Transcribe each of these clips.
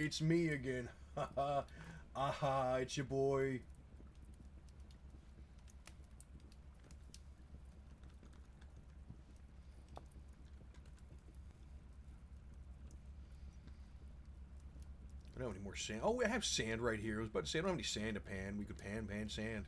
It's me again. Haha. Aha, it's your boy. I don't have any more sand. Oh, I have sand right here. I was about to say I don't have any sand to pan. We could pan sand.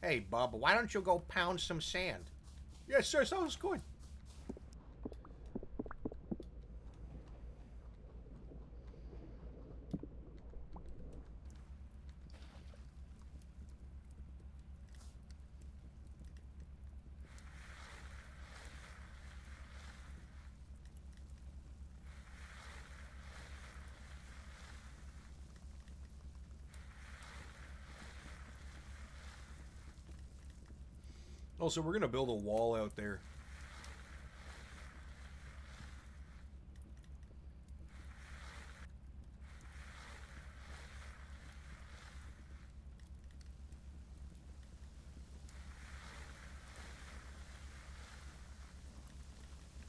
Hey, Bub, why don't you go pound some sand? Yes, sir. Sounds good. Also, we're gonna build a wall out there.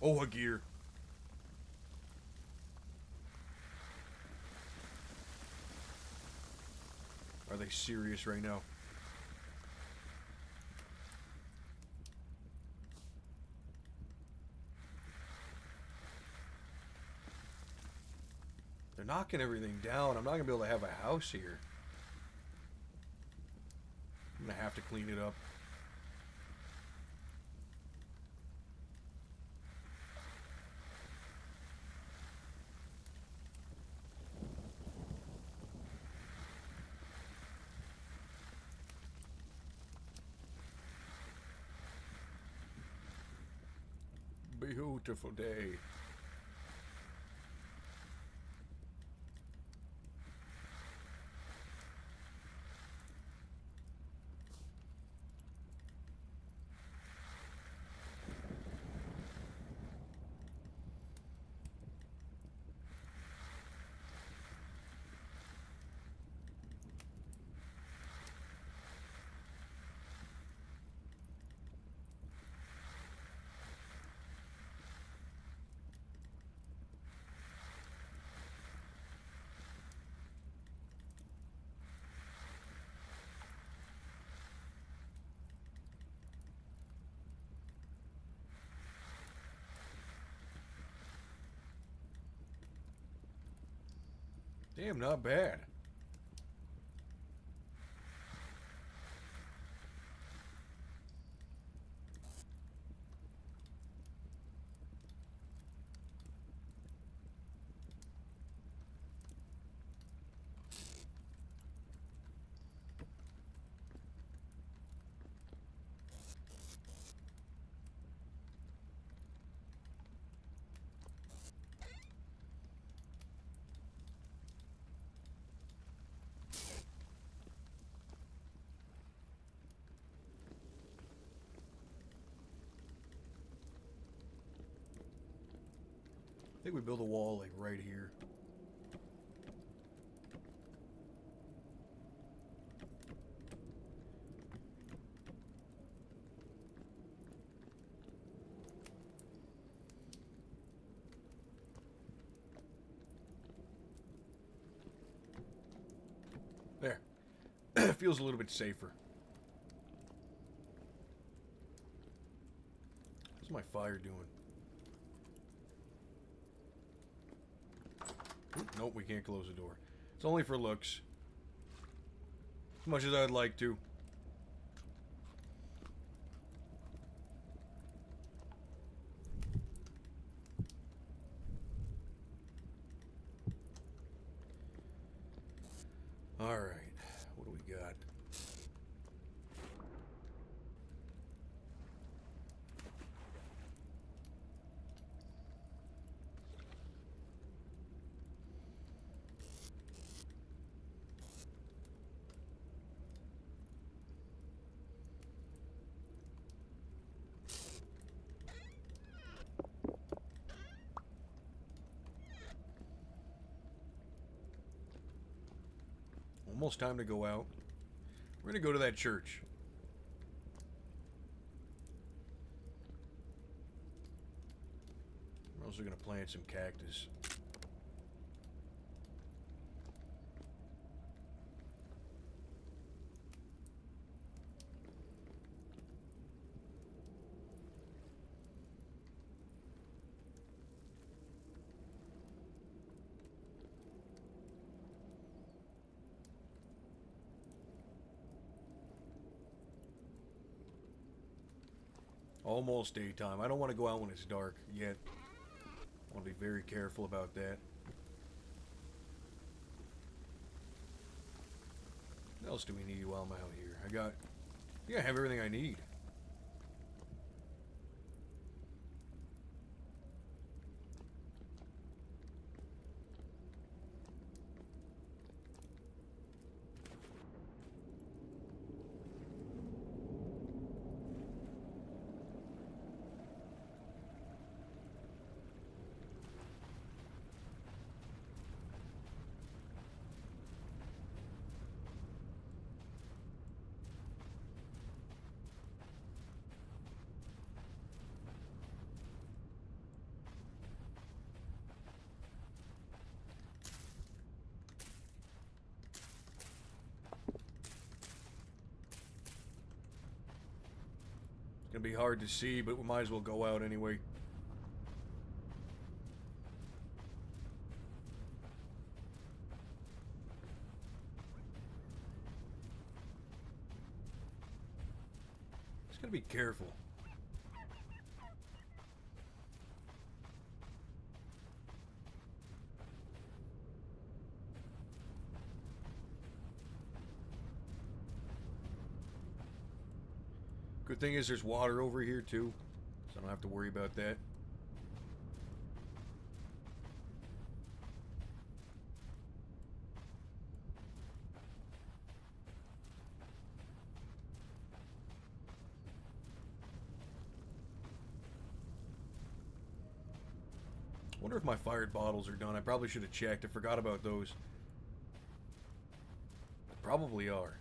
Oh, a gear. Are they serious right now? They're knocking everything down. I'm not gonna be able to have a house here. I'm gonna have to clean it up. Beautiful day. Damn, not bad. I think we build a wall like right here. There. Feels a little bit safer. What's my fire doing? Oop, nope, we can't close the door. It's only for looks. As much as I'd like to. Alright, what do we got? Almost time to go out. We're gonna go to that church. Also gonna plant some cactus. Almost daytime. I don't want to go out when it's dark yet. I want to be very careful about that. What else do we need while I'm out here? I have everything I need. It's gonna be hard to see, but we might as well go out anyway. Just gotta be careful. Good thing is there's water over here too, so I don't have to worry about that. Wonder if my fired bottles are done. I probably should have checked. I forgot about those. They probably are.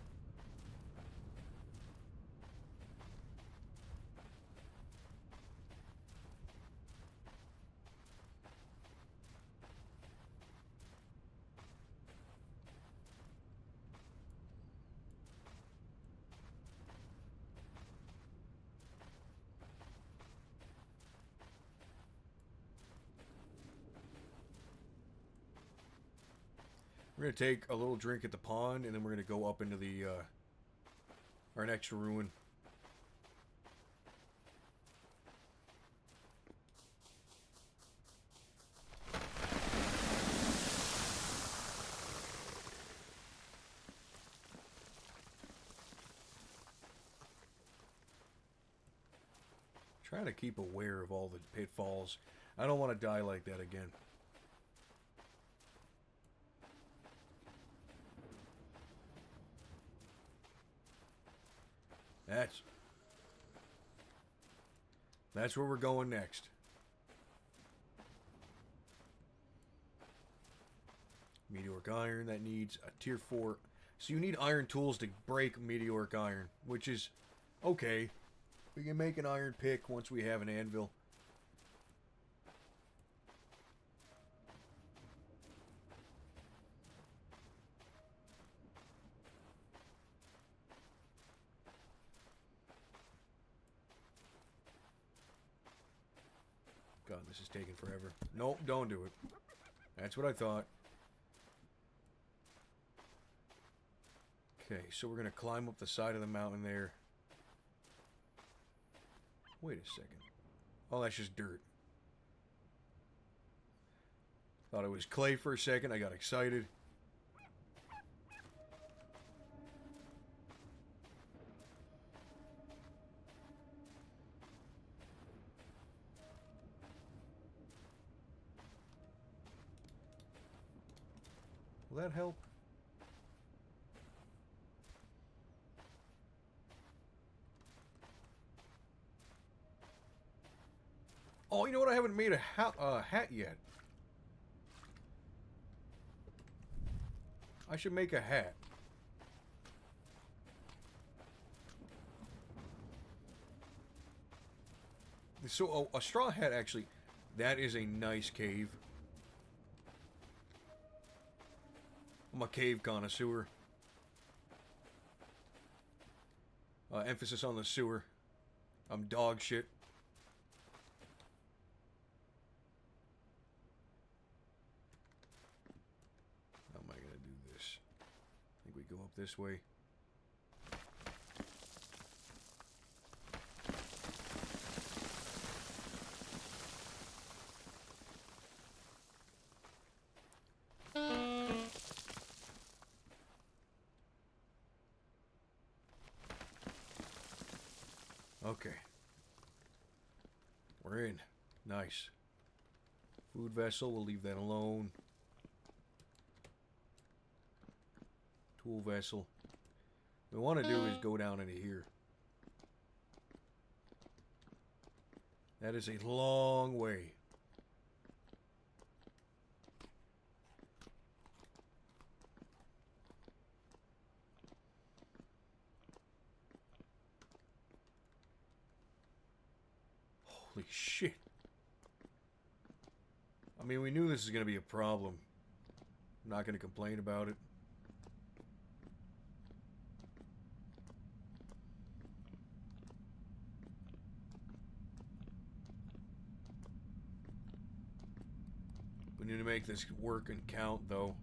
We're going to take a little drink at the pond, and then we're going to go up into the our next ruin. Try to keep aware of all the pitfalls. I don't want to die like that again. That's where we're going next. Meteoric iron, that needs a tier 4. So you need iron tools to break meteoric iron, which is okay. We can make an iron pick once we have an anvil. God, this is taking forever. Nope, don't do it. That's what I thought. Okay, so we're going to climb up the side of the mountain there. Wait a second. Oh, that's just dirt. Thought it was clay for a second. I got excited. Will that help? Oh, you know what? I haven't made a hat yet. I should make a hat. So, a straw hat, actually, That is a nice cave. I'm a cave connoisseur. Emphasis on the sewer. I'm dog shit. How am I gonna do this? I think we go up this way. Okay. We're in. Nice. Food vessel, we'll leave that alone. Tool vessel. What we want to do is go down into here. That is a long way. Holy shit. I mean, we knew this was going to be a problem. I'm not going to complain about it. We need to make this work and count, though.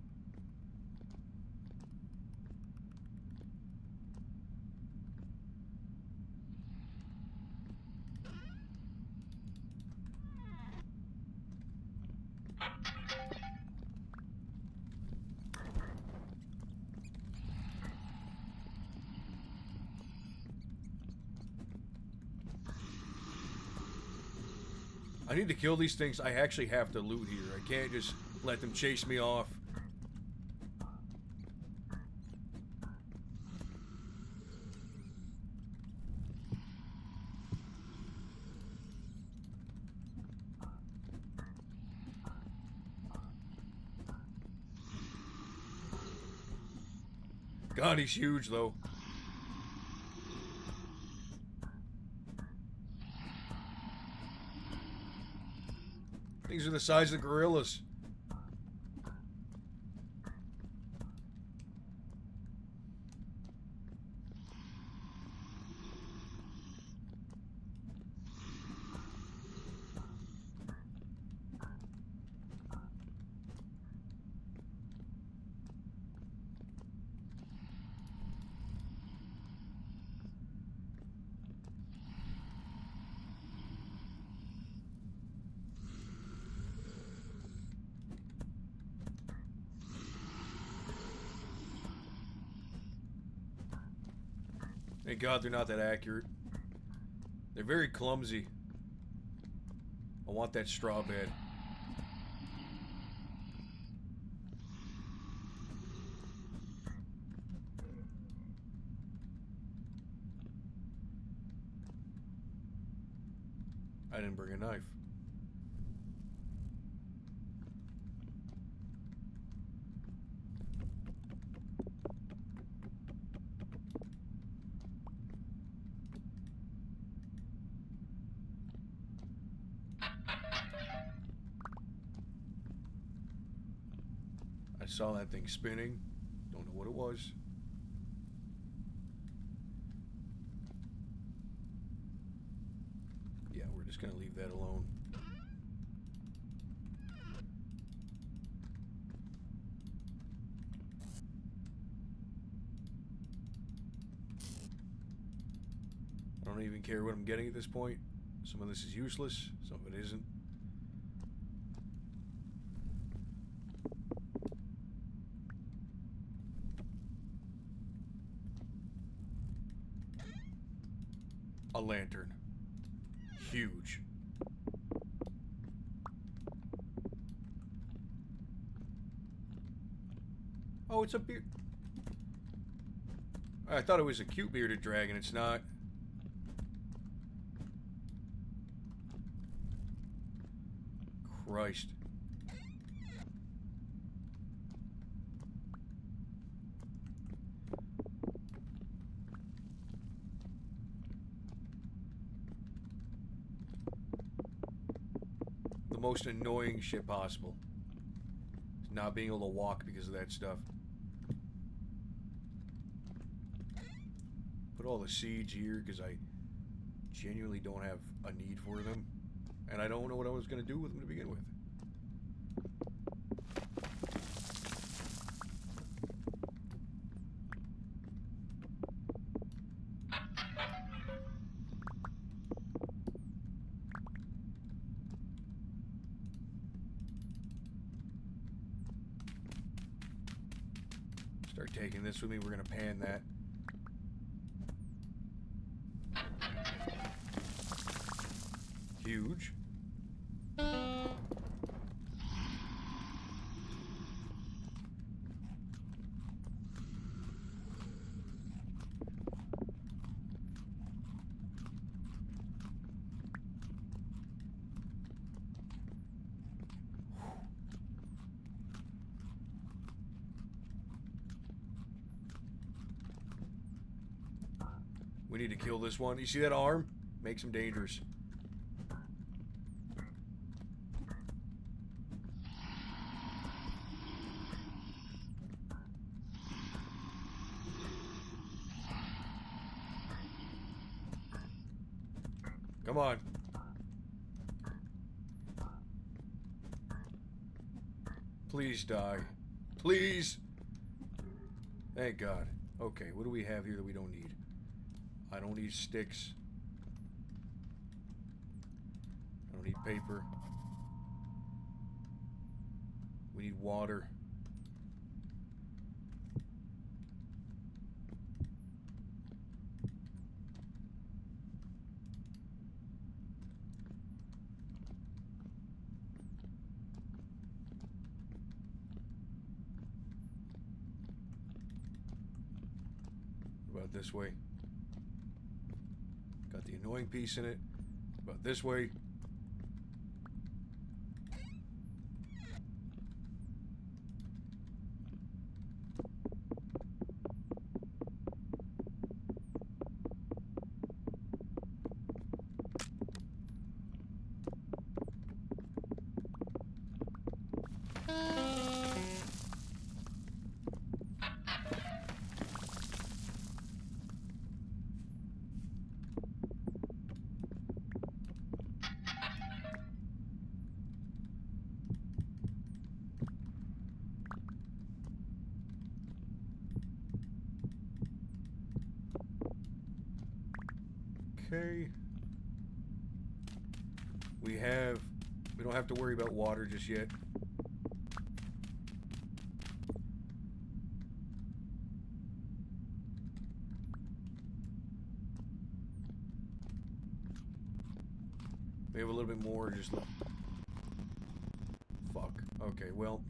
I need to kill these things. I actually have to loot here. I can't just let them chase me off. God, he's huge, though. These are the size of gorillas. Thank God they're not that accurate. They're very clumsy. I want that straw bed. I didn't bring a knife. I saw that thing spinning. Don't know what it was. Yeah, we're just gonna leave that alone. I don't even care what I'm getting at this point. Some of this is useless, some of it isn't. A lantern. Huge. Oh, it's a beard. I thought it was a cute bearded dragon. It's not. Christ. The most annoying shit possible. Not being able to walk because of that stuff. Put all the seeds here because I genuinely don't have a need for them. And I don't know what I was going to do with them to begin with. Start taking this with me. We're going to pan that. Huge. We need to kill this one. You see that arm? Makes him dangerous. Come on. Please die. Please. Thank God. Okay, what do we have here that we don't need? I don't need sticks. I don't need paper. We need water. What about this way? Got the annoying piece in it. About this way. Okay. We don't have to worry about water just yet. We have a little bit more just left. Fuck. Okay, well.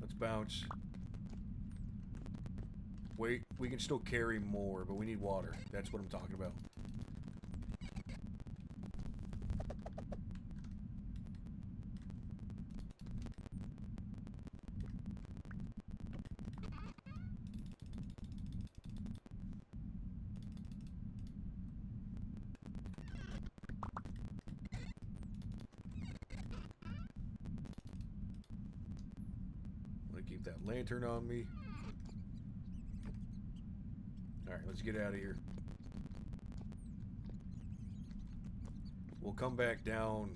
Let's bounce. Wait, we can still carry more, but we need water. That's what I'm talking about. I'm gonna keep that lantern on me. Alright, let's get out of here. We'll come back down.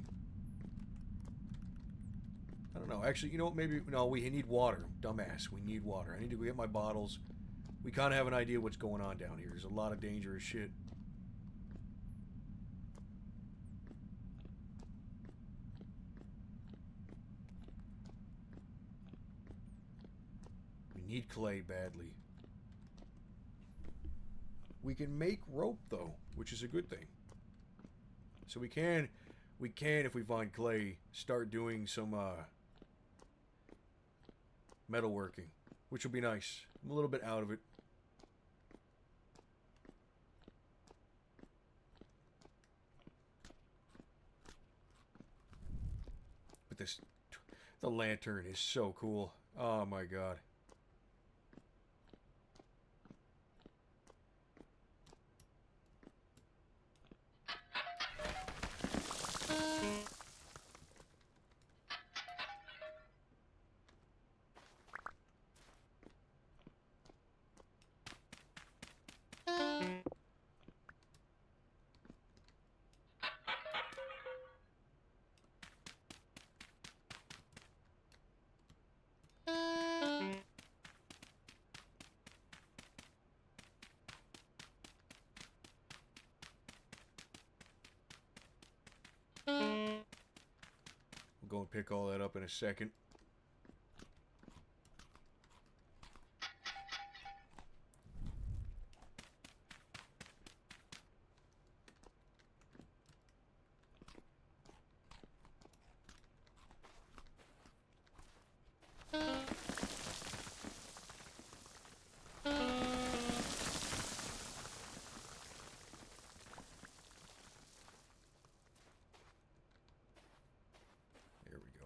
I don't know. Actually, you know what? Maybe... No, we need water. Dumbass. We need water. I need to go get my bottles. We kind of have an idea what's going on down here. There's a lot of dangerous shit. We need clay badly. We can make rope, though, which is a good thing. So we can, if we find clay, start doing some metalworking, which will be nice. I'm a little bit out of it. But the lantern is so cool. Oh my God. We'll go and pick all that up in a second.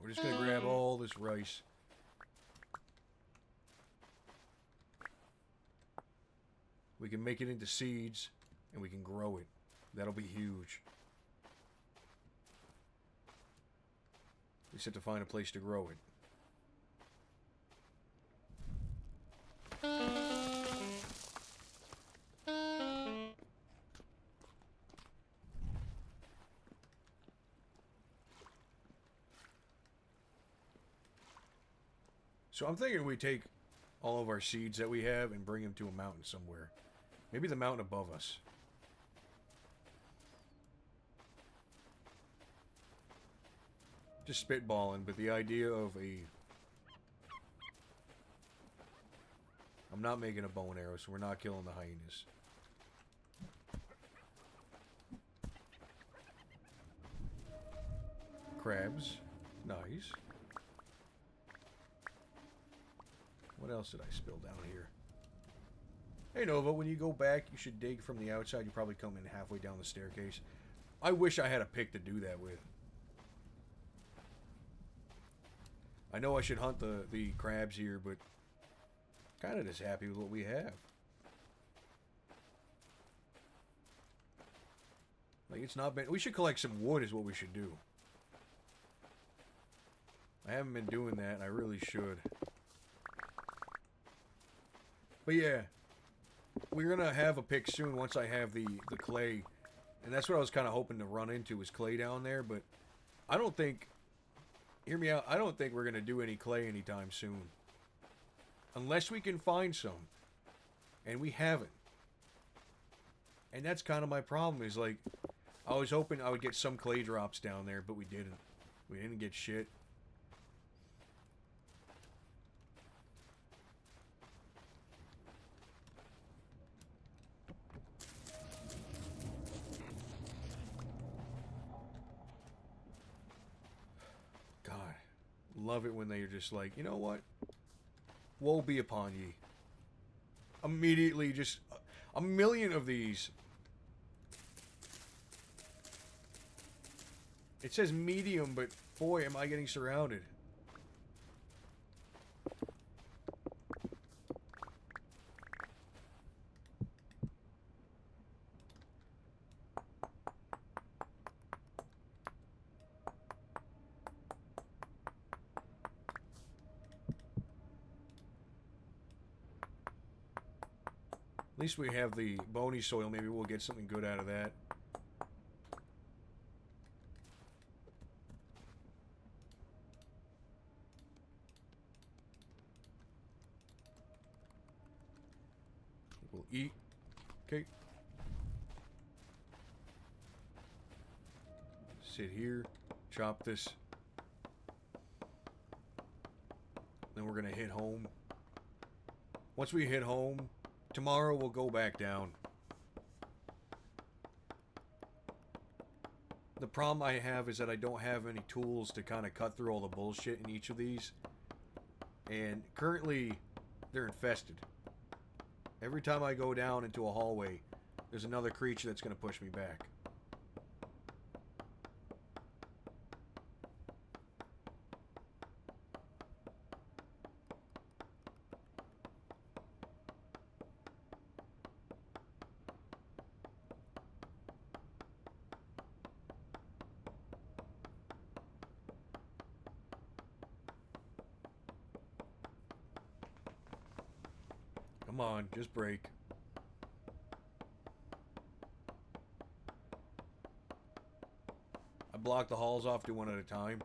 We're just going to grab all this rice. We can make it into seeds, and we can grow it. That'll be huge. We just have to find a place to grow it. So I'm thinking we take all of our seeds that we have and bring them to a mountain somewhere. Maybe the mountain above us. Just spitballing, but the idea of a... I'm not making a bow and arrow, so we're not killing the hyenas. Crabs. Nice. What else did I spill down here? Hey Nova, when you go back, you should dig from the outside. You probably come in halfway down the staircase. I wish I had a pick to do that with. I know I should hunt the crabs here, but kind of just happy with what we have. Like, it's not been... We should collect some wood is what we should do. I haven't been doing that, and I really should. But yeah, we're going to have a pick soon once I have the clay. And that's what I was kind of hoping to run into was clay down there. But I don't think... Hear me out. I don't think we're going to do any clay anytime soon. Unless we can find some. And we haven't. And that's kind of my problem is like... I was hoping I would get some clay drops down there, but we didn't. We didn't get shit. God, love it when they're just like, you know what? Woe be upon ye. Immediately just a million of these. It says medium, but boy, am I getting surrounded. At least we have the bony soil. Maybe we'll get something good out of that. We'll eat. Okay. Sit here. Chop this. Then we're going to hit home. Once we hit home, tomorrow we'll go back down. The problem I have is that I don't have any tools to kind of cut through all the bullshit in each of these. And currently, they're infested. Every time I go down into a hallway, there's another creature that's going to push me back. Come on, just break. I block the halls off, do one at a time.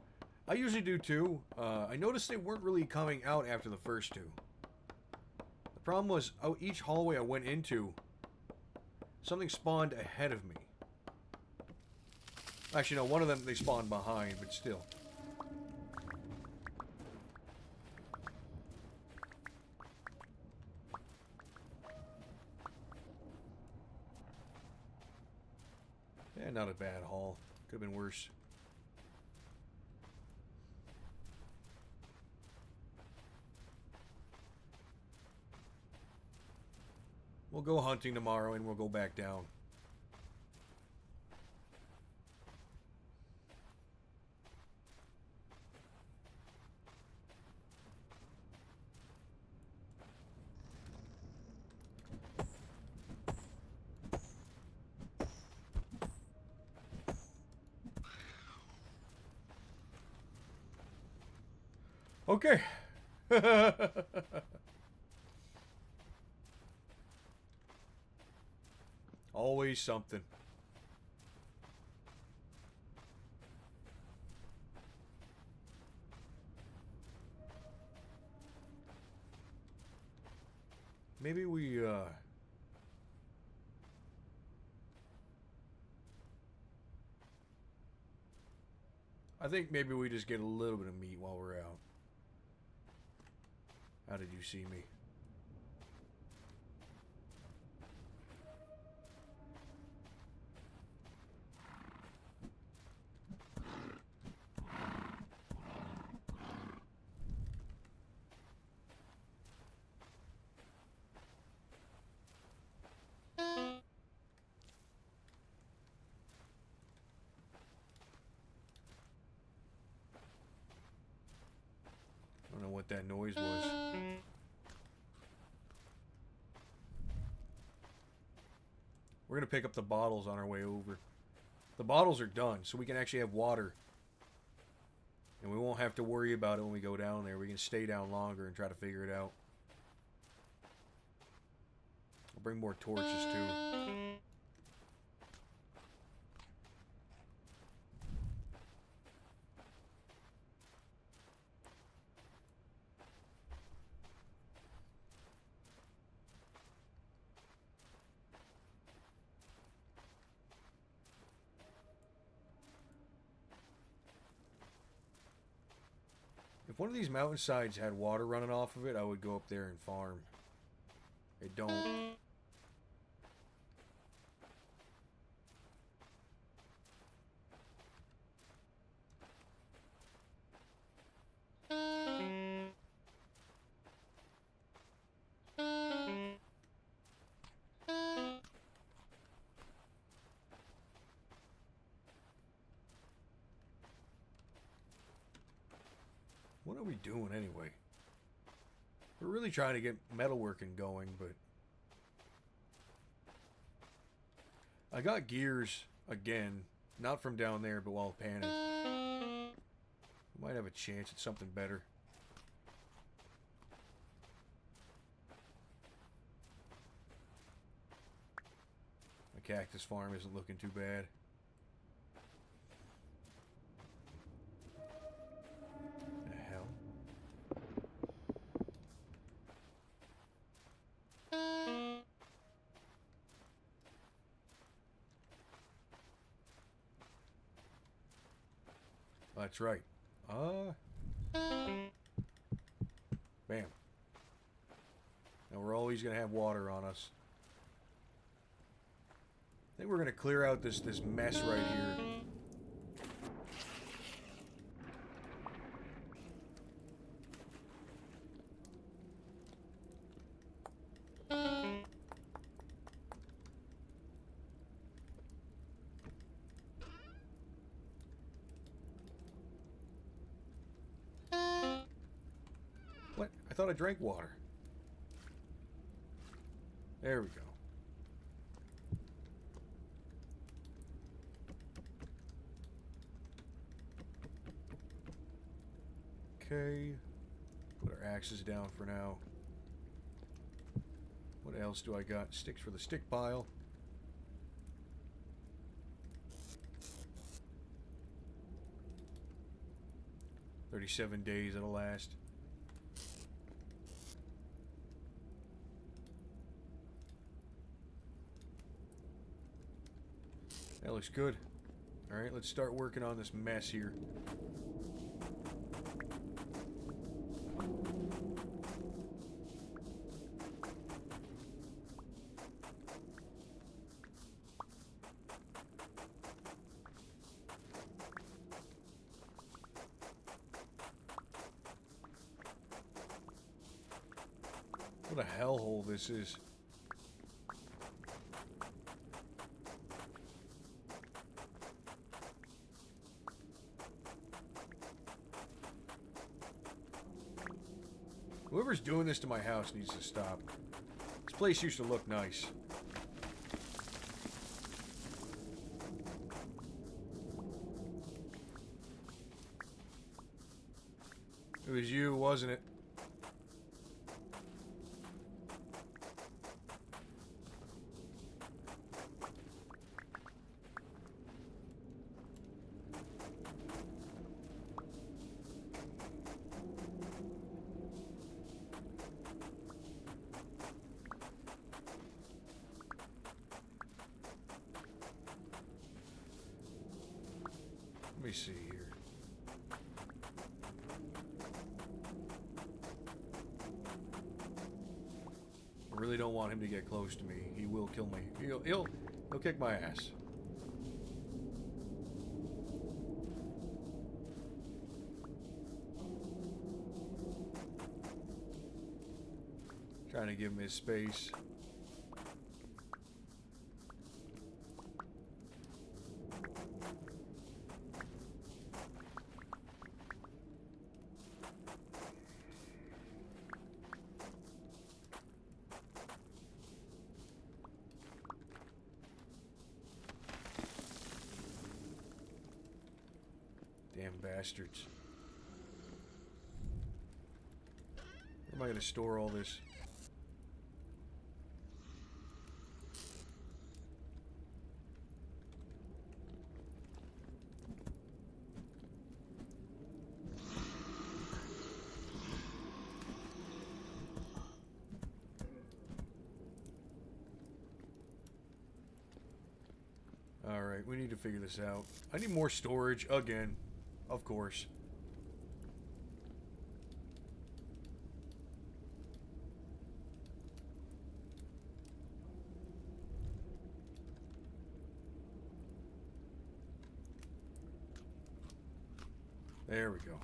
I usually do too. I noticed they weren't really coming out after the first two. The problem was, each hallway I went into, something spawned ahead of me. Actually, no, one of them they spawned behind, but still. Yeah, not a bad haul. Could have been worse. We'll go hunting tomorrow and we'll go back down. Okay. Always something. Maybe we, I think maybe we just get a little bit of meat while we're out. How did you see me? I don't know what that noise was. We're going to pick up the bottles on our way over. The bottles are done, so we can actually have water. And we won't have to worry about it when we go down there. We can stay down longer and try to figure it out. I'll bring more torches, too. If one of these mountainsides had water running off of it, I would go up there and farm. They don't. What are we doing anyway? We're really trying to get metalworking going, but I got gears again, not from down there, but while panning. Might have a chance at something better. The cactus farm isn't looking too bad. The hell? That's right. Bam. And we're always going to have water on us. I think we're going to clear out this mess right here. What? I thought I drank water. There we go. Okay. Put our axes down for now. What else do I got? Sticks for the stick pile. 37 days it'll last. That looks good. Alright, let's start working on this mess here. What a hellhole this is. Whoever's doing this to my house needs to stop. This place used to look nice. It was you, wasn't it? Let me see here. I really don't want him to get close to me. He will kill me. He'll kick my ass. Trying to give him his space. Damn bastards. Where am I going to store all this? Alright, we need to figure this out. I need more storage, again. Of course. There we go.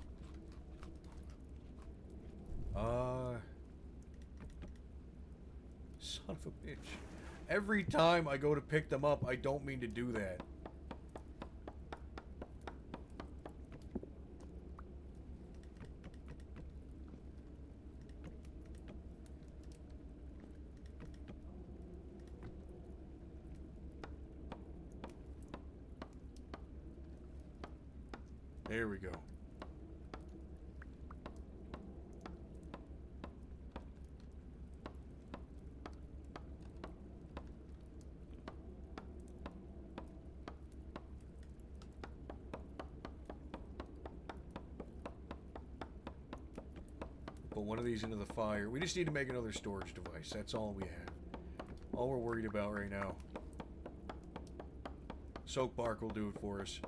Son of a bitch. Every time I go to pick them up, I don't mean to do that. There we go. Put one of these into the fire. We just need to make another storage device. That's all we have. All we're worried about right now. Soak bark will do it for us.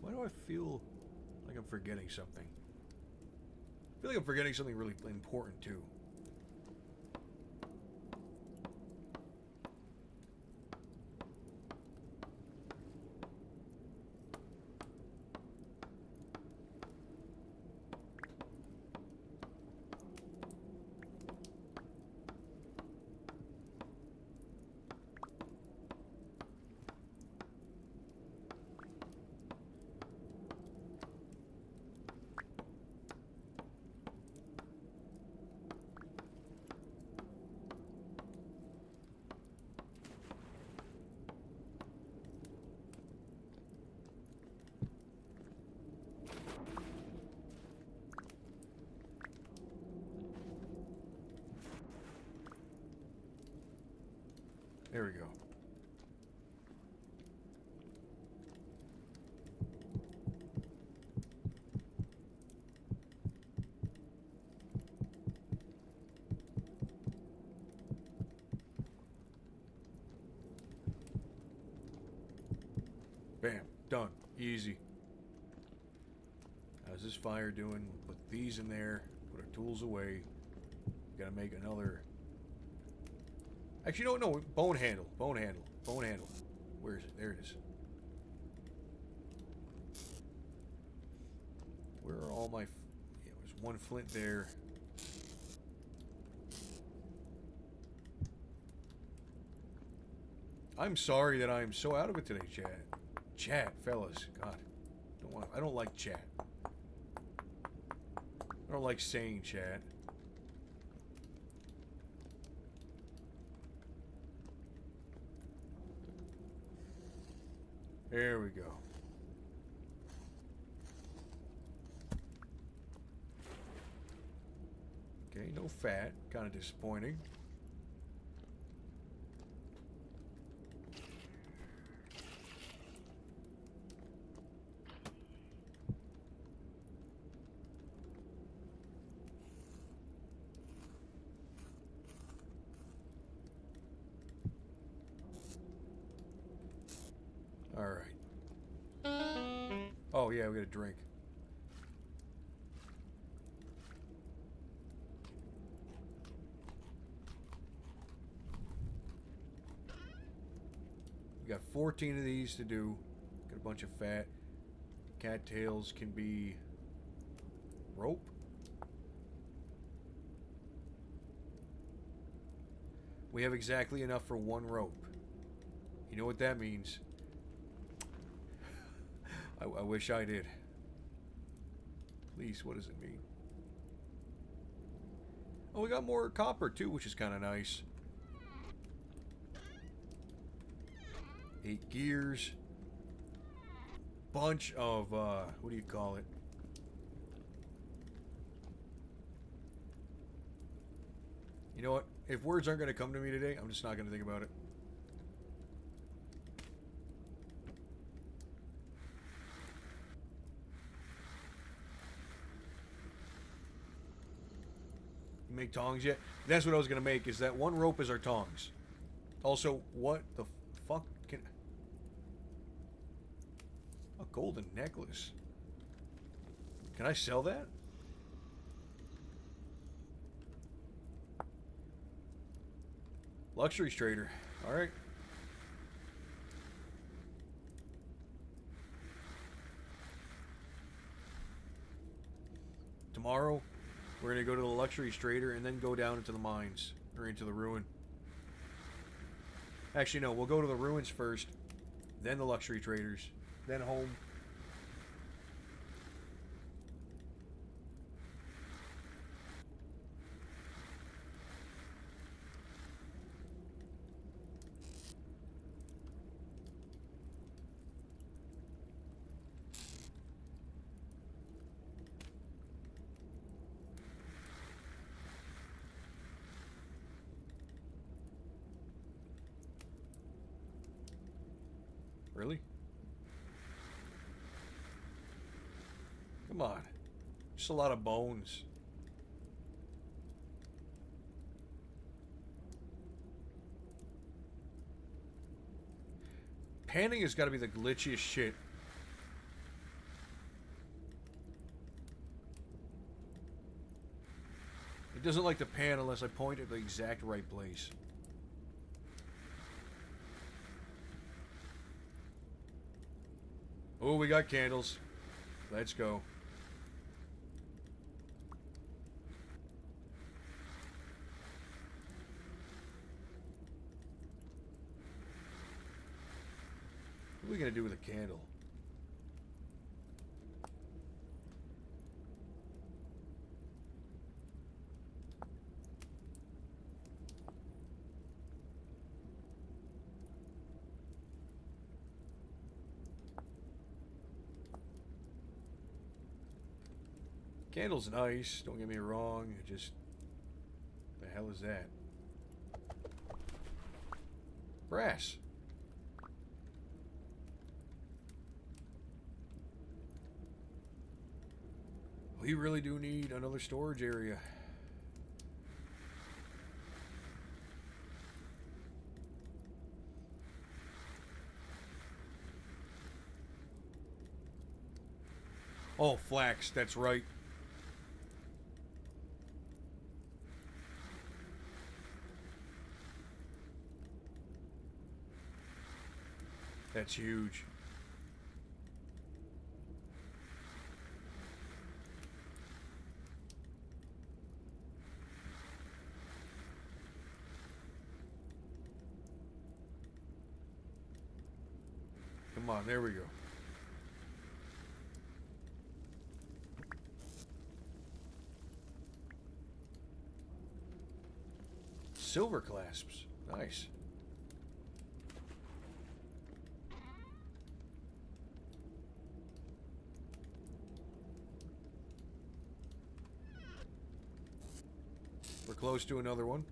Why do I feel like I'm forgetting something? I feel like I'm forgetting something really important, too. There we go. Bam. Done. Easy. How's this fire doing? Put these in there. Put our tools away. Gotta make another... Actually, no. Bone handle. Bone handle. Bone handle. Where is it? There it is. Where are all my... Yeah, there's one flint there. I'm sorry that I'm so out of it today, chat. Chat, fellas. God. I don't like chat. I don't like saying chat. There we go. Okay, no fat. Kind of disappointing. Alright. Oh, yeah, we got a drink. We got 14 of these to do. Got a bunch of fat. Cattails can be rope. We have exactly enough for one rope. You know what that means? I wish I did. Please, what does it mean? Oh, we got more copper too, which is kind of nice. 8 gears. Bunch of, what do you call it? You know what? If words aren't going to come to me today, I'm just not going to think about it. You make tongs yet? That's what I was going to make, is that one rope is our tongs. Also, what the fuck can... A golden necklace. Can I sell that? Luxury trader. Alright. Tomorrow, we're going to go to the luxury trader and then go down into the mines. Or into the ruin. Actually, no. We'll go to the ruins first. Then the luxury traders. Then home. Really? Come on. Just a lot of bones. Panning has got to be the glitchiest shit. It doesn't like to pan unless I point at the exact right place. Oh, we got candles. Let's go. What are we going to do with a candle? Candle's nice, don't get me wrong. It just... The hell is that? Brass. We really do need another storage area. Oh, flax, that's right. That's huge. Come on, there we go. Silver clasps. Nice. We're close to another one.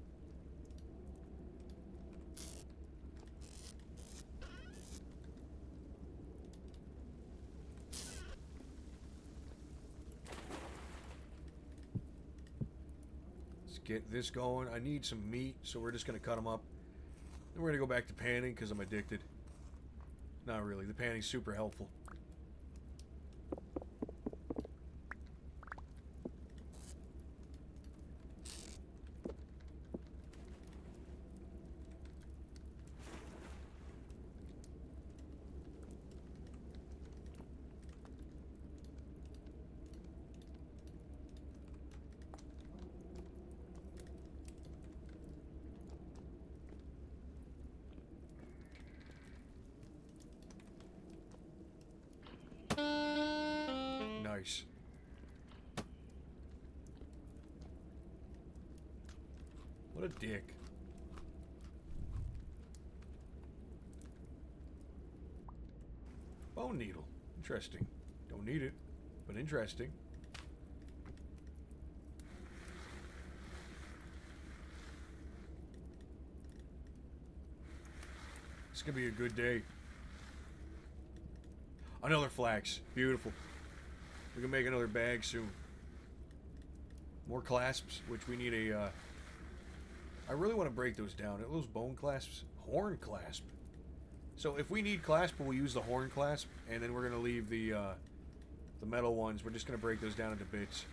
Let's get this going. I need some meat, so we're just going to cut them up. Then we're going to go back to panning because I'm addicted. Not really. The panning's super helpful. Nice. What a dick. Bone needle. Interesting. Don't need it, but interesting. It's gonna be a good day. Another flax. Beautiful. We can make another bag soon. More clasps, which we need a... I really want to break those down. Are those bone clasps? Horn clasp. So if we need clasp, we'll use the horn clasp, and then we're going to leave the metal ones. We're just going to break those down into bits.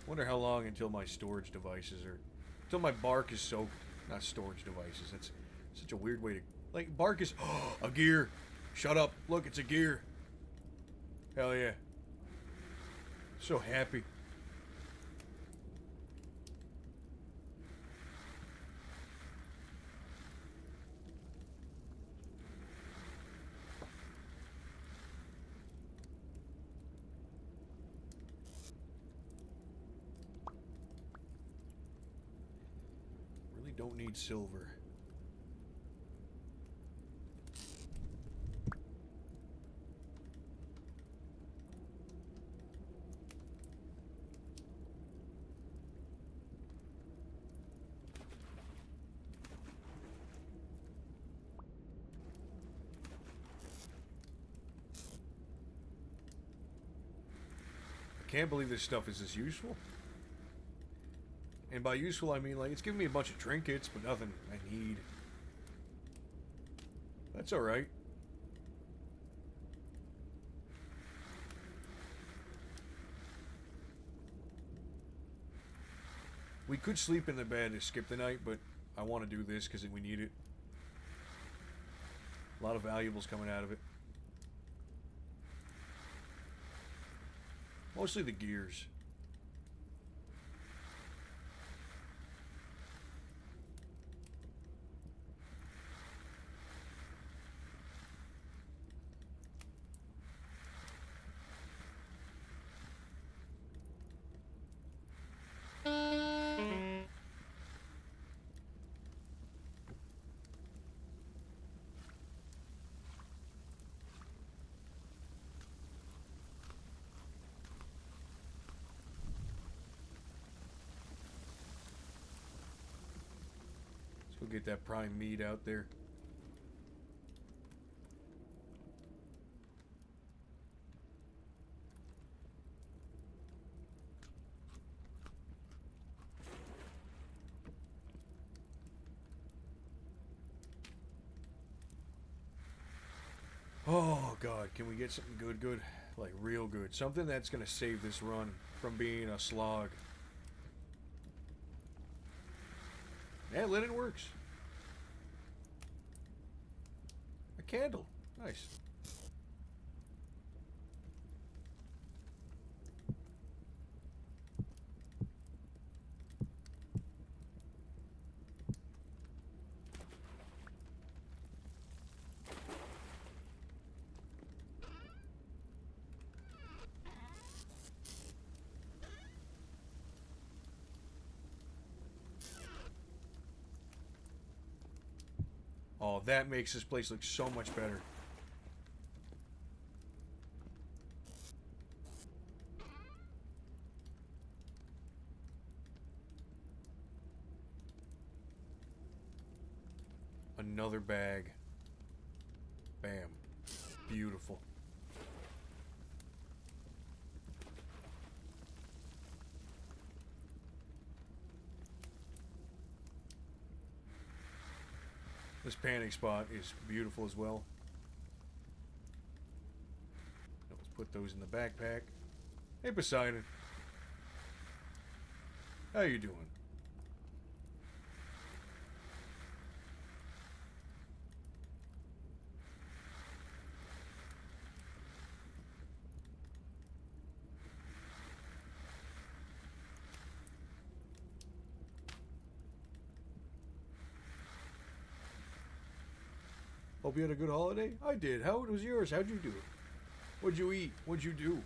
Wonder how long until my storage devices are... Until my bark is soaked. Not storage devices. That's such a weird way to... Like, bark is... Oh, a gear! Shut up. Look, it's a gear. Hell yeah. So happy. Don't need silver. I can't believe this stuff is this useful. And by useful, I mean, like, it's giving me a bunch of trinkets, but nothing I need. That's alright. We could sleep in the bed and skip the night, but I want to do this because we need it. A lot of valuables coming out of it. Mostly the gears. We'll get that prime meat out there. Oh god, can we get something good? Like real good. Something that's gonna save this run from being a slog. Yeah, linen works. A candle. Nice. Oh, that makes this place look so much better. Another bag. Bam. Beautiful. This panic spot is beautiful as well. Let's put those in the backpack. Hey, Poseidon. How you doing? Hope you had a good holiday. I did. How was yours? How'd you do it? What'd you eat? What'd you do?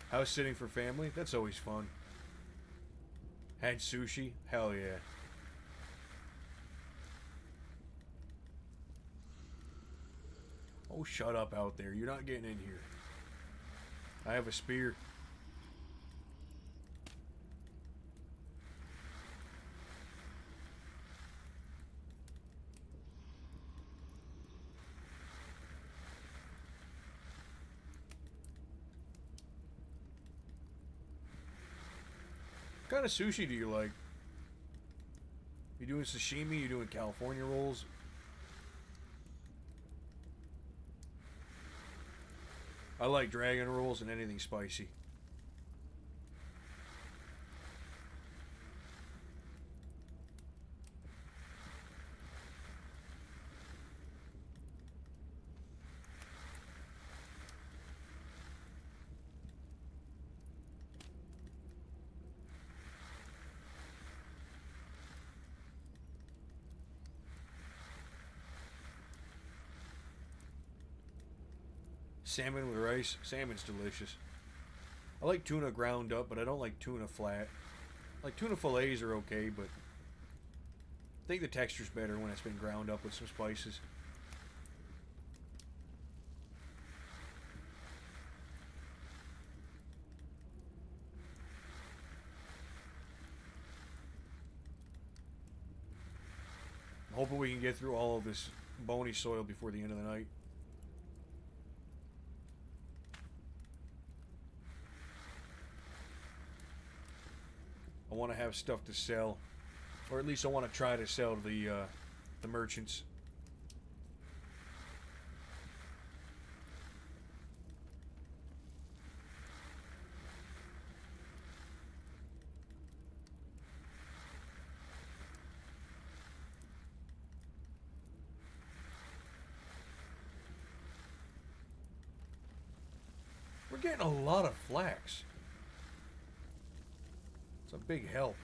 House sitting for family? That's always fun. Had sushi? Hell yeah. Oh, shut up out there. You're not getting in here. I have a spear. What kind of sushi do you like? You doing sashimi? You doing California rolls? I like dragon rolls and anything spicy. Salmon with rice. Salmon's delicious. I like tuna ground up, but I don't like tuna flat. Like tuna fillets are okay, but I think the texture's better when it's been ground up with some spices. I'm hoping we can get through all of this bony soil before the end of the night. I want to have stuff to sell, or at least I want to try to sell to the merchants. We're getting a lot of flax. It's a big help.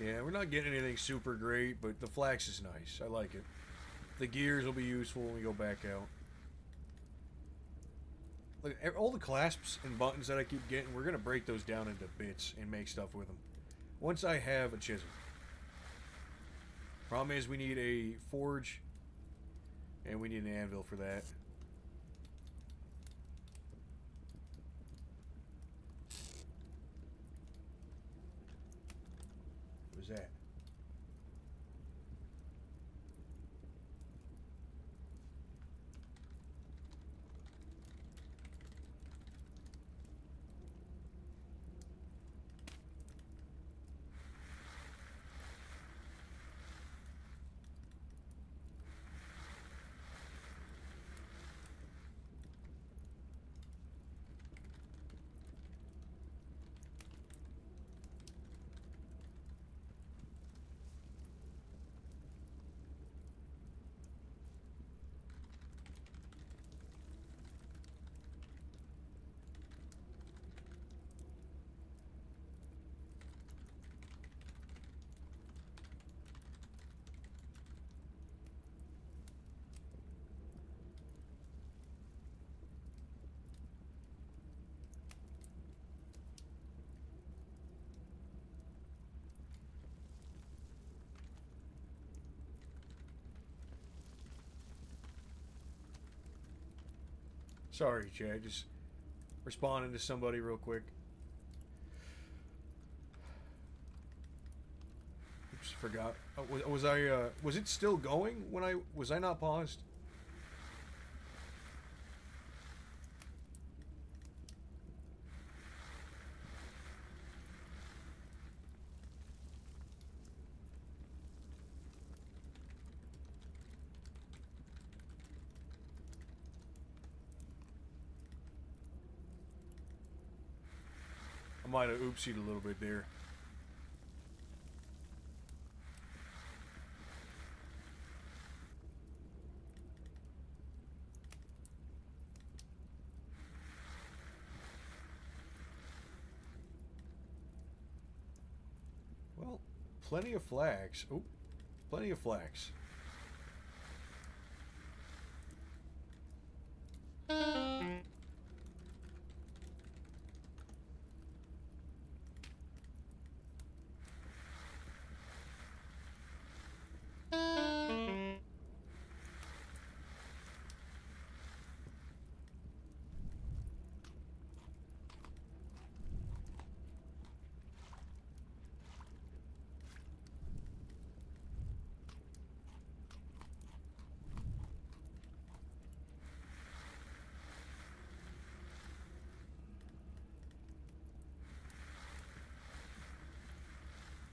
Yeah, we're not getting anything super great, but the flax is nice. I like it. The gears will be useful when we go back out. Look, all the clasps and buttons that I keep getting, we're going to break those down into bits and make stuff with them. Once I have a chisel. Problem is we need a forge, and we need an anvil for that. What was that? Sorry, Chad. Just responding to somebody real quick. Oops, forgot. Was I? Was it still going when I was? I not paused? I might have oopsied a little bit there. Well, plenty of flags. Oh, plenty of flags.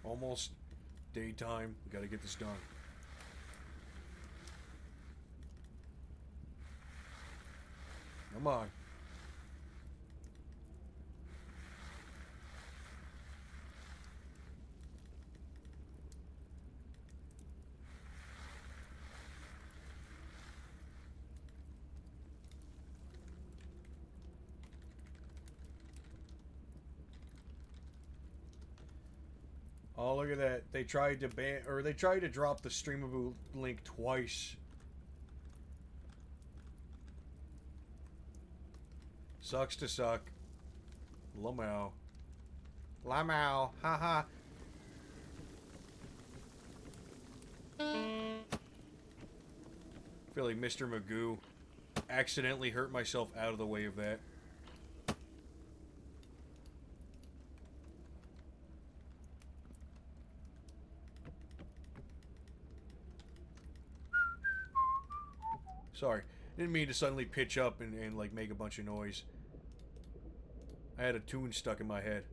Almost daytime. We gotta get this done. Come on. Oh, look at that. They tried to ban, or they tried to drop the streamable link twice. Sucks to suck. Lamau. Lamau, haha. I feel like Mr. Magoo accidentally hurt myself out of the way of that. Sorry. Didn't mean to suddenly pitch up and like make a bunch of noise. I had a tune stuck in my head.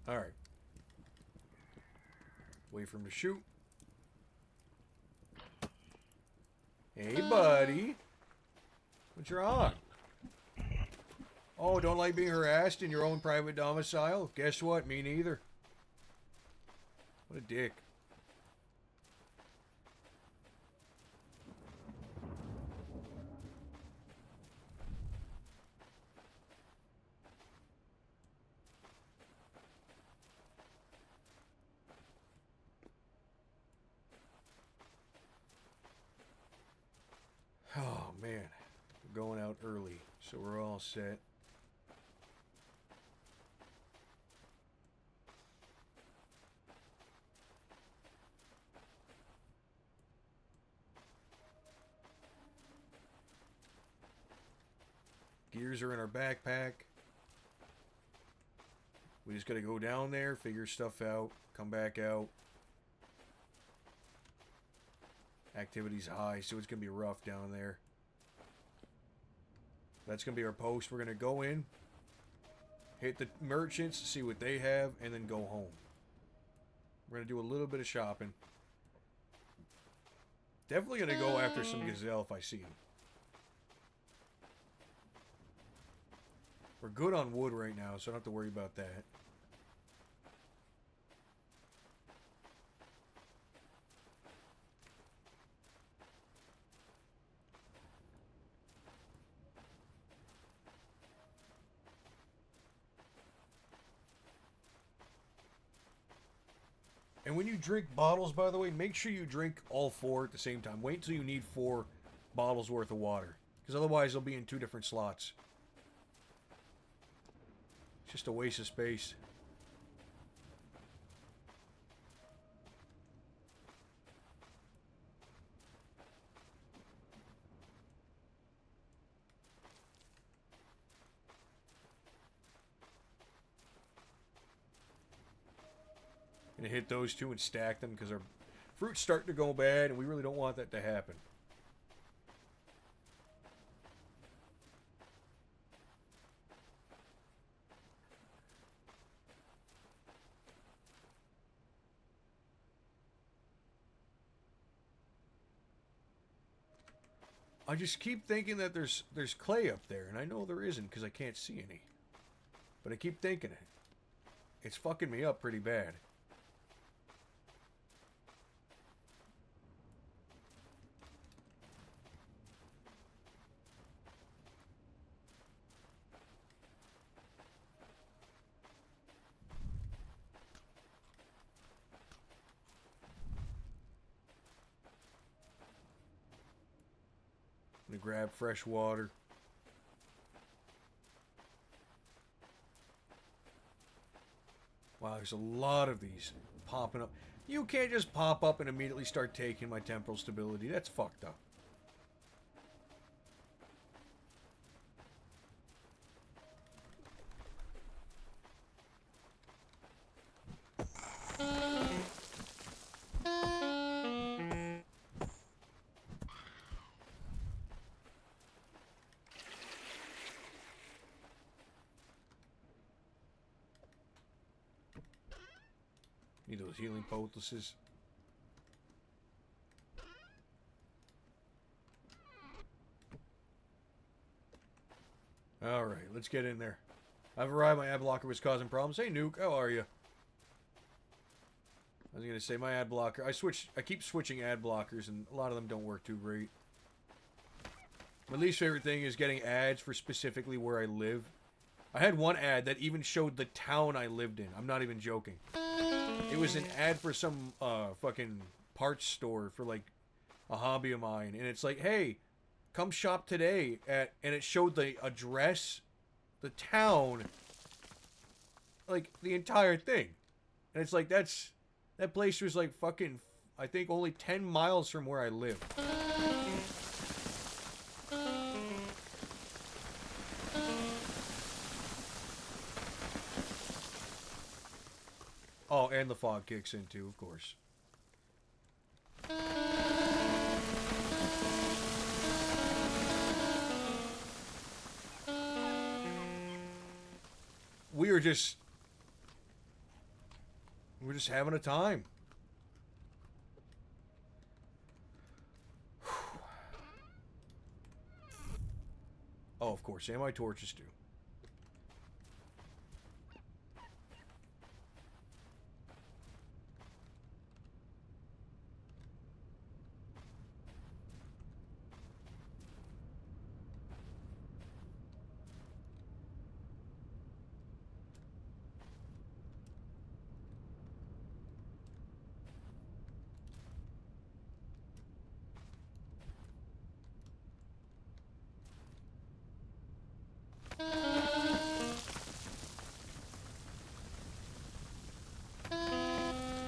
Alright. Wait for him to shoot. Hey, buddy. What's wrong? Oh, don't like being harassed in your own private domicile? Guess what? Me neither. What a dick. Oh, man. We're going out early, so we're all set. Gears are in our backpack. We just gotta go down there, figure stuff out, come back out. Activity's high, so it's gonna be rough down there. That's gonna be our post. We're gonna go in, hit the merchants, see what they have, and then go home. We're gonna do a little bit of shopping. Definitely gonna go after some gazelle if I see them. We're good on wood right now, so I don't have to worry about that. And when you drink bottles, by the way, make sure you drink all 4 at the same time. Wait until you need 4 bottles worth of water. Because otherwise they'll be in 2 different slots. It's just a waste of space. Gonna hit those 2 and stack them because our fruit's starting to go bad and we really don't want that to happen. I just keep thinking that there's clay up there, and I know there isn't because I can't see any. But I keep thinking it. It's fucking me up pretty bad. I'm gonna grab fresh water. Wow, there's a lot of these popping up. You can't just pop up and immediately start taking my temporal stability. That's fucked up. Need those healing poultices. Alright, let's get in there. I've arrived. My ad blocker was causing problems. Hey, Nuke, how are you? I was gonna say my ad blocker. I keep switching ad blockers, and a lot of them don't work too great. My least favorite thing is getting ads for specifically where I live. I had one ad that even showed the town I lived in. I'm not even joking. It was an ad for some fucking parts store for like a hobby of mine, and it's like, hey, come shop today at, and it showed the address, the town, like the entire thing, and it's like that place was like fucking, I think only 10 miles from where I live. Oh, and the fog kicks in too, of course. We are just We're just having a time. Oh, of course. And my torches too.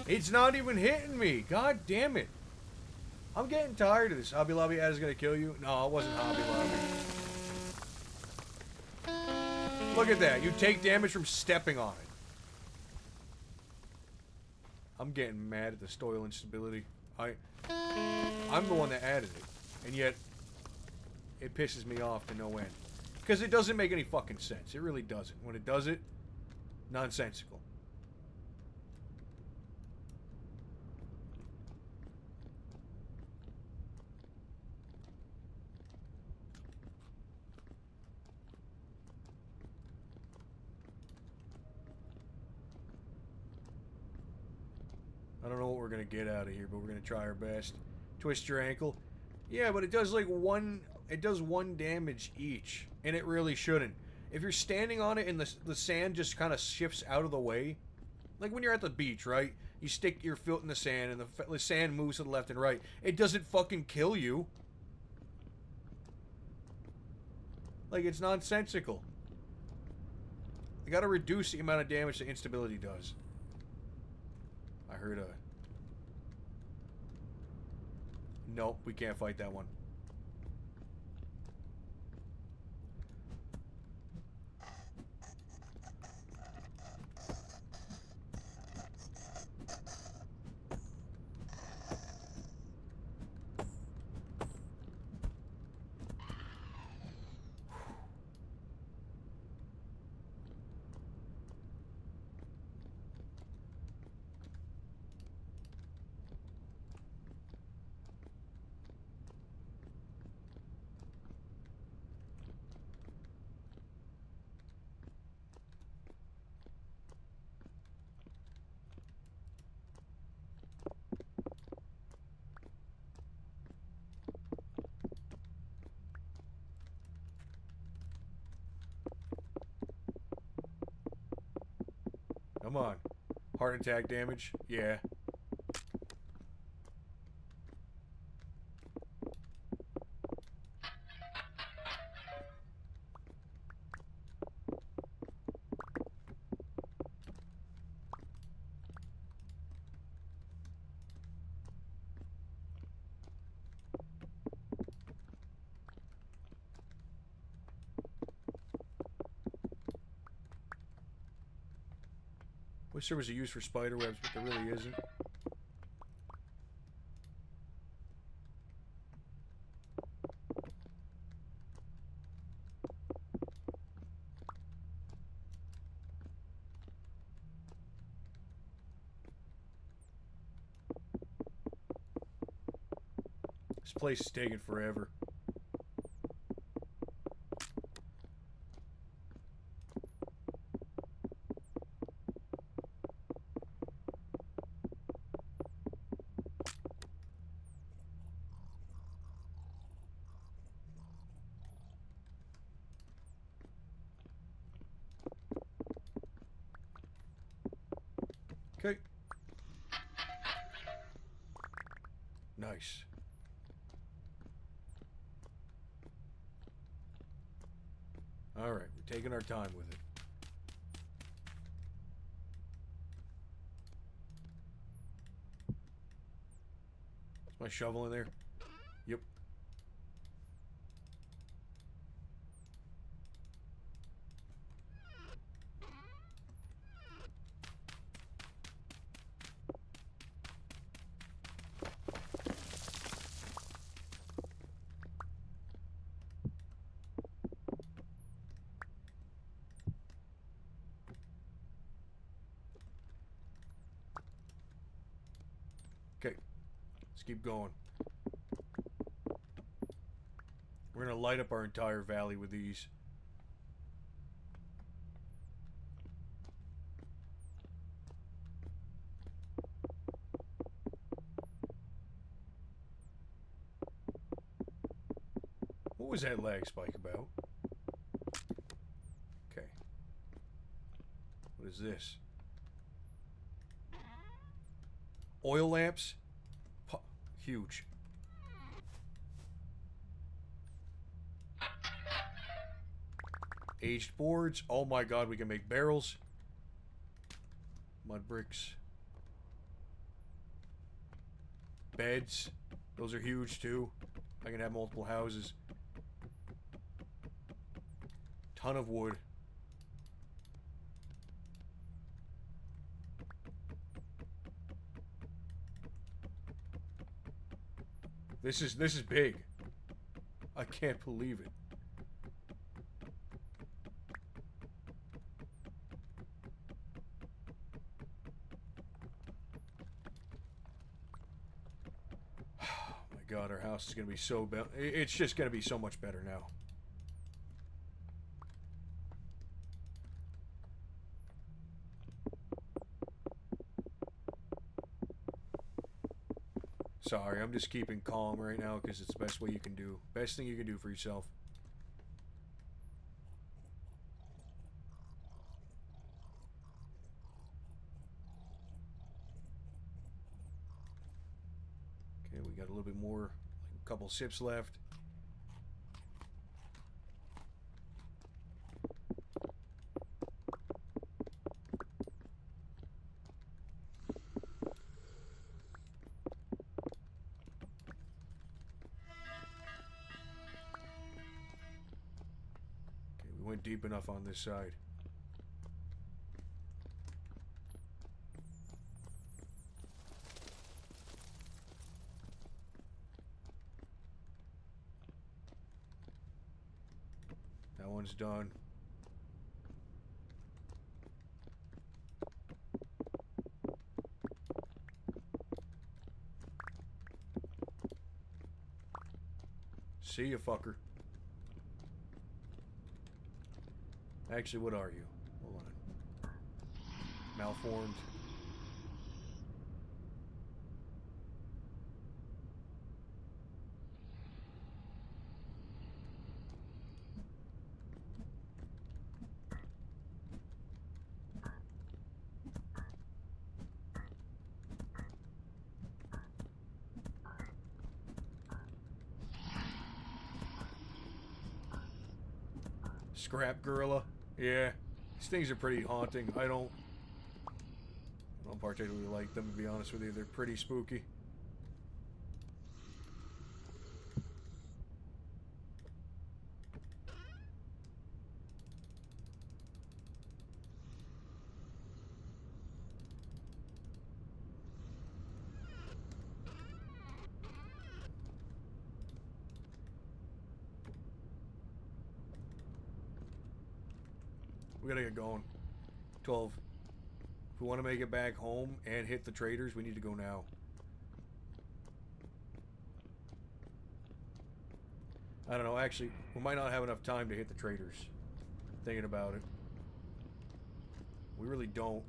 It's not even hitting me. God damn it. I'm getting tired of this. Hobby Lobby ad is going to kill you. No, it wasn't Hobby Lobby. Look at that. You take damage from stepping on it. I'm getting mad at the soil instability. I'm the one that added it. And yet, it pisses me off to no end. Because it doesn't make any fucking sense. It really doesn't. When it does it, nonsensical. I don't know what we're going to get out of here, but we're going to try our best. Twist your ankle. Yeah, but it does like one... It does one damage each. And it really shouldn't. If you're standing on it and the sand just kind of shifts out of the way... Like when you're at the beach, right? You stick your foot in the sand and the sand moves to the left and right. It doesn't fucking kill you. Like, it's nonsensical. You gotta reduce the amount of damage that instability does. I heard a... Nope, we can't fight that one. Come on. Heart attack damage? Yeah. Wish there was a use for spider webs, but there really isn't. This place is taking forever. Okay. Nice. Alright, we're taking our time with it. Is my shovel in there? Yep. Let's keep going. We're gonna light up our entire valley with these. What was that lag spike about? Okay. What is this? Oil lamps? Huge. Aged boards. Oh my god, we can make barrels. Mud bricks. Beds. Those are huge too. I can have multiple houses. Ton of wood. This is big. I can't believe it. Oh my god, our house is gonna be so better. It's just gonna be so much better now. Sorry, I'm just keeping calm right now because it's the best way you can do. Best thing you can do for yourself. Okay, we got a little bit more, like a couple sips left. Went deep enough on this side. That one's done. See ya, fucker. Actually, what are you? Hold on. Malformed. Scrap gorilla. Yeah. These things are pretty haunting. I don't particularly like them, to be honest with you. They're pretty spooky. We gotta get going. 12. If we want to make it back home and hit the traders, we need to go now. I don't know, actually, we might not have enough time to hit the traders. Thinking about it. We really don't.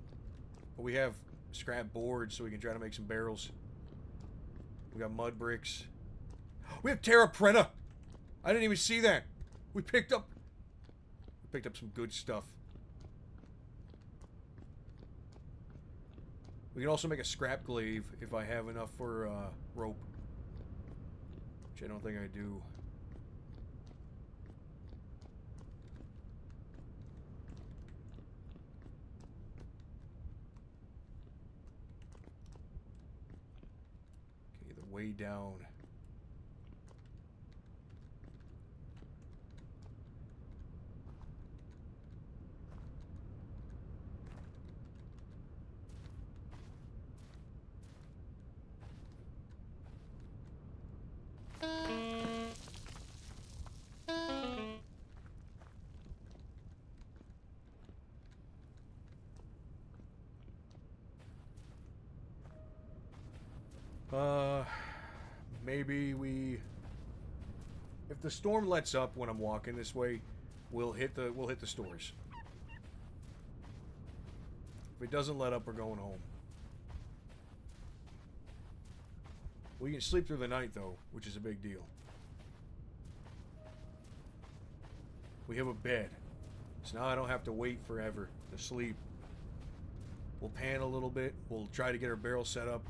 But we have scrap boards, so we can try to make some barrels. We got mud bricks. We have Terra Preta! I didn't even see that! We picked up some good stuff. We can also make a scrap glaive if I have enough for rope. Which I don't think I do. Okay, the way down. maybe we... If the storm lets up when I'm walking this way, we'll hit the stores. If it doesn't let up, we're going home. We can sleep through the night, though, which is a big deal. We have a bed, so now I don't have to wait forever to sleep. We'll pan a little bit. We'll try to get our barrel set up.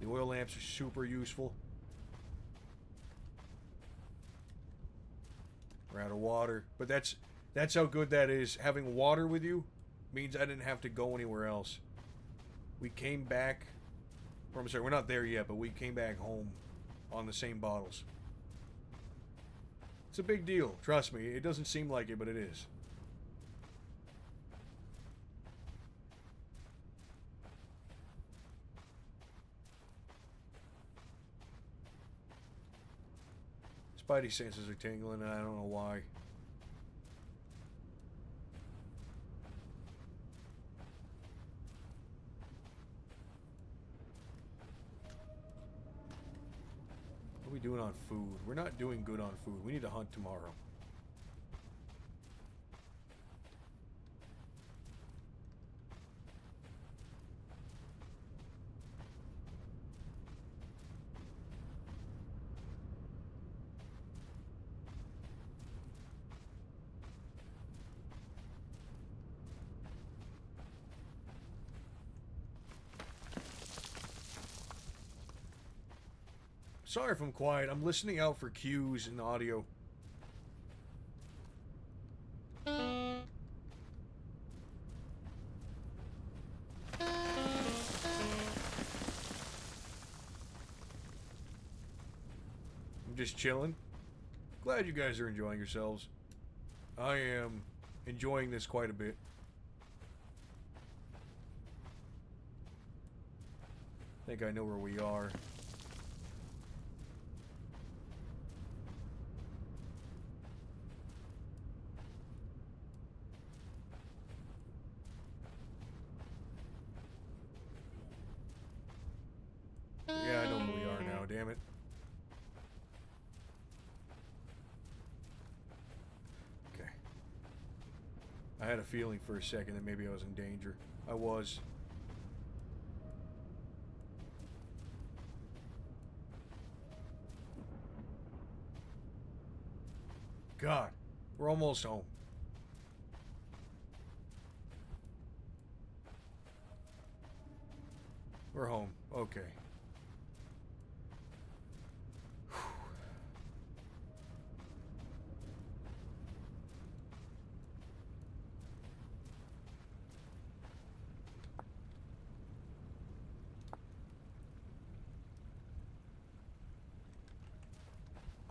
The oil lamps are super useful. We're out of water, but that's how good that is. Having water with you means I didn't have to go anywhere else. We came back, or I'm sorry, we're not there yet, but we came back home on the same bottles. It's a big deal, trust me. It doesn't seem like it, but it is. Spidey senses are tingling, and I don't know why. What are we doing on food? We're not doing good on food. We need to hunt tomorrow. Sorry if I'm quiet. I'm listening out for cues in the audio. I'm just chilling. Glad you guys are enjoying yourselves. I am enjoying this quite a bit. I think I know where we are. Yeah, I know where we are now, damn it. Okay. I had a feeling for a second that maybe I was in danger. I was. God, we're almost home. We're home. Okay.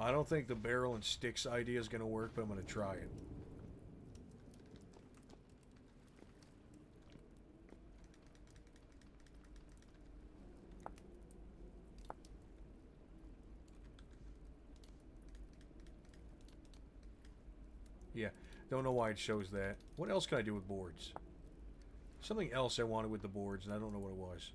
I don't think the barrel and sticks idea is going to work, but I'm going to try it. Yeah, don't know why it shows that. What else can I do with boards? Something else I wanted with the boards, and I don't know what it was.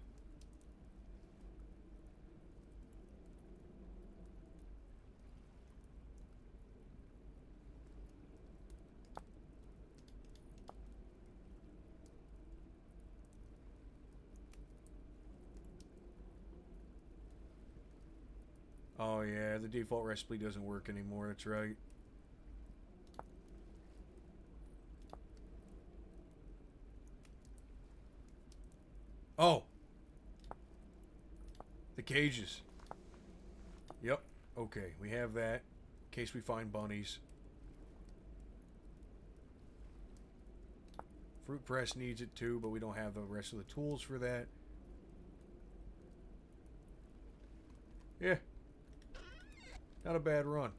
Oh yeah, the default recipe doesn't work anymore, that's right. Oh! The cages. Yep, okay, we have that. In case we find bunnies. Fruit press needs it too, but we don't have the rest of the tools for that. Yeah. Not a bad run.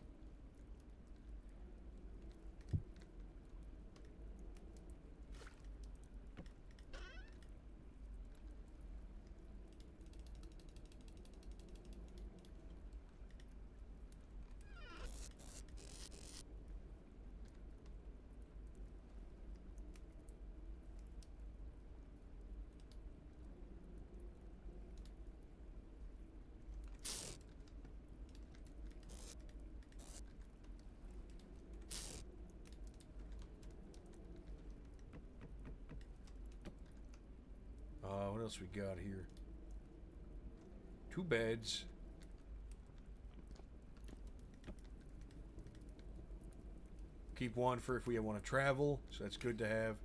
what else we got here? 2 beds. Keep one for if we want to travel, so that's good to have.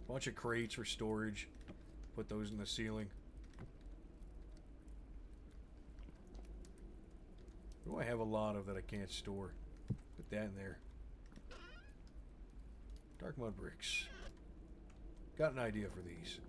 Bunch of crates for storage. Put those in the ceiling. What do I have a lot of that I can't store? Put that in there. Dark mud bricks. Got an idea for these.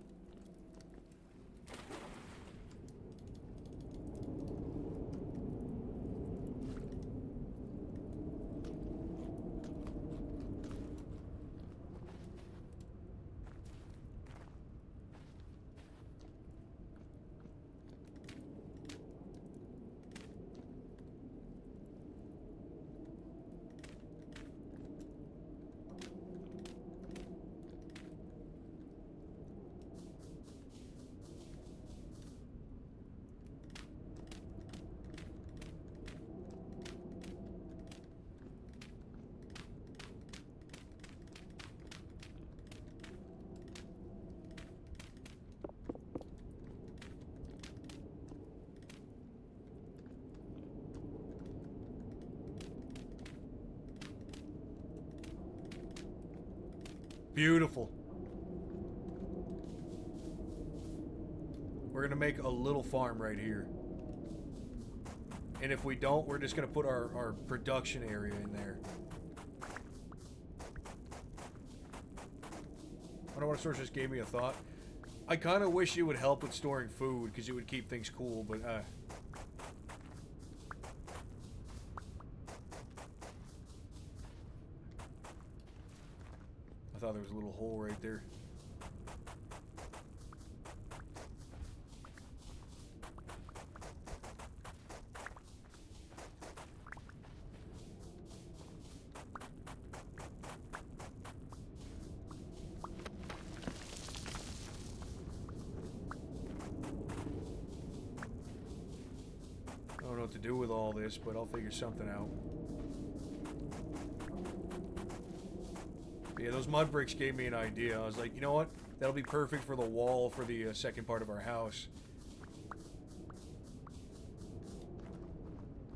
Beautiful. We're gonna make a little farm right here. And if we don't, we're just gonna put our production area in there. Underwater source just gave me a thought. I kind of wish it would help with storing food, because it would keep things cool, but I thought there was a little hole right there. I don't know what to do with all this, but I'll figure something out. Yeah, those mud bricks gave me an idea. I was like, you know what? That'll be perfect for the wall for the second part of our house.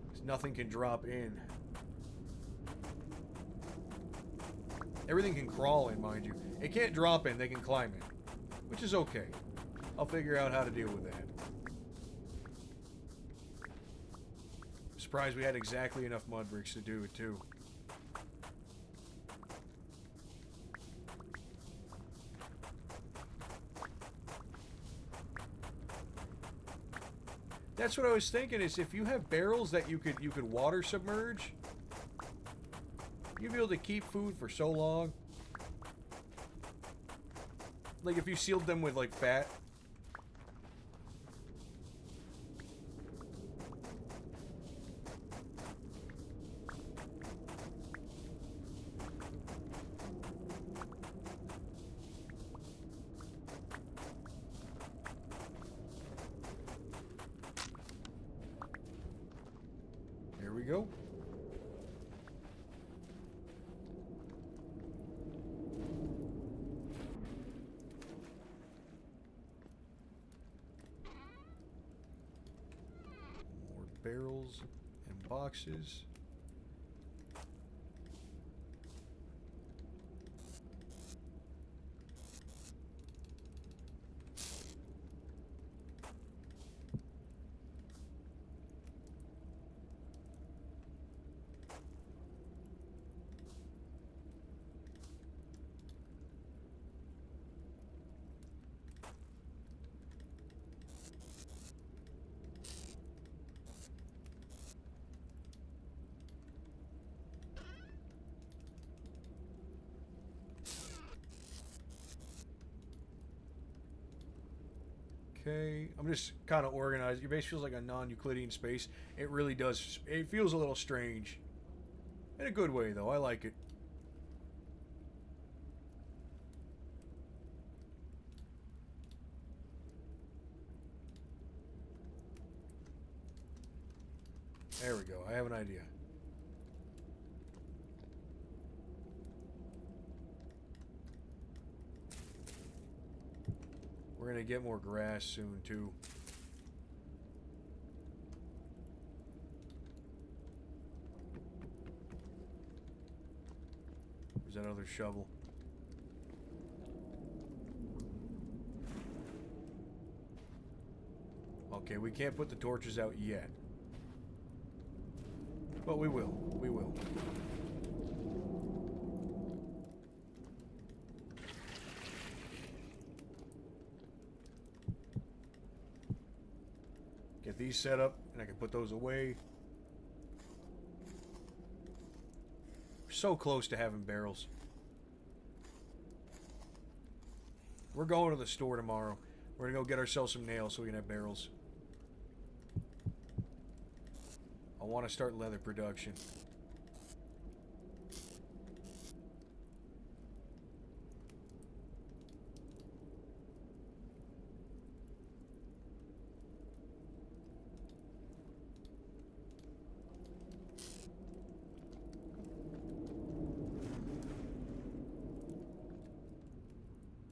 'Cause nothing can drop in. Everything can crawl in, mind you. It can't drop in, they can climb in. Which is okay. I'll figure out how to deal with that. I'm surprised we had exactly enough mud bricks to do it, too. That's what I was thinking, is if you have barrels that you could water submerge, you'd be able to keep food for so long. Like if you sealed them with like fat. There we go. More barrels and boxes. Okay, I'm just kind of organized. Your base feels like a non-Euclidean space. It really does. It feels a little strange. In a good way, though. I like it. There we go. I have an idea. We're gonna get more grass soon, too. Where's that other shovel? Okay, we can't put the torches out yet. But we will. We will. Get these set up, and I can put those away. We're so close to having barrels. We're going to the store tomorrow. We're going to go get ourselves some nails so we can have barrels. I want to start leather production.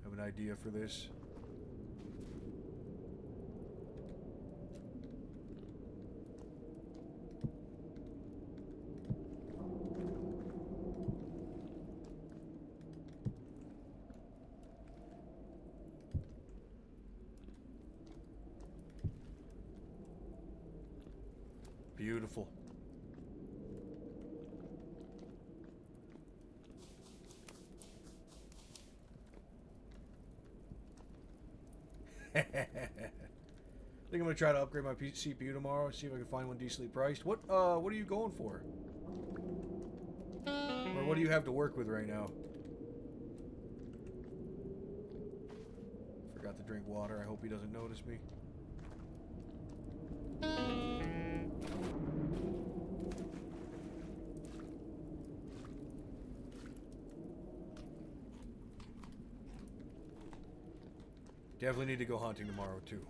Have an idea for this? Beautiful. I think I'm gonna try to upgrade my CPU tomorrow. See if I can find one decently priced. What are you going for? Or what do you have to work with right now? Forgot to drink water. I hope he doesn't notice me. Definitely need to go hunting tomorrow, too.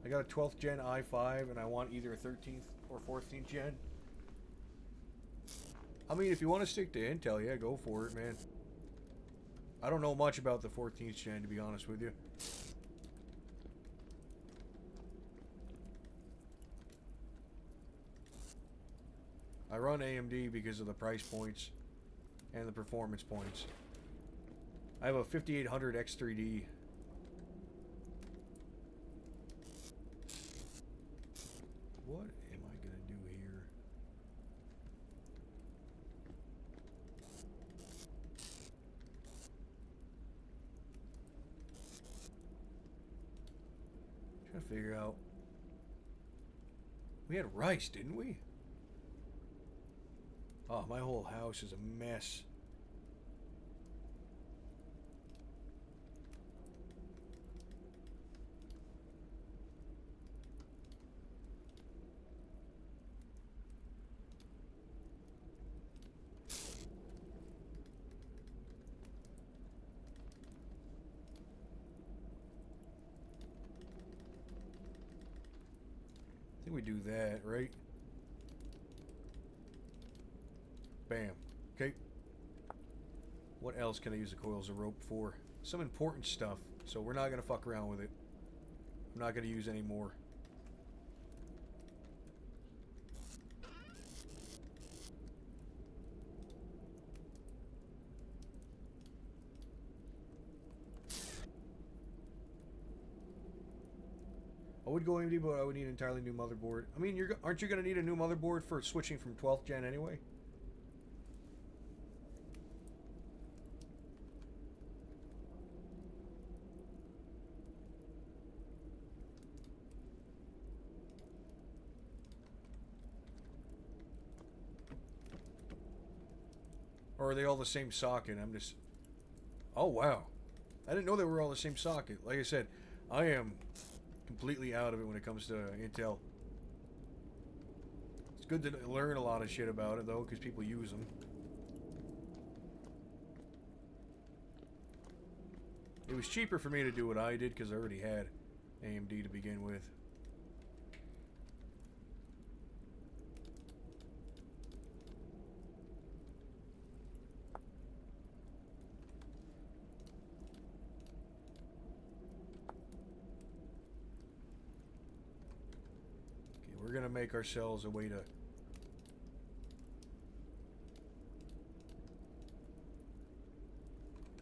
I got a 12th gen i5, and I want either a 13th or 14th gen. I mean, if you want to stick to Intel, yeah, go for it, man. I don't know much about the 14th gen, to be honest with you. I run AMD because of the price points and the performance points. I have a 5800 X3D. What am I going to do here? Trying to figure out. We had rice, didn't we? Oh, my whole house is a mess. I think we do that, right? Bam. Okay. What else can I use the coils of rope for? Some important stuff, so we're not going to fuck around with it. I'm not going to use any more. I would go AMD, but I would need an entirely new motherboard. I mean, aren't you going to need a new motherboard for switching from 12th gen anyway? Or are they all the same socket? I'm just... Oh, wow. I didn't know they were all the same socket. Like I said, I am completely out of it when it comes to Intel. It's good to learn a lot of shit about it, though, because people use them. It was cheaper for me to do what I did because I already had AMD to begin with. Okay, we're gonna make ourselves a way to...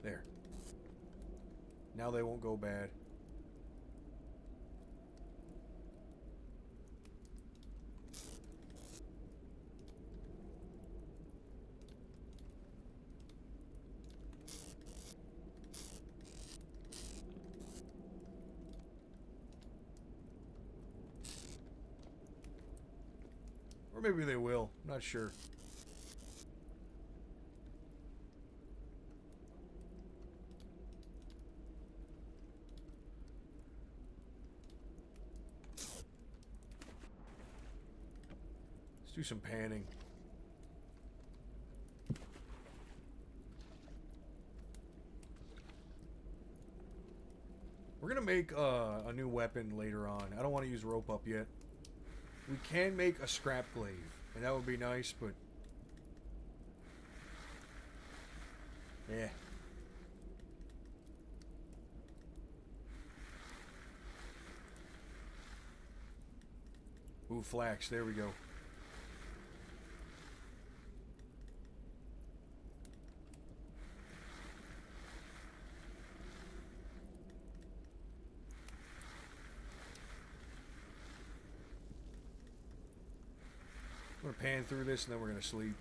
There. Now they won't go bad. Or maybe they will. I'm not sure. Let's do some panning. We're gonna make a new weapon later on. I don't want to use rope up yet. We can make a scrap glaive, and that would be nice, but... yeah. Ooh, flax. There we go. We're going to pan through this, and then we're going to sleep.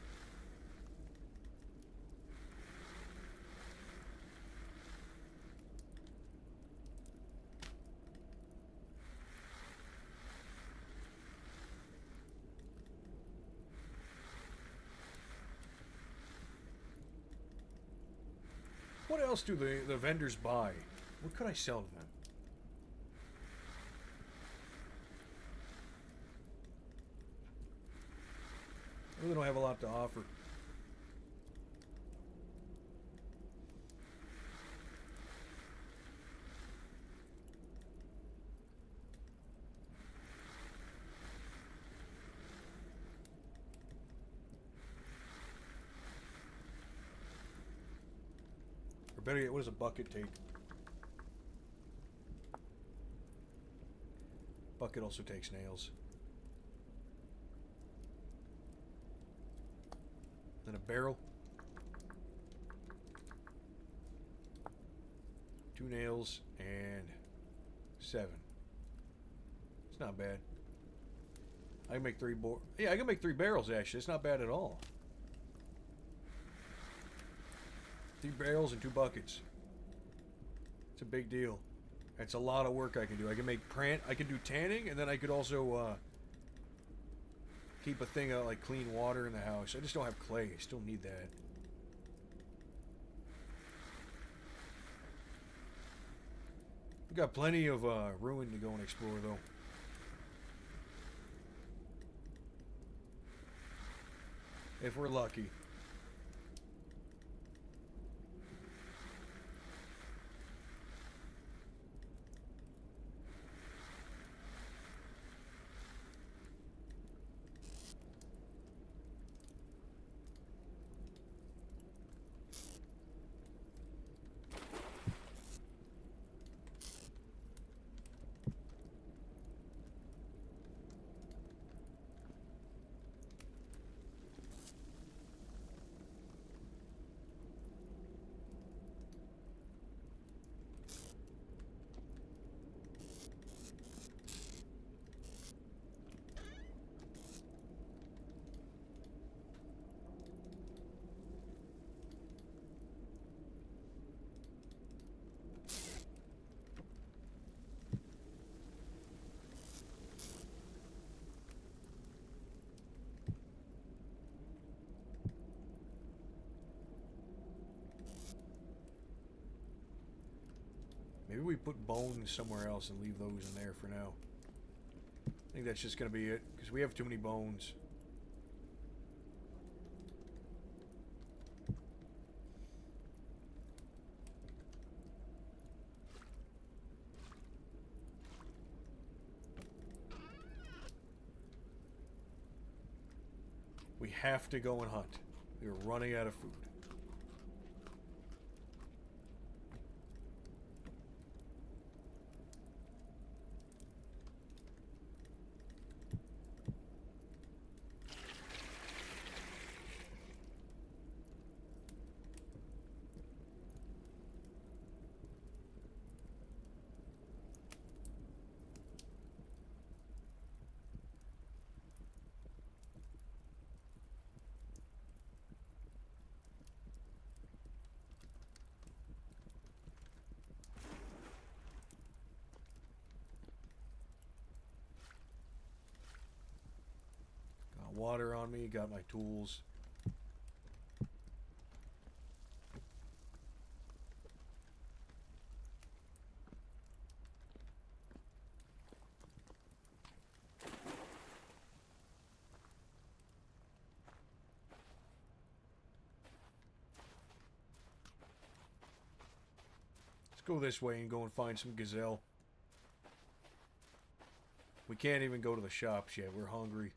What else do the vendors buy? What could I sell to them? I really don't have a lot to offer. Or better yet, what does a bucket take? Bucket also takes nails. Then a barrel. 2 nails and 7. It's not bad. I can make 3 yeah, I can make 3 barrels actually. It's not bad at all. 3 barrels and 2 buckets. It's a big deal. That's a lot of work I can do. I can make I can do tanning, and then I could also keep a thing of like clean water in the house. I just don't have clay. I still need that. We've got plenty of ruin to go and explore, though. If we're lucky. Maybe we put bones somewhere else and leave those in there for now. I think that's just going to be it, because we have too many bones. We have to go and hunt. We're running out of food. Got water on me, got my tools. Let's go this way and go and find some gazelle. We can't even go to the shops yet. We're hungry.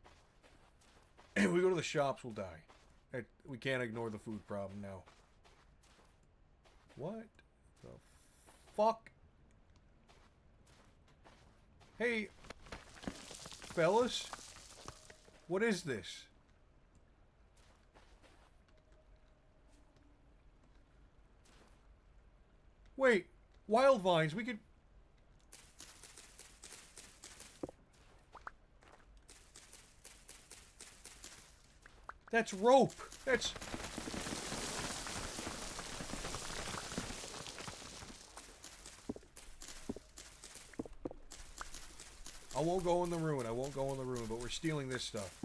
If we go to the shops, we'll die. We can't ignore the food problem now. What the fuck? Hey, fellas. What is this? Wait, wild vines. We could... That's rope. That's... I won't go in the ruin. I won't go in the ruin, but we're stealing this stuff.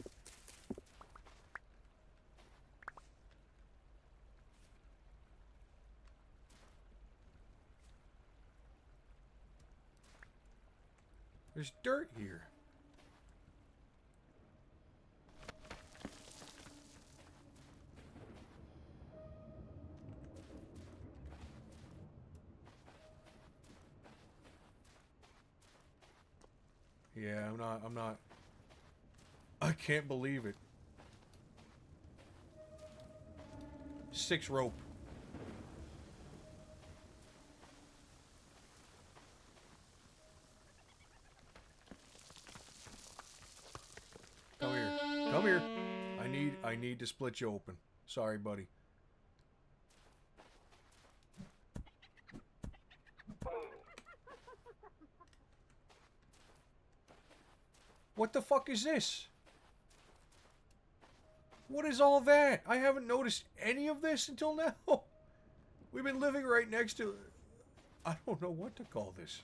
There's dirt here. Yeah, I'm not. I can't believe it. 6 rope. Come here. Come here. I need to split you open. Sorry, buddy. What the fuck is this? What is all that? I haven't noticed any of this until now. We've been living right next to... I don't know what to call this.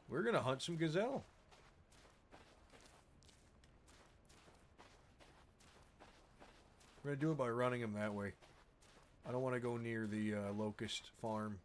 We're gonna hunt some gazelle. We're gonna do it by running them that way. I don't want to go near the locust farm.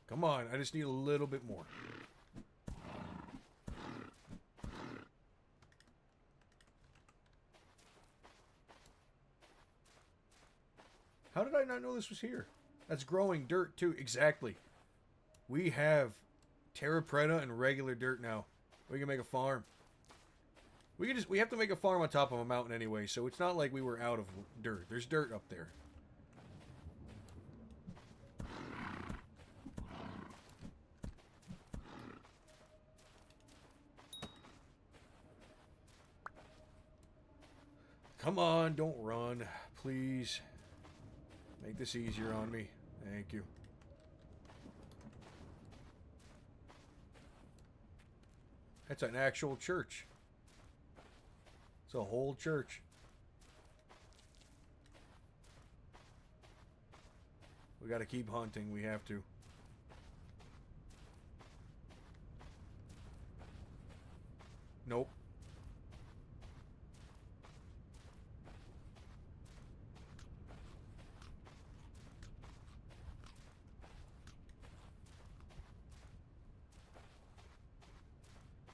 Come on, I just need a little bit more. How did I not know this was here? That's growing dirt too. Exactly. We have terra preta and regular dirt now. We can make a farm. We have to make a farm on top of a mountain anyway, so it's not like we were out of dirt. There's dirt up there. Come on, don't run. Please. Make this easier on me. Thank you. That's an actual church. It's a whole church. We got to keep hunting. We have to. Nope.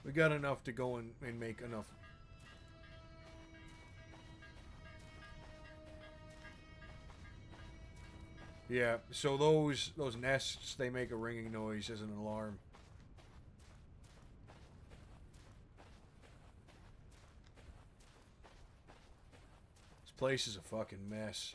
We got enough to go and make enough. Yeah, so those nests, they make a ringing noise as an alarm. This place is a fucking mess.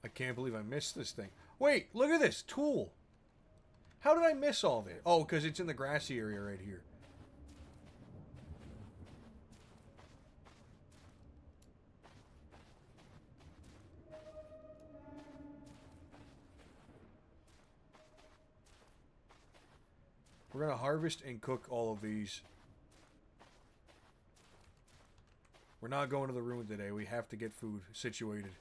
I can't believe I missed this thing. Wait, look at this tool. How did I miss all this? Oh, because it's in the grassy area right here. We're going to harvest and cook all of these. We're not going to the ruin today. We have to get food situated.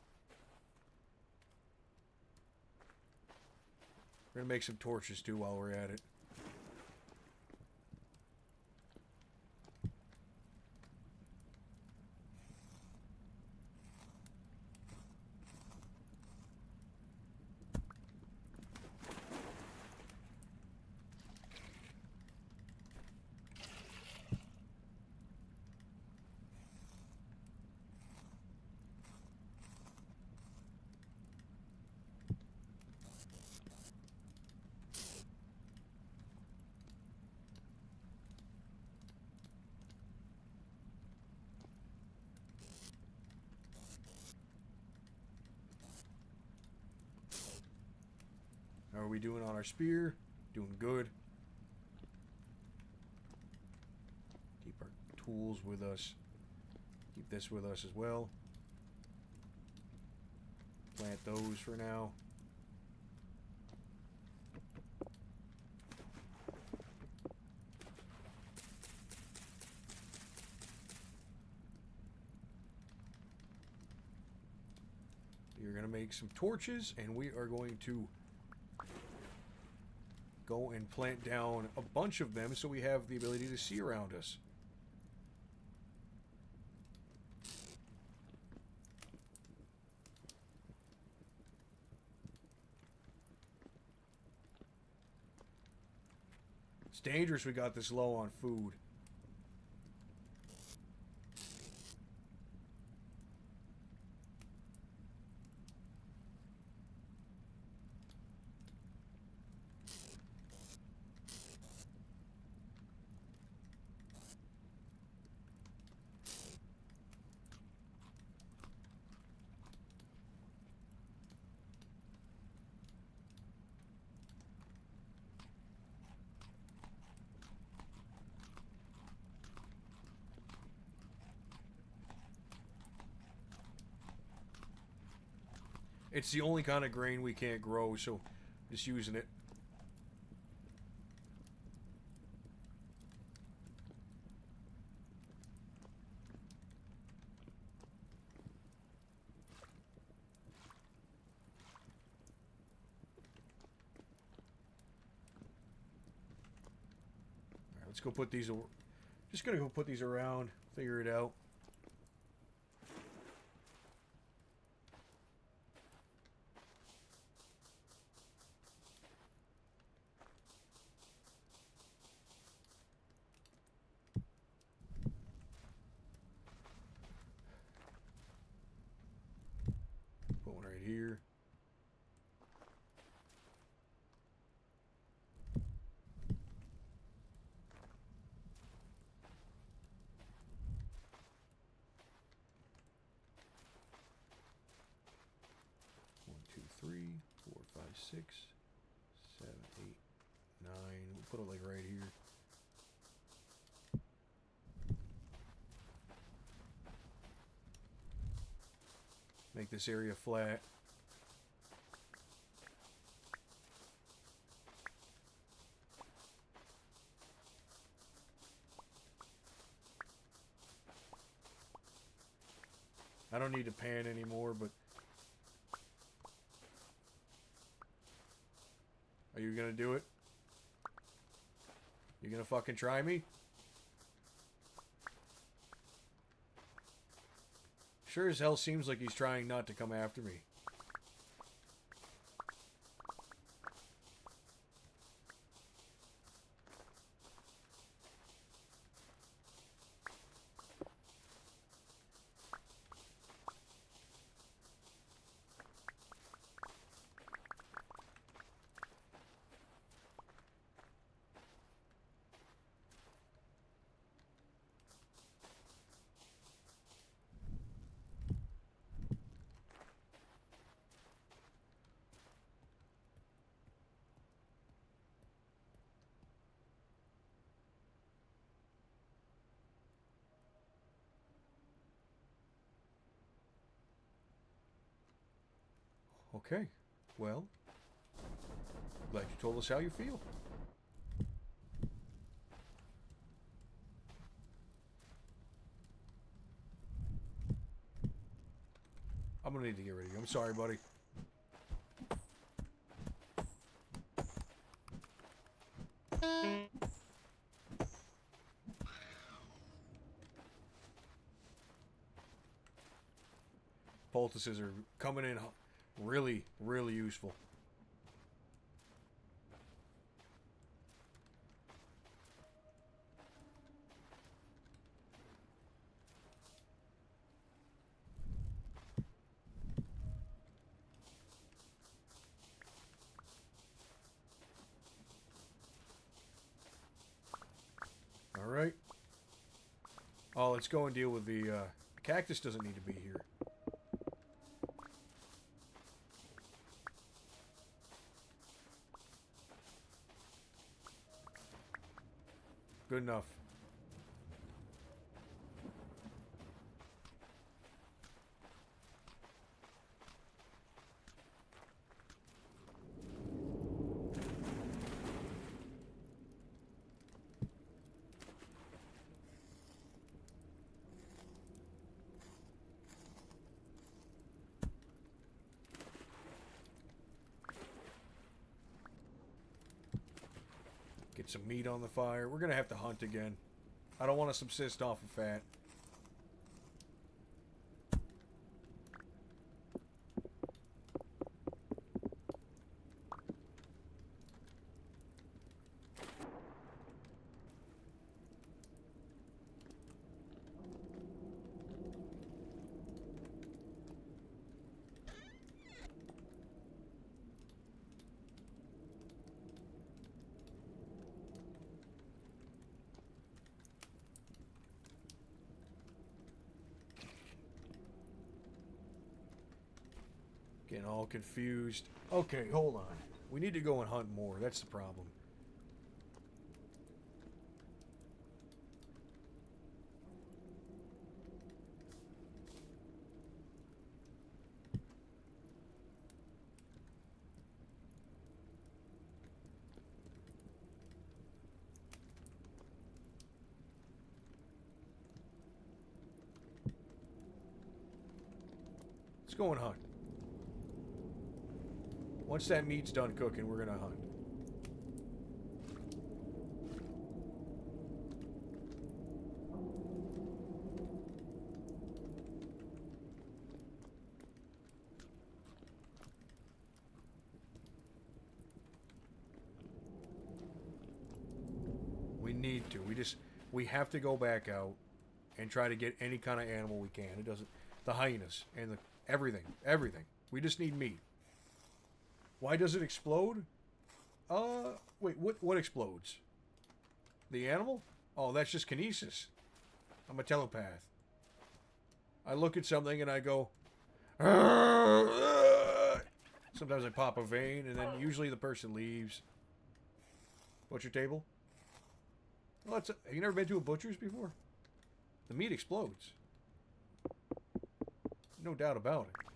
We're going to make some torches too while we're at it. How are we doing on our spear? Doing good. Keep our tools with us. Keep this with us as well. Plant those for now. You're going to make some torches, and we are going to go and plant down a bunch of them so we have the ability to see around us. It's dangerous we got this low on food. It's the only kind of grain we can't grow, so just using it. Alright, let's go put these. Just gonna go put these around, figure it out. Put one right here. One, two, three, 4, 5, 6, 7, 8, 9. We'll put it like right here. Make this area flat. I don't need to pan anymore, but... Are you gonna do it? You gonna fucking try me? Sure as hell seems like he's trying not to come after me. Okay, well, glad you told us how you feel. I'm gonna need to get rid of you. I'm sorry, buddy. Poultices are coming in really, really useful. Alright. Oh, let's go and deal with the cactus doesn't need to be here. Good enough. Get some meat on the fire. We're gonna have to hunt again. I don't want to subsist off of fat. Getting all confused. Okay, hold on. We need to go and hunt more. That's the problem. Let's go and hunt. Once that meat's done cooking, we're gonna hunt. We need to. We have to go back out and try to get any kind of animal we can. It doesn't. The hyenas and everything. We just need meat. Why does it explode? Wait, what explodes? The animal? Oh, that's just kinesis. I'm a telepath. I look at something and I go... Sometimes I pop a vein and then usually the person leaves. Butcher table? Well, have you never been to a butcher's before? The meat explodes. No doubt about it.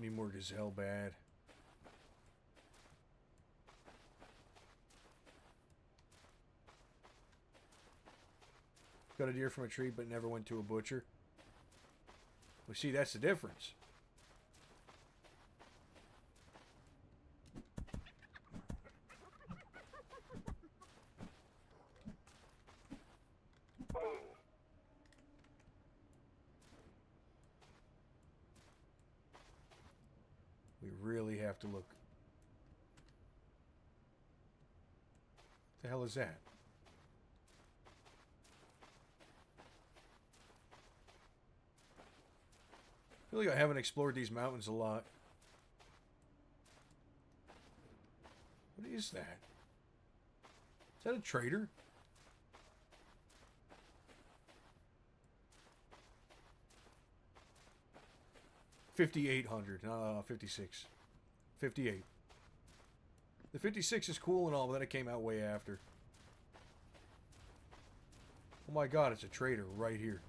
Need more gazelle bad. Got a deer from a tree but never went to a butcher. Well, see, that's the difference. We really have to look. What the hell is that? I feel like I haven't explored these mountains a lot. What is that? Is that a trader? $5,800, 56. 58. The 56 is cool and all, but then it came out way after. Oh my god, it's a trader right here.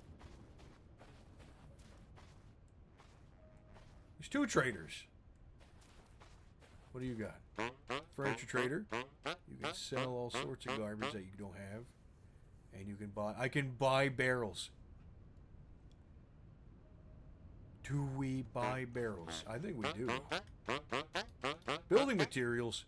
There's two traders. What do you got? Furniture trader. You can sell all sorts of garbage that you don't have. And you can buy... I can buy barrels. Do we buy barrels? I think we do. Building materials.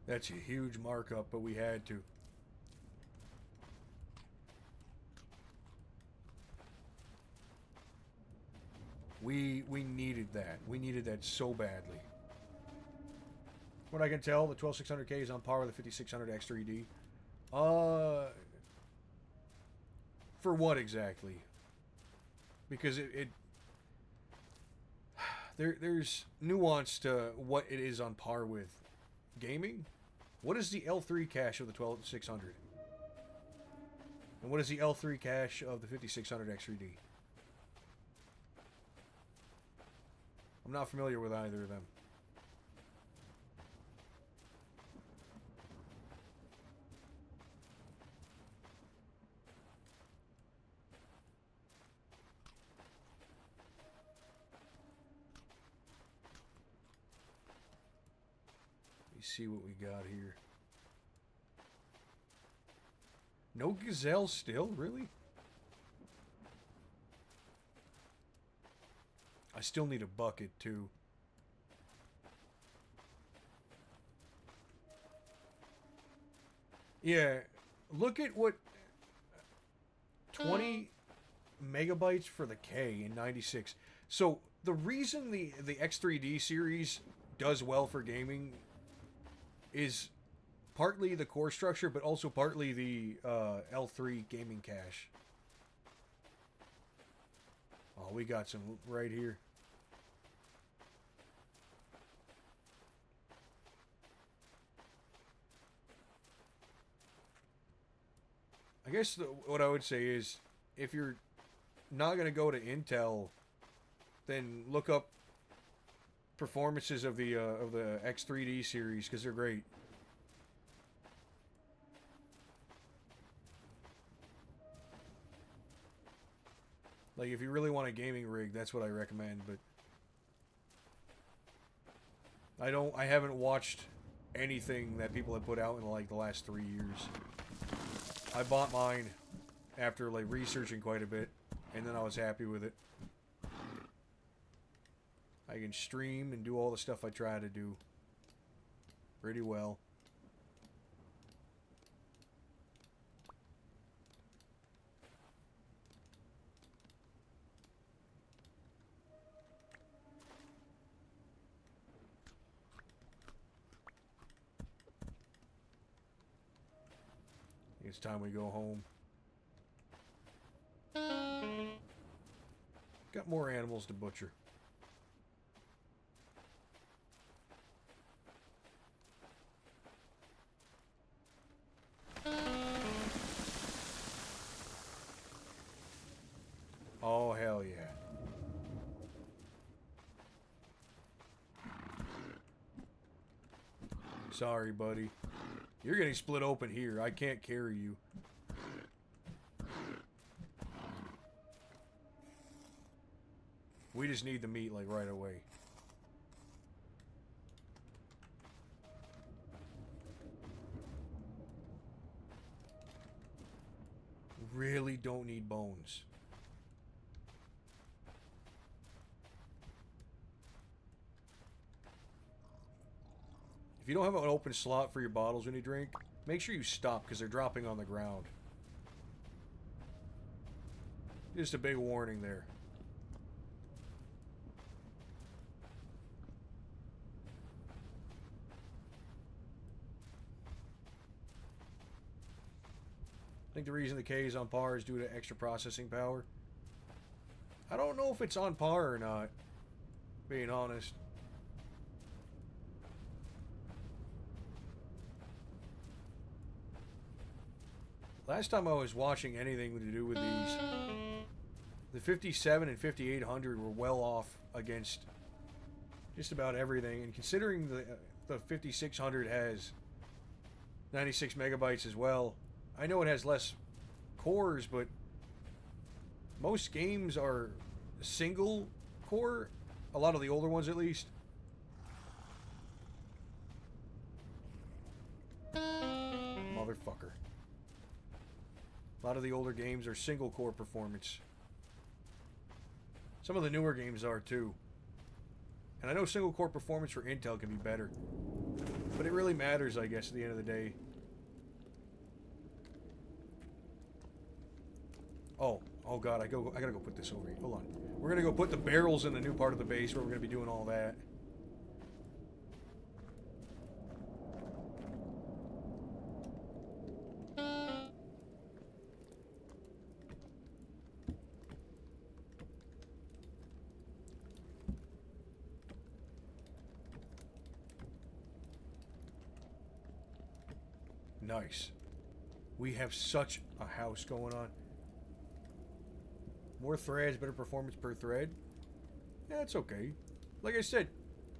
That's a huge markup, but we had to. We needed that. We needed that so badly. What I can tell, the 12600K is on par with the 5600 X3D. For what exactly? Because there's nuance to what it is on par with. Gaming? What is the L3 cache of the 12600? And what is the L3 cache of the 5600 X3D? I'm not familiar with either of them. See what we got here. No gazelle still? Really? I still need a bucket too. Yeah, look at what 20 megabytes for the K in 96. So the reason the X3D series does well for gaming is partly the core structure, but also partly the L3 gaming cache. Oh, we got some right here. I guess what I would say is, if you're not going to go to Intel, then look up performances of the X3D series, because they're great. Like, if you really want a gaming rig, that's what I recommend, but I haven't watched anything that people have put out in like the last 3 years. I bought mine after like researching quite a bit, and then I was happy with it. I can stream and do all the stuff I try to do pretty well. It's time we go home. Got more animals to butcher. Oh, hell yeah. Sorry, buddy. You're getting split open here. I can't carry you. We just need the meat, like, right away. Really don't need bones. If you don't have an open slot for your bottles when you drink, make sure you stop because they're dropping on the ground. Just a big warning there. I think the reason the K is on par is due to extra processing power. I don't know if it's on par or not, being honest. Last time I was watching anything to do with these, the 57 and 5800 were well off against just about everything. And considering the 5600 has 96 megabytes as well, I know it has less cores, but most games are single core. A lot of the older ones, at least. Motherfucker. A lot of the older games are single core performance. Some of the newer games are too. And I know single core performance for Intel can be better. But it really matters, I guess, at the end of the day. Oh god, I gotta go put this over here. Hold on. We're gonna go put the barrels in the new part of the base where we're gonna be doing all that. Nice. We have such a house going on. More threads, better performance per thread. Yeah, it's okay. Like I said,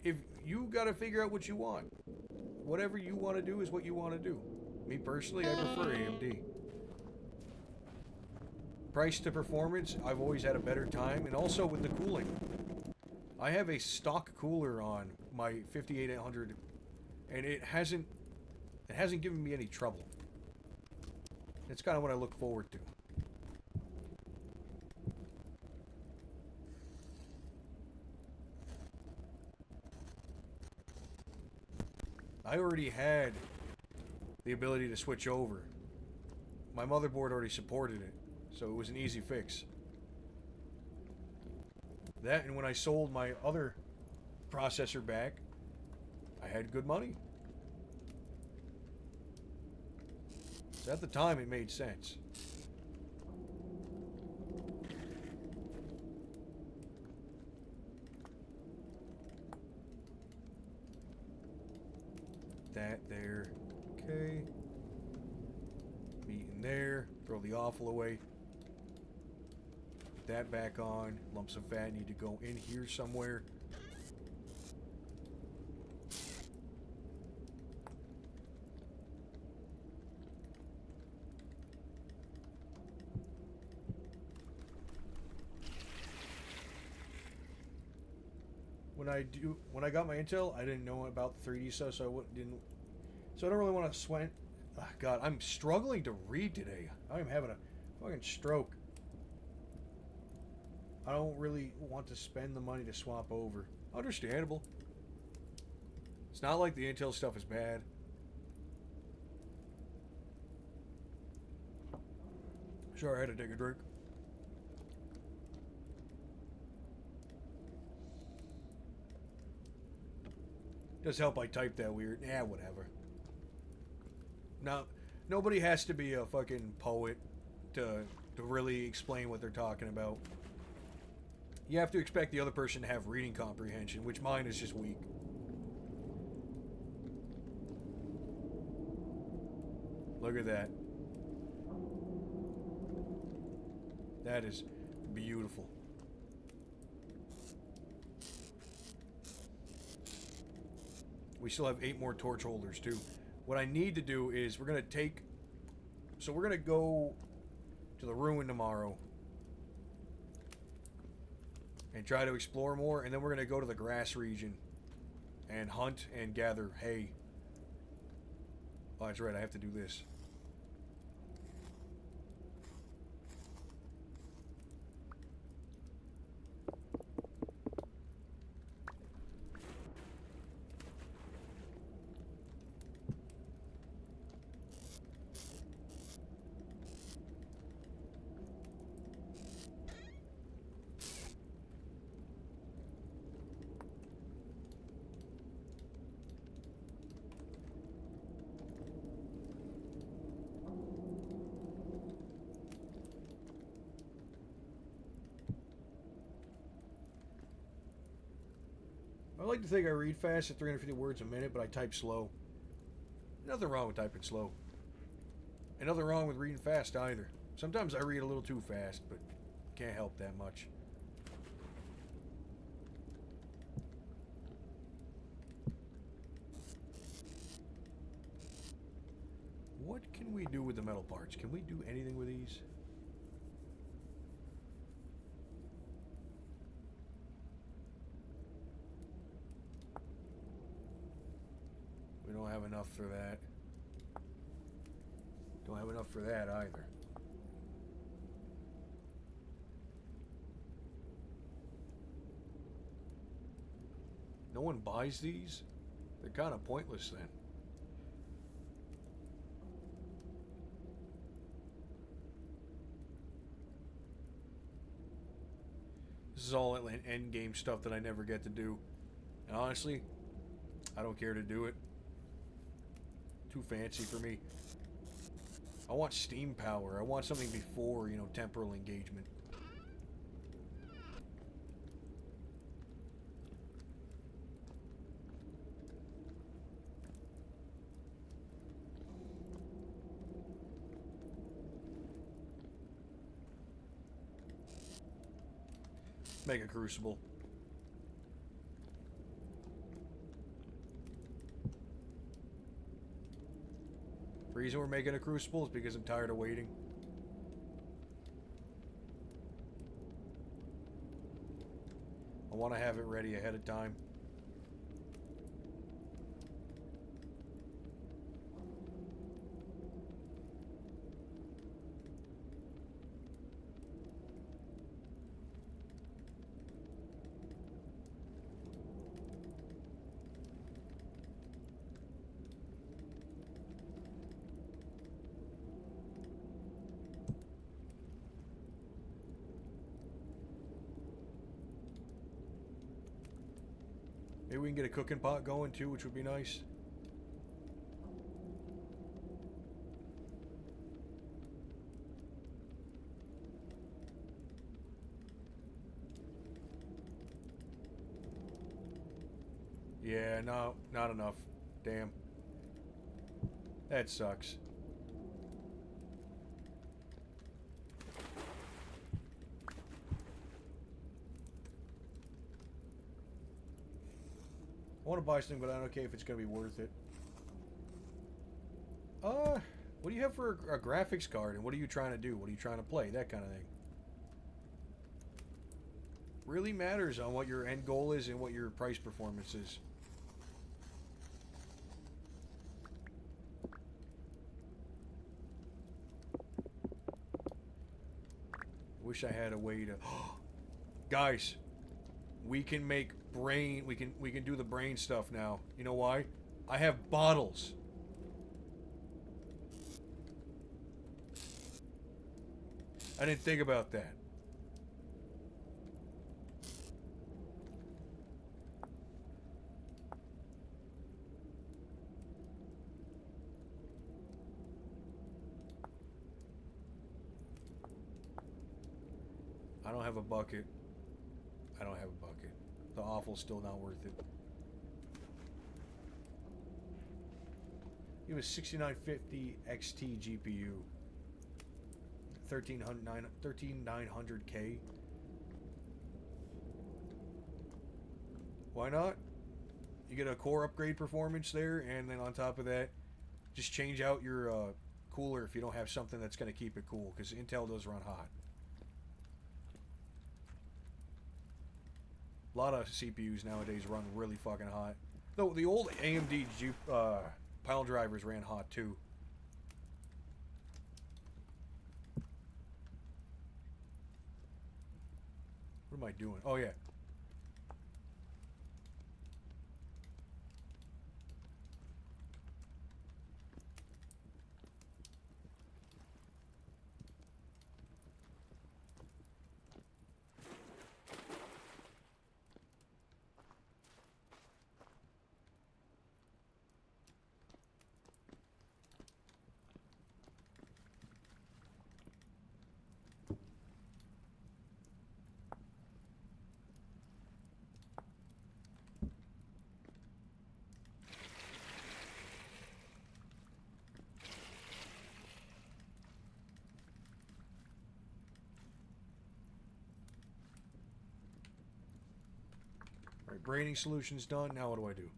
if you gotta figure out what you want. Whatever you want to do is what you want to do. Me personally, I prefer AMD. Price to performance, I've always had a better time, and also with the cooling. I have a stock cooler on my 5800, and it hasn't given me any trouble. It's kind of what I look forward to. I already had the ability to switch over. My motherboard already supported it, so it was an easy fix. That, and when I sold my other processor back, I had good money. So at the time, it made sense. That there. Okay. Meat in there. Throw the offal away. Put that back on. Lumps of fat need to go in here somewhere. When I got my Intel, I didn't know about the 3D stuff, so I don't really want to sweat. Oh, God, I'm struggling to read today. I'm having a fucking stroke. I don't really want to spend the money to swap over. Understandable. It's not like the Intel stuff is bad. Sure, I had to take a drink. Does help I type that weird. Yeah, whatever. Now, nobody has to be a fucking poet to really explain what they're talking about. You have to expect the other person to have reading comprehension, which mine is just weak. Look at that. That is beautiful. We still have 8 more torch holders, too. What I need to do is we're going to take... So we're going to go to the ruin tomorrow and try to explore more, and then we're going to go to the grass region and hunt and gather hay. Oh, that's right, I have to do this. I like to think I read fast at 350 words a minute, but I type slow. Nothing wrong with typing slow. And nothing wrong with reading fast either. Sometimes I read a little too fast, but can't help that much. What can we do with the metal parts? Can we do anything with these? We don't have enough for that. Don't have enough for that either. No one buys these? They're kind of pointless then. This is all end game stuff that I never get to do. And honestly, I don't care to do it. Too fancy for me. I want steam power. I want something before, you know, temporal engagement. Make a crucible. The reason we're making a crucible is because I'm tired of waiting. I want to have it ready ahead of time. Maybe we can get a cooking pot going too, which would be nice. Yeah, no, not enough. Damn. That sucks. I want to buy something, but I don't care if it's going to be worth it. What do you have for a graphics card, and what are you trying to do? What are you trying to play? That kind of thing. Really matters on what your end goal is and what your price performance is. Wish I had a way to... Guys, we can make brain... We can do the brain stuff now. You know why? I have bottles. I didn't think about that. I don't have a bucket. I don't have a bucket. The awful's still not worth it. You have a 6950 XT GPU. 13900K. Why not? You get a core upgrade performance there, and then on top of that, just change out your cooler if you don't have something that's going to keep it cool, because Intel does run hot. A lot of CPUs nowadays run really fucking hot. Though the old AMD pile drivers ran hot too. What am I doing? Oh yeah. Alright, braining solution's done. Now what do I do?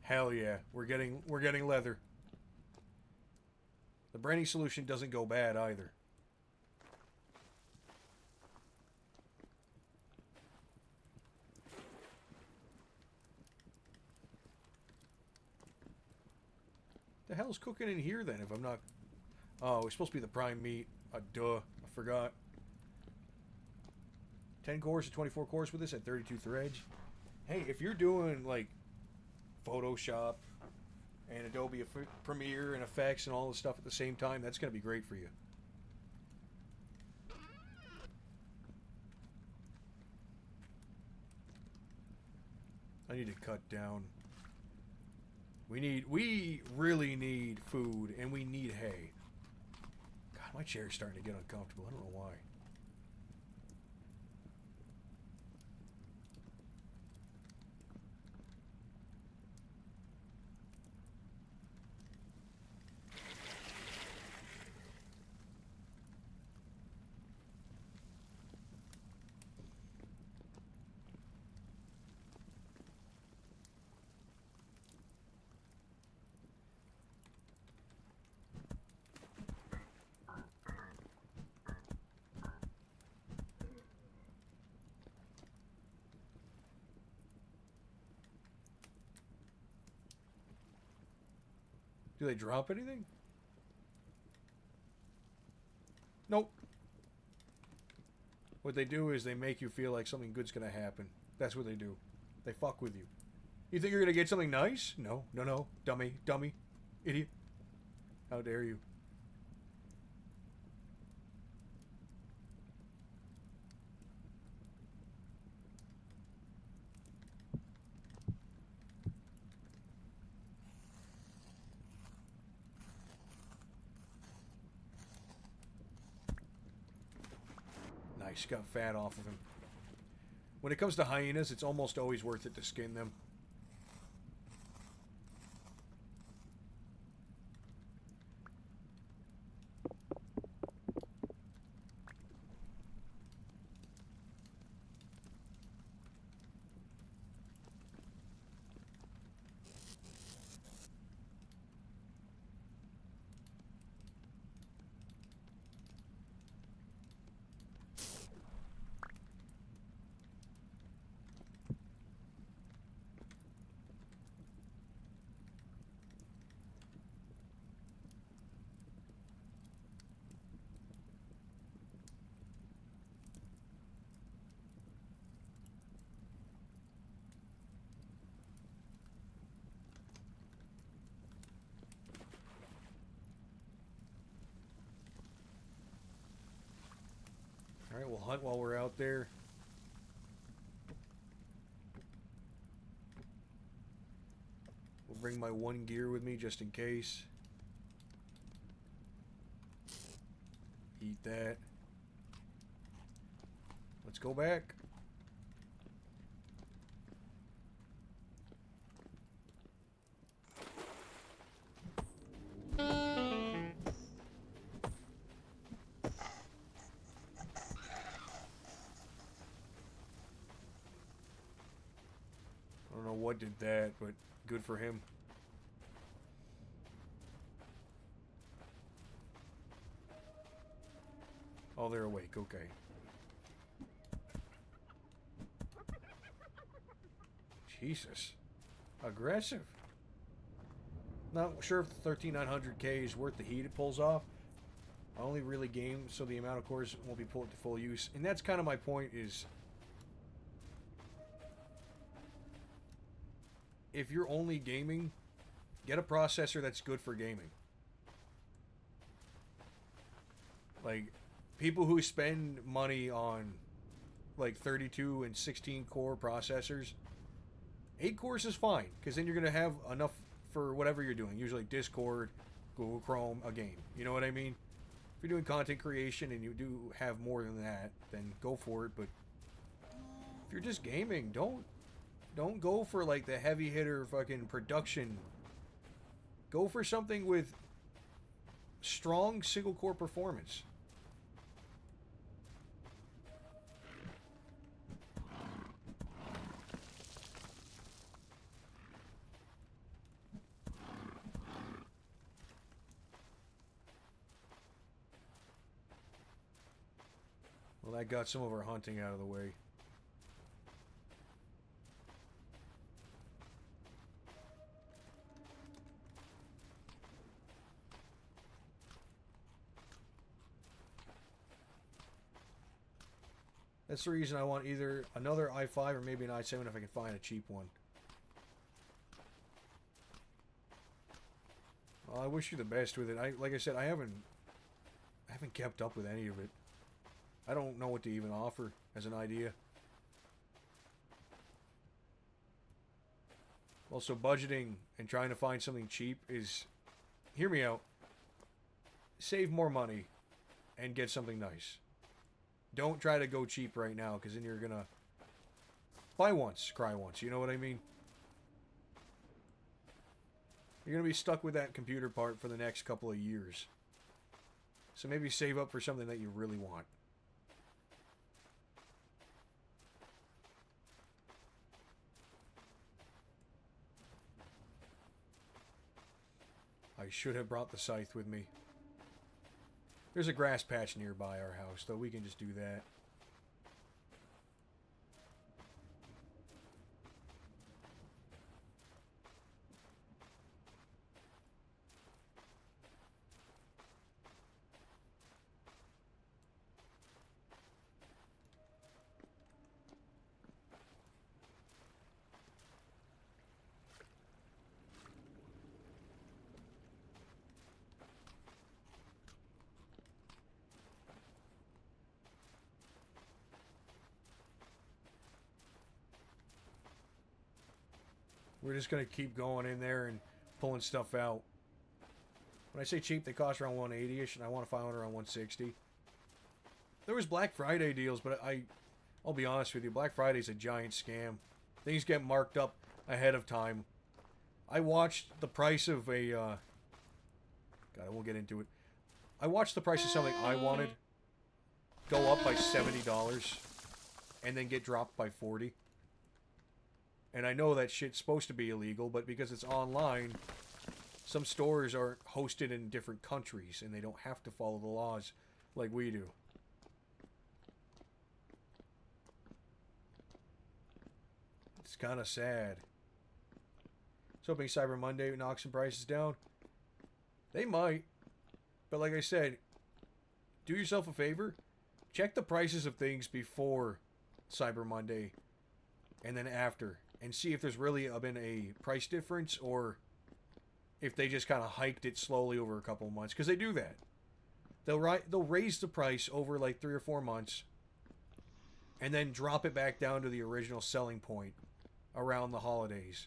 Hell yeah, we're getting leather. The braining solution doesn't go bad either. The hell's cooking in here then if I'm not... Oh, it's supposed to be the prime meat. Duh, I forgot. 10 cores to 24 cores with this at 32 threads. Hey, if you're doing like Photoshop and Adobe Premiere and effects and all this stuff at the same time, that's going to be great for you. I need to cut down. We really need food, and we need hay. God, my chair's starting to get uncomfortable. I don't know why. Do they drop anything? Nope. What they do is they make you feel like something good's gonna happen. That's what they do. They fuck with you. You think you're gonna get something nice? No, no, no. Dummy, dummy, idiot. How dare you? Nice, got fat off of him. When it comes to hyenas, it's almost always worth it to skin them. Alright, we'll hunt while we're out there. We'll bring my one gear with me just in case. Eat that. Let's go back. what did that, but good for him. Oh, they're awake. Okay. Jesus. Aggressive. Not sure if the 13900K is worth the heat it pulls off. I only really game so the amount of cores won't be put to full use. And that's kind of my point is... if you're only gaming, get a processor that's good for gaming. Like, people who spend money on, like, 32 and 16 core processors, 8 cores is fine, because then you're going to have enough for whatever you're doing. Usually Discord, Google Chrome, a game. You know what I mean? If you're doing content creation and you do have more than that, then go for it. But if you're just gaming, don't go for like the heavy hitter fucking production. Go for something with strong single core performance. Well, that got some of our hunting out of the way. That's the reason I want either another i5 or maybe an i7 if I can find a cheap one. Well, I wish you the best with it. Like I said, I haven't kept up with any of it. I don't know what to even offer as an idea. Also, budgeting and trying to find something cheap is... hear me out. Save more money and get something nice. Don't try to go cheap right now, because then you're gonna... buy once, cry once. You know what I mean? You're gonna be stuck with that computer part for the next couple of years. So maybe save up for something that you really want. I should have brought the scythe with me. There's a grass patch nearby our house, though we can just do that. We're just going to keep going in there and pulling stuff out. When I say cheap, they cost around 180-ish, and I want to find one around 160. There was Black Friday deals, but I'll be honest with you, Black Friday's a giant scam. Things get marked up ahead of time. I watched the price of a... God, I won't get into it. I watched the price of something I wanted go up by $70 and then get dropped by $40. And I know that shit's supposed to be illegal, but because it's online, some stores are hosted in different countries, and they don't have to follow the laws like we do. It's kind of sad. So hoping Cyber Monday knocks some prices down. They might. But like I said, do yourself a favor. Check the prices of things before Cyber Monday and then after. And see if there's really been a price difference or if they just kind of hiked it slowly over a couple of months. Because they do that. They'll raise the price over like 3 or 4 months and then drop it back down to the original selling point around the holidays.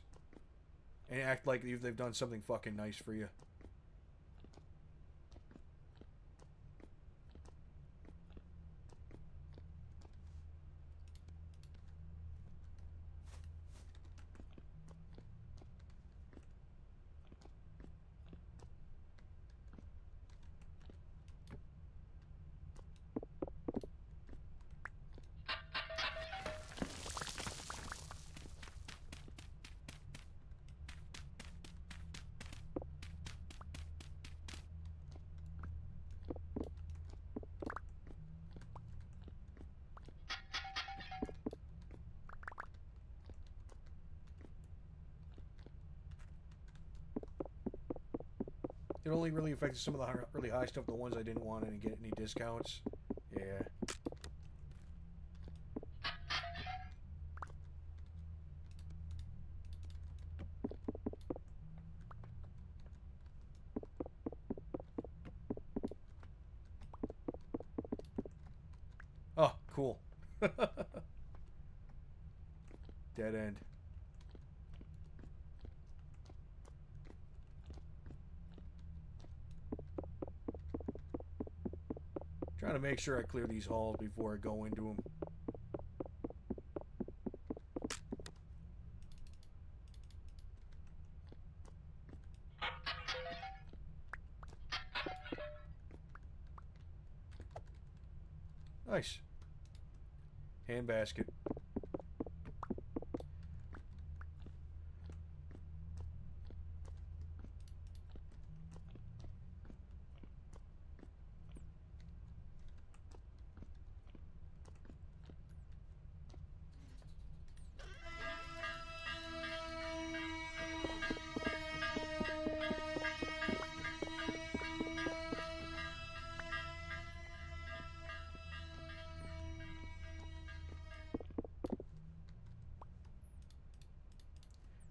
And act like they've done something fucking nice for you. It only really affected some of the really high stuff, the ones I didn't want to get any discounts. Yeah. Oh, cool. Dead end. Trying to make sure I clear these halls before I go into them. Nice. Hand basket.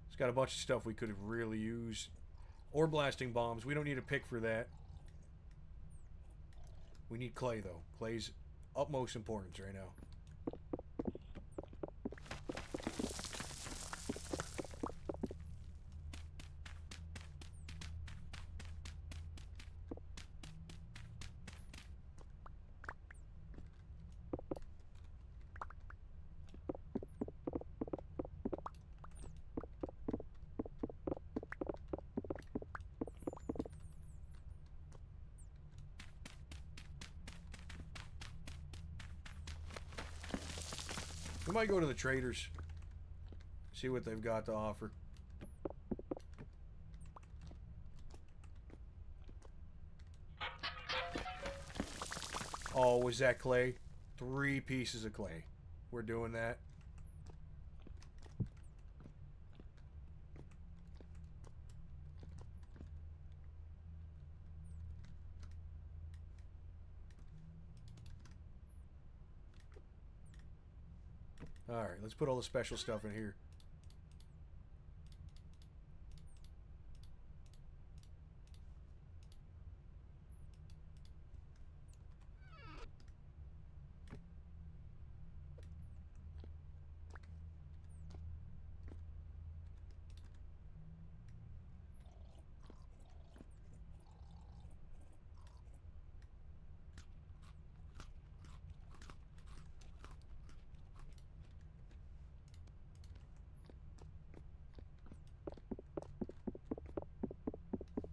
It's got a bunch of stuff we could have really used. Or blasting bombs. We don't need a pick for that. We need clay, though. Clay's utmost importance right now. We might go to the traders. See what they've got to offer. Oh, was that clay? 3 pieces of clay. We're doing that. Alright, let's put all the special stuff in here.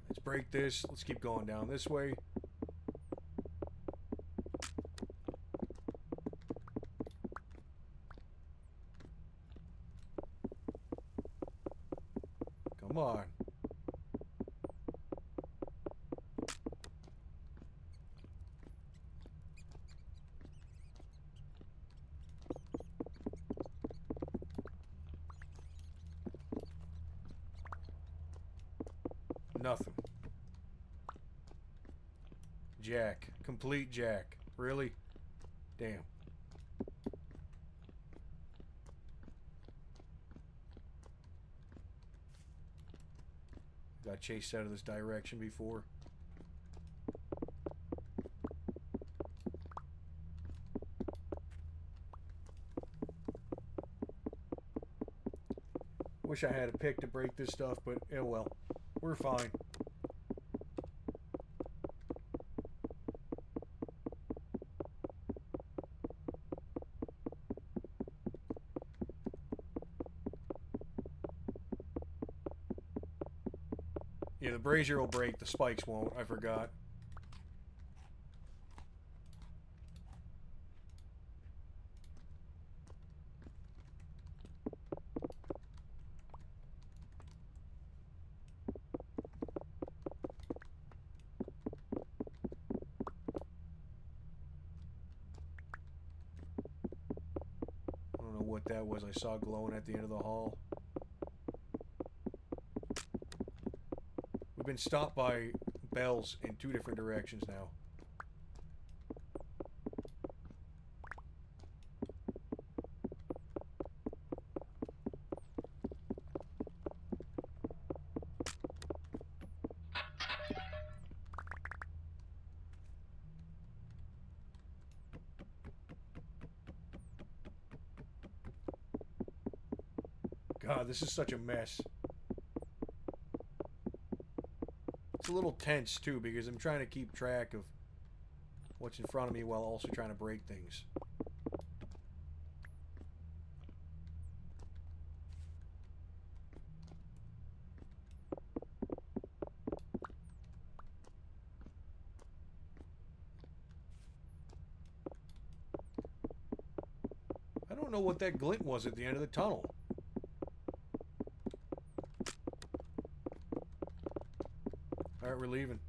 Let's break this. Let's keep going down this way. Come on. Nothing. Jack. Complete jack. Really? Damn. Got chased out of this direction before. Wish I had a pick to break this stuff, but oh well. We're fine. Yeah, the brazier will break, the spikes won't. I forgot. I don't know what that was I saw glowing at the end of the hall. We've been stopped by bells in 2 different directions now. God, this is such a mess. It's a little tense, too, because I'm trying to keep track of what's in front of me while also trying to break things. I don't know what that glint was at the end of the tunnel. Alright, we're leaving.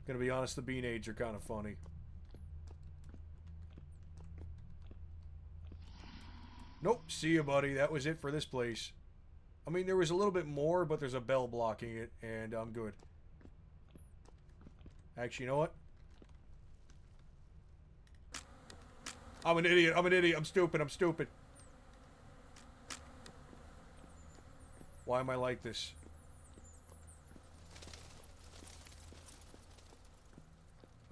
Gonna be honest, the bean aids are kind of funny. Nope, see ya, buddy. That was it for this place. I mean, there was a little bit more, but there's a bell blocking it, and I'm good. Actually, you know what? I'm an idiot. I'm an idiot. I'm stupid. I'm stupid. Why am I like this?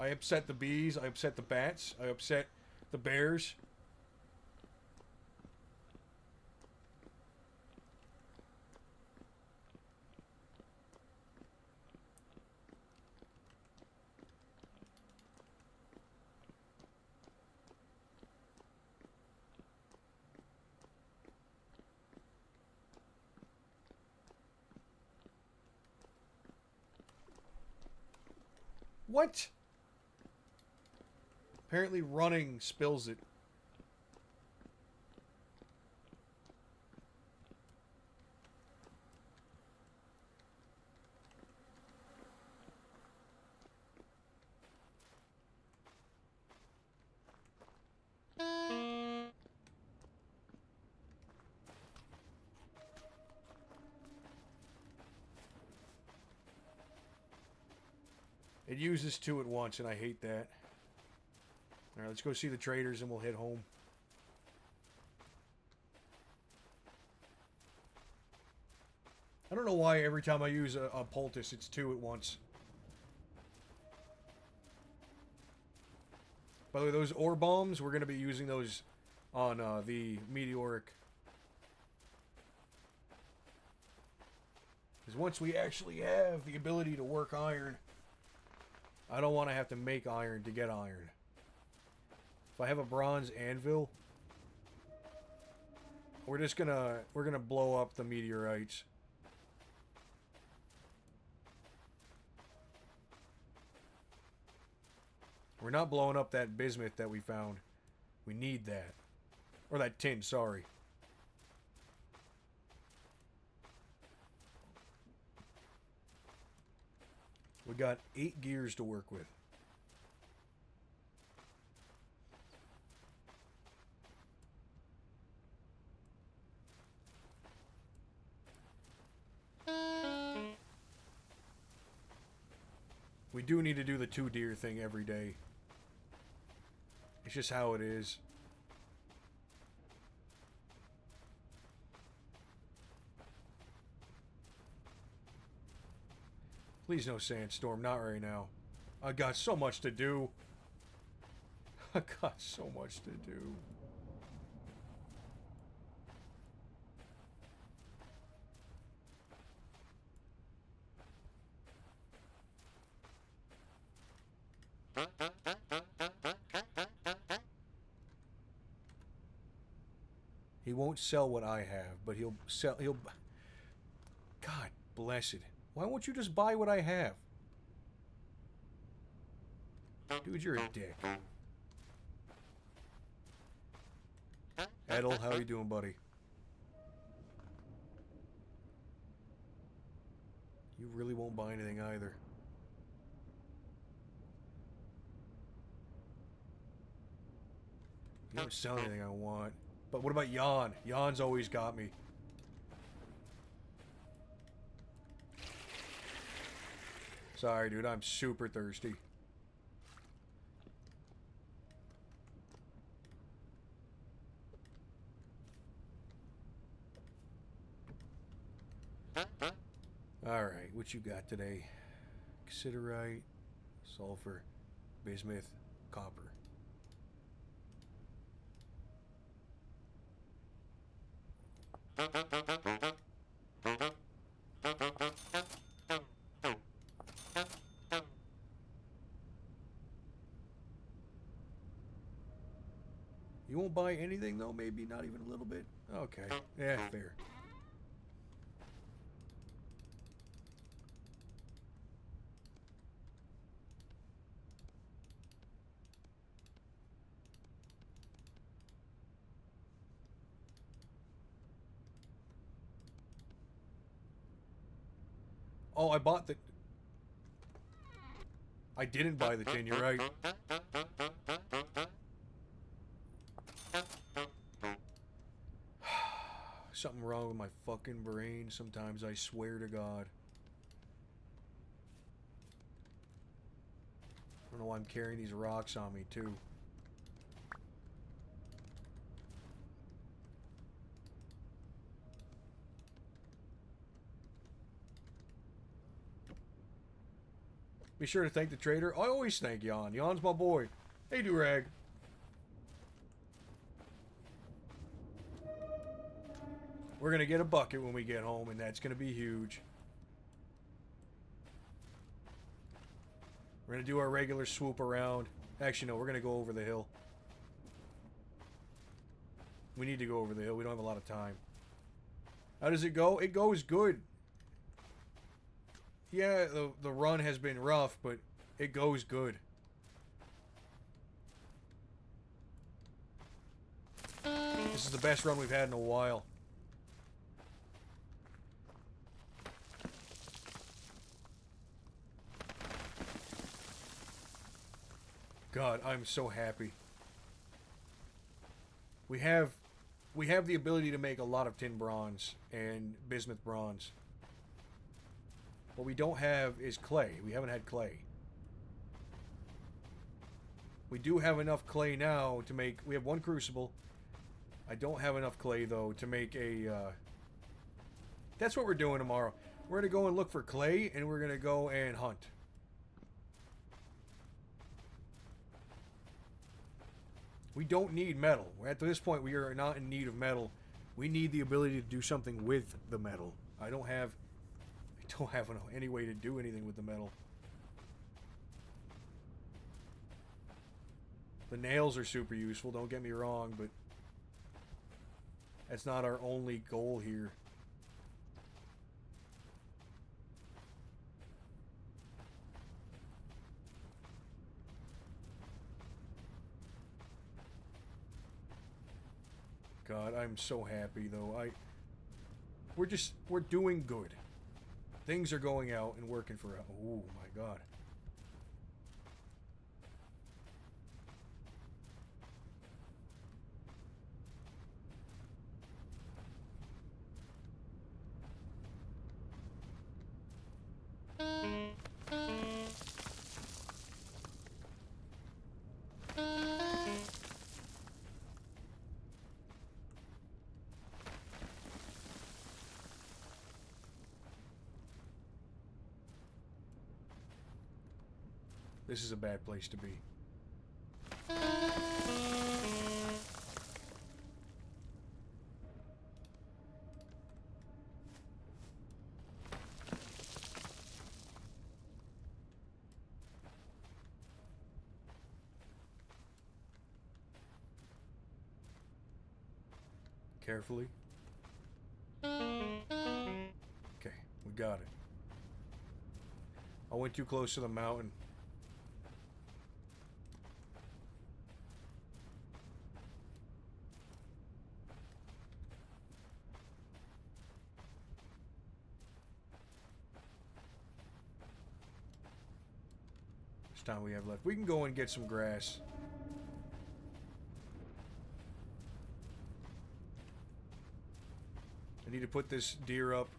I upset the bees. I upset the bats. I upset the bears. What? Apparently running spills it. It uses 2 at once, and I hate that. Alright, let's go see the traders, and we'll head home. I don't know why every time I use a poultice, it's 2 at once. By the way, those ore bombs, we're going to be using those on the meteoric. Because once we actually have the ability to work iron, I don't want to have to make iron to get iron. If I have a bronze anvil, we're gonna blow up the meteorites. We're not blowing up that bismuth that we found. We need that. Or that tin, sorry. We got 8 gears to work with. We do need to do the 2 deer thing every day. It's just how it is. Please no sandstorm, not right now. I got so much to do. I got so much to do. He won't sell what I have, but he'll sell. He'll. God bless it. Why won't you just buy what I have? Dude, you're a dick. Edel, how you doing, buddy? You really won't buy anything either. You don't sell anything I want. But what about Jan? Jan's always got me. Sorry, dude. I'm super thirsty. Alright, what you got today? Cassiterite, sulfur, bismuth, copper. You won't buy anything though? Maybe not even a little bit? Okay. Yeah, fair. Oh, I bought the... I didn't buy the tin, you're right. Something wrong with my fucking brain sometimes, I swear to God. I don't know why I'm carrying these rocks on me, too. Be sure to thank the trader. I always thank Jan. Jan's my boy. Hey, Durag. We're going to get a bucket when we get home, and that's going to be huge. We're going to do our regular swoop around. Actually, no, we're going to go over the hill. We need to go over the hill. We don't have a lot of time. How does it go? It goes good. Yeah, the run has been rough, but it goes good. This is the best run we've had in a while. God, I'm so happy. We have the ability to make a lot of tin bronze and bismuth bronze. What we don't have is clay. We haven't had clay. We do have enough clay now to make... We have one crucible. I don't have enough clay, though, to make a... That's what we're doing tomorrow. We're going to go and look for clay, and we're going to go and hunt. We don't need metal. At this point, we are not in need of metal. We need the ability to do something with the metal. I don't have any way to do anything with the metal. The nails are super useful, don't get me wrong, but that's not our only goal here. God, I'm so happy though. We're doing good. Things are going out and working for us. Oh my God. This is a bad place to be. carefully. Okay, we got it. I went too close to the mountain. This time we have left. We can go and get some grass. I need to put this deer up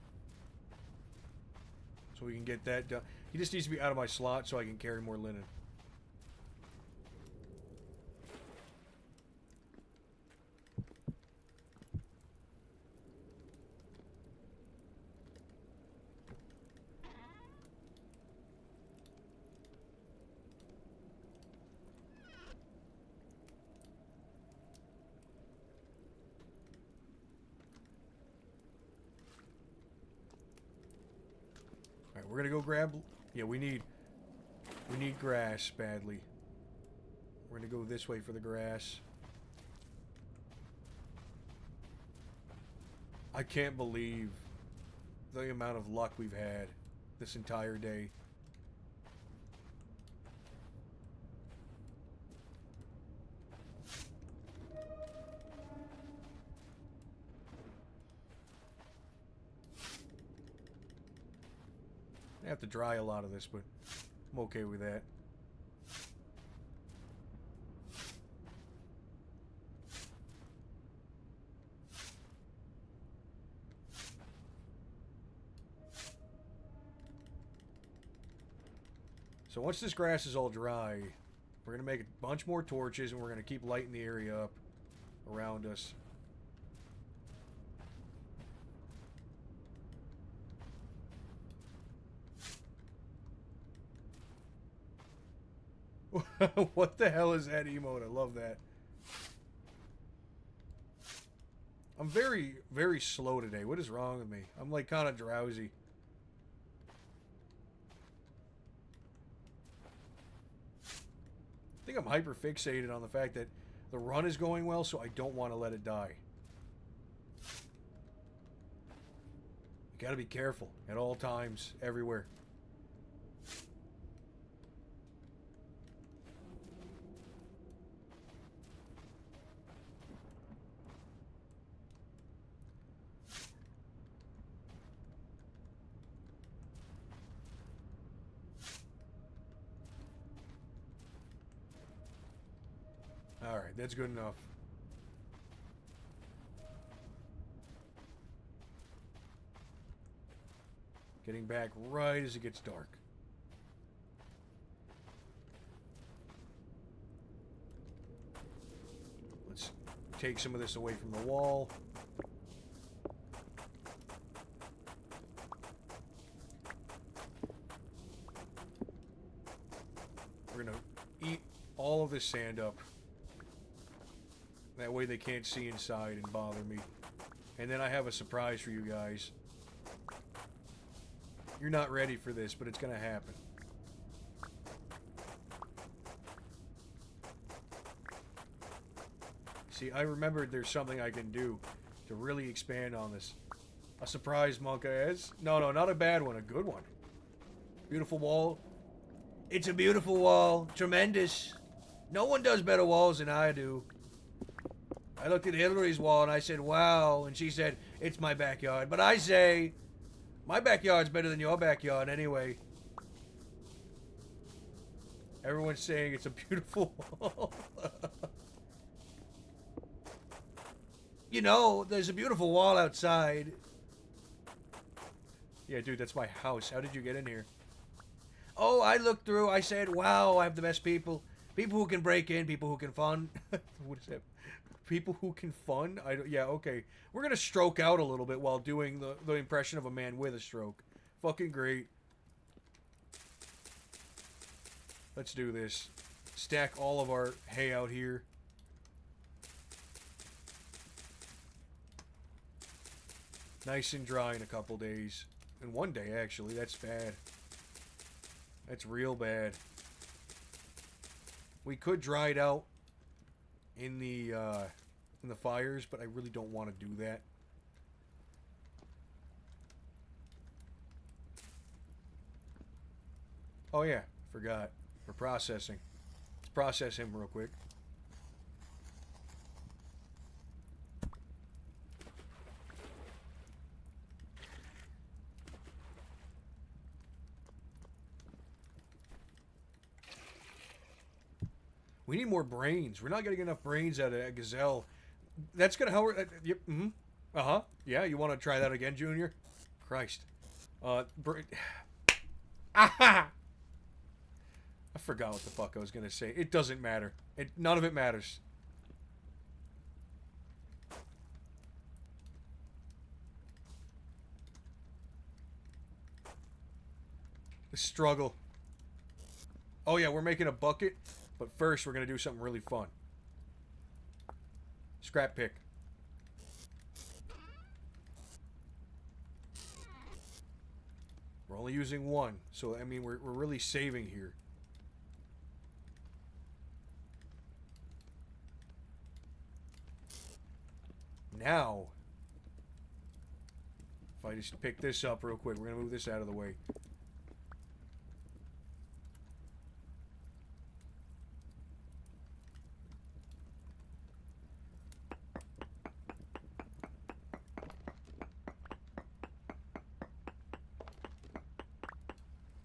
so we can get that done. He just needs to be out of my slot so I can carry more linen. Alright, we're gonna go grab... Yeah, we need grass badly. We're gonna go this way for the grass. I can't believe the amount of luck we've had this entire day. I have to dry a lot of this, but I'm okay with that. So once this grass is all dry, we're going to make a bunch more torches and we're going to keep lighting the area up around us. What the hell is that emote? I love that. I'm very, very slow today. What is wrong with me? I'm like kind of drowsy. I think I'm hyper fixated on the fact that the run is going well, so I don't want to let it die. You gotta be careful at all times, everywhere. Alright, that's good enough. Getting back right as it gets dark. Let's take some of this away from the wall. We're gonna eat all of this sand up. That way they can't see inside and bother me. And then I have a surprise for you guys. You're not ready for this, but it's gonna happen. See, I remembered there's something I can do to really expand on this. A surprise, Monka. No, not a bad one, a good one. Beautiful wall. It's a beautiful wall. Tremendous. No one does better walls than I do. I looked at Hillary's wall and I said, wow. And she said, it's my backyard. But I say, my backyard's better than your backyard anyway. Everyone's saying it's a beautiful wall. You know, there's a beautiful wall outside. Yeah, dude, that's my house. How did you get in here? Oh, I looked through. I said, wow, I have the best people. People who can break in, people who can fun. What is that? People who can fun? Yeah, okay. We're going to stroke out a little bit while doing the impression of a man with a stroke. Fucking great. Let's do this. Stack all of our hay out here. Nice and dry in a couple days. In one day, actually. That's bad. That's real bad. We could dry it out in the in the fires, but I really don't want to do that. Oh yeah, forgot. For processing. Let's process him real quick. We need more brains. We're not getting enough brains out of a gazelle. That's gonna help. Yep. Mm-hmm. Uh huh. Yeah. You want to try that again, Junior? Christ. Ah! I forgot what the fuck I was gonna say. It doesn't matter. None of it matters. The struggle. Oh yeah, we're making a bucket, but first we're gonna do something really fun. Scrap pick. We're only using one, so I mean we're really saving here. Now, if I just pick this up real quick, we're gonna move this out of the way.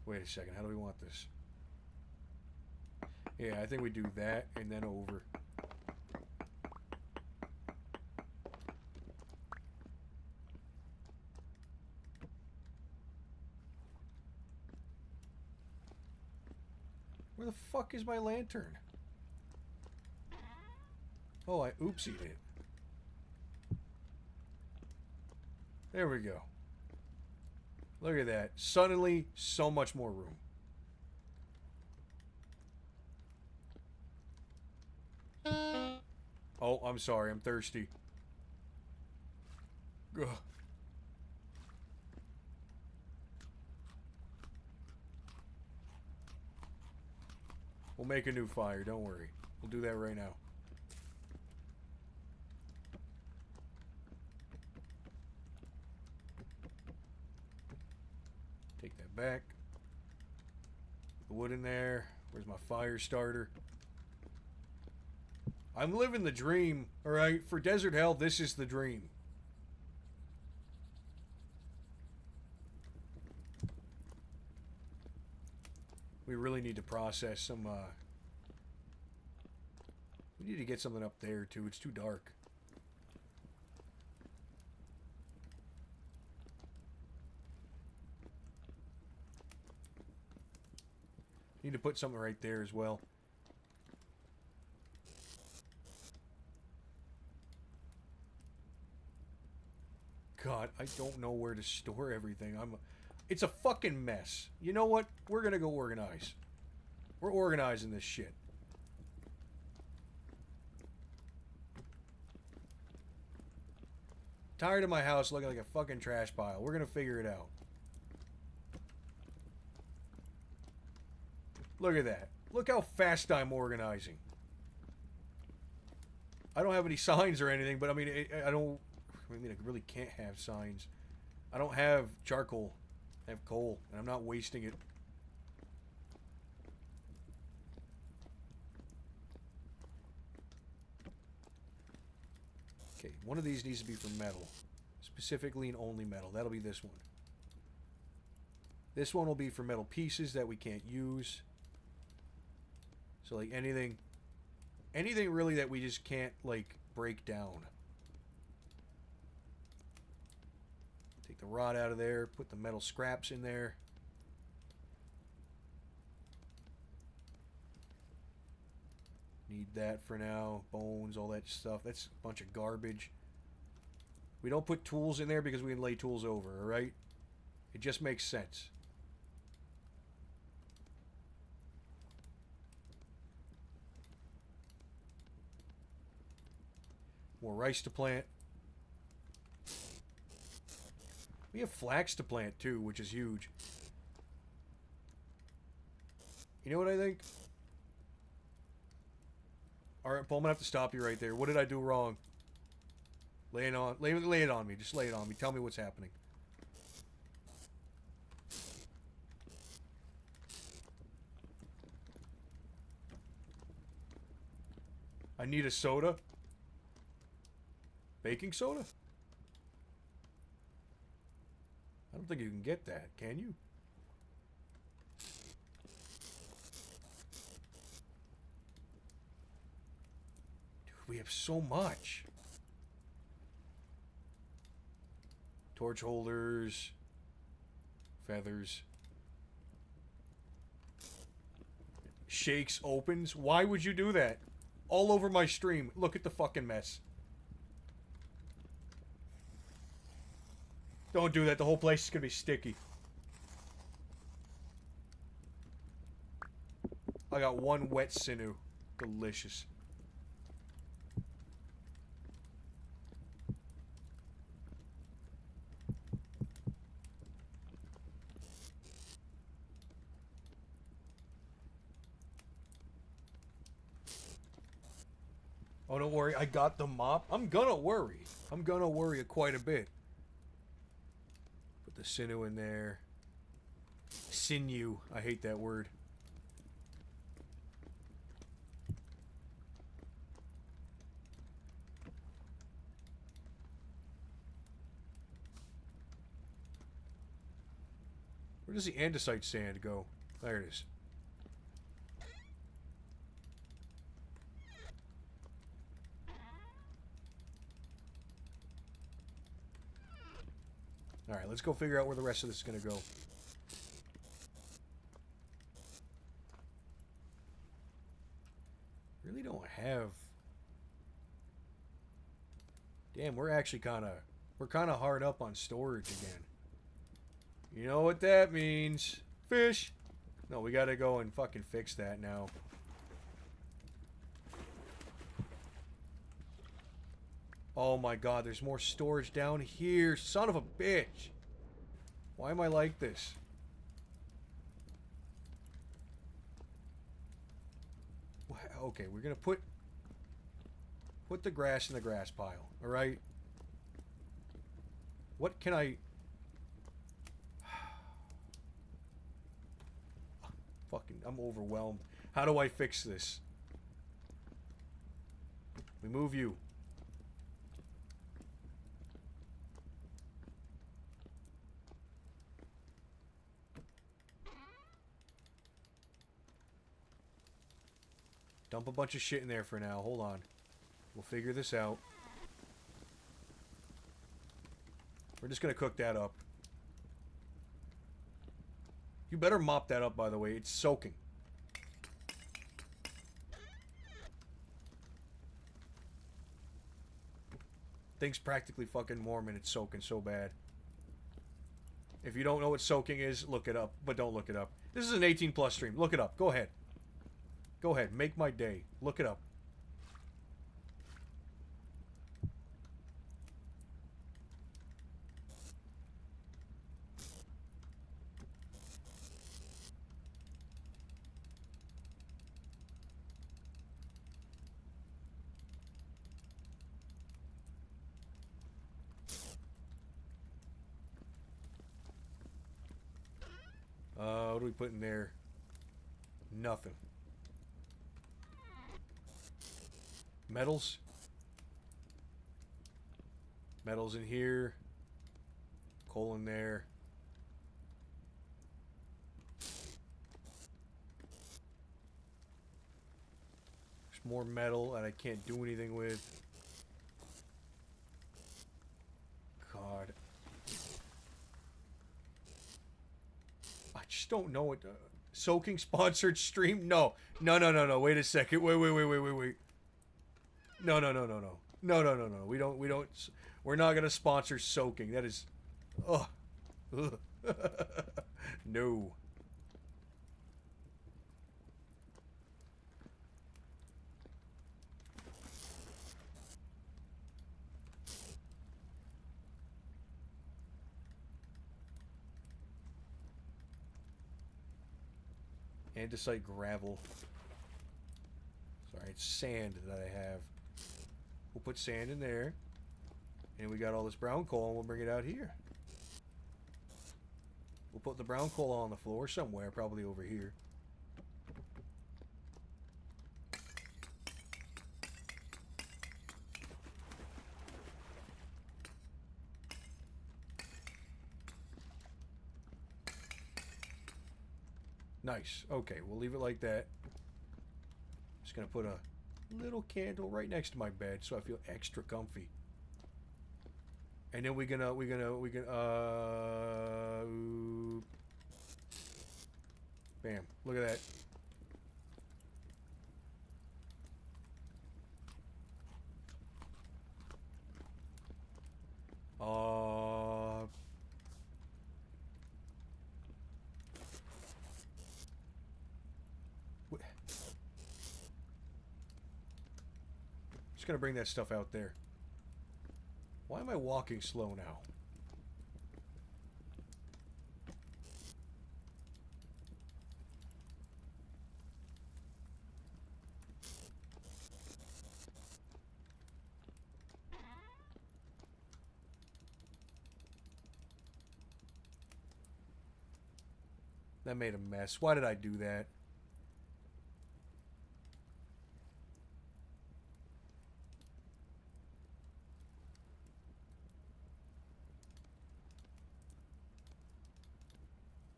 Wait a second, how do we want this? Yeah, I think we do that and then over. Where the fuck is my lantern? Oh, I oopsied it. There we go. Look at that. Suddenly, so much more room. Oh, I'm sorry. I'm thirsty. Ugh. We'll make a new fire. Don't worry. We'll do that right now. Take that back. The wood in there. Where's my fire starter? I'm living the dream, alright? For Desert Hell, this is the dream. We really need to process some, we need to get something up there, too. It's too dark. Need to put something right there as well. God, I don't know where to store everything. It's a fucking mess. You know what? We're gonna go organize. We're organizing this shit. Tired of my house looking like a fucking trash pile. We're gonna figure it out. Look at that. Look how fast I'm organizing. I don't have any signs or anything, but I mean, I don't... I mean, I really can't have signs. I don't have charcoal. I have coal, and I'm not wasting it. Okay, one of these needs to be for metal. Specifically and only metal. That'll be this one. This one will be for metal pieces that we can't use. So, like, anything really that we just can't, like, break down. Take the rod out of there, put the metal scraps in there. Need that for now. Bones, all that stuff. That's a bunch of garbage. We don't put tools in there because we can lay tools over, alright? It just makes sense. More rice to plant. We have flax to plant too, which is huge. You know what I think? Alright, Paul, I'm gonna have to stop you right there. What did I do wrong? Lay it on. Lay it on me. Just lay it on me. Tell me what's happening. I need a soda. Baking soda? I don't think you can get that, can you? Dude, we have so much. Torch holders. Feathers. Shakes opens. Why would you do that? All over my stream. Look at the fucking mess. Don't do that. The whole place is going to be sticky. I got one wet sinew. Delicious. Oh, don't worry. I got the mop. I'm gonna worry. I'm gonna worry quite a bit. Put the sinew in there. Sinew. I hate that word. Where does the andesite sand go? There it is. Alright, let's go figure out where the rest of this is going to go. Really don't have... Damn, we're actually kind of... We're kind of hard up on storage again. You know what that means. Fish! No, we got to go and fucking fix that now. Oh my god, there's more storage down here. Son of a bitch. Why am I like this? Okay, we're gonna put the grass in the grass pile, alright? What can I... Fucking, I'm overwhelmed. How do I fix this? We move you. Dump a bunch of shit in there for now. Hold on. We'll figure this out. We're just gonna cook that up. You better mop that up, by the way. It's soaking. Thing's practically fucking warm and it's soaking so bad. If you don't know what soaking is, look it up. But don't look it up. This is an 18+ stream. Look it up. Go ahead. Go ahead. Make my day. Look it up. What do we put in there? Nothing. Metals. Metals in here. Coal in there. There's more metal that I can't do anything with. God. I just don't know what... soaking sponsored stream? No. No. Wait a second. Wait. No. No. We don't... We're not gonna sponsor soaking. That is... Ugh. No. Andesite gravel. Sorry, it's sand that I have. We'll put sand in there. And we got all this brown coal, and we'll bring it out here. We'll put the brown coal on the floor somewhere, probably over here. Nice. Okay, we'll leave it like that. Just gonna put a little candle right next to my bed so I feel extra comfy. And then we can bam, look at that. Just gonna bring that stuff out there. Why am I walking slow now? That made a mess. Why did I do that?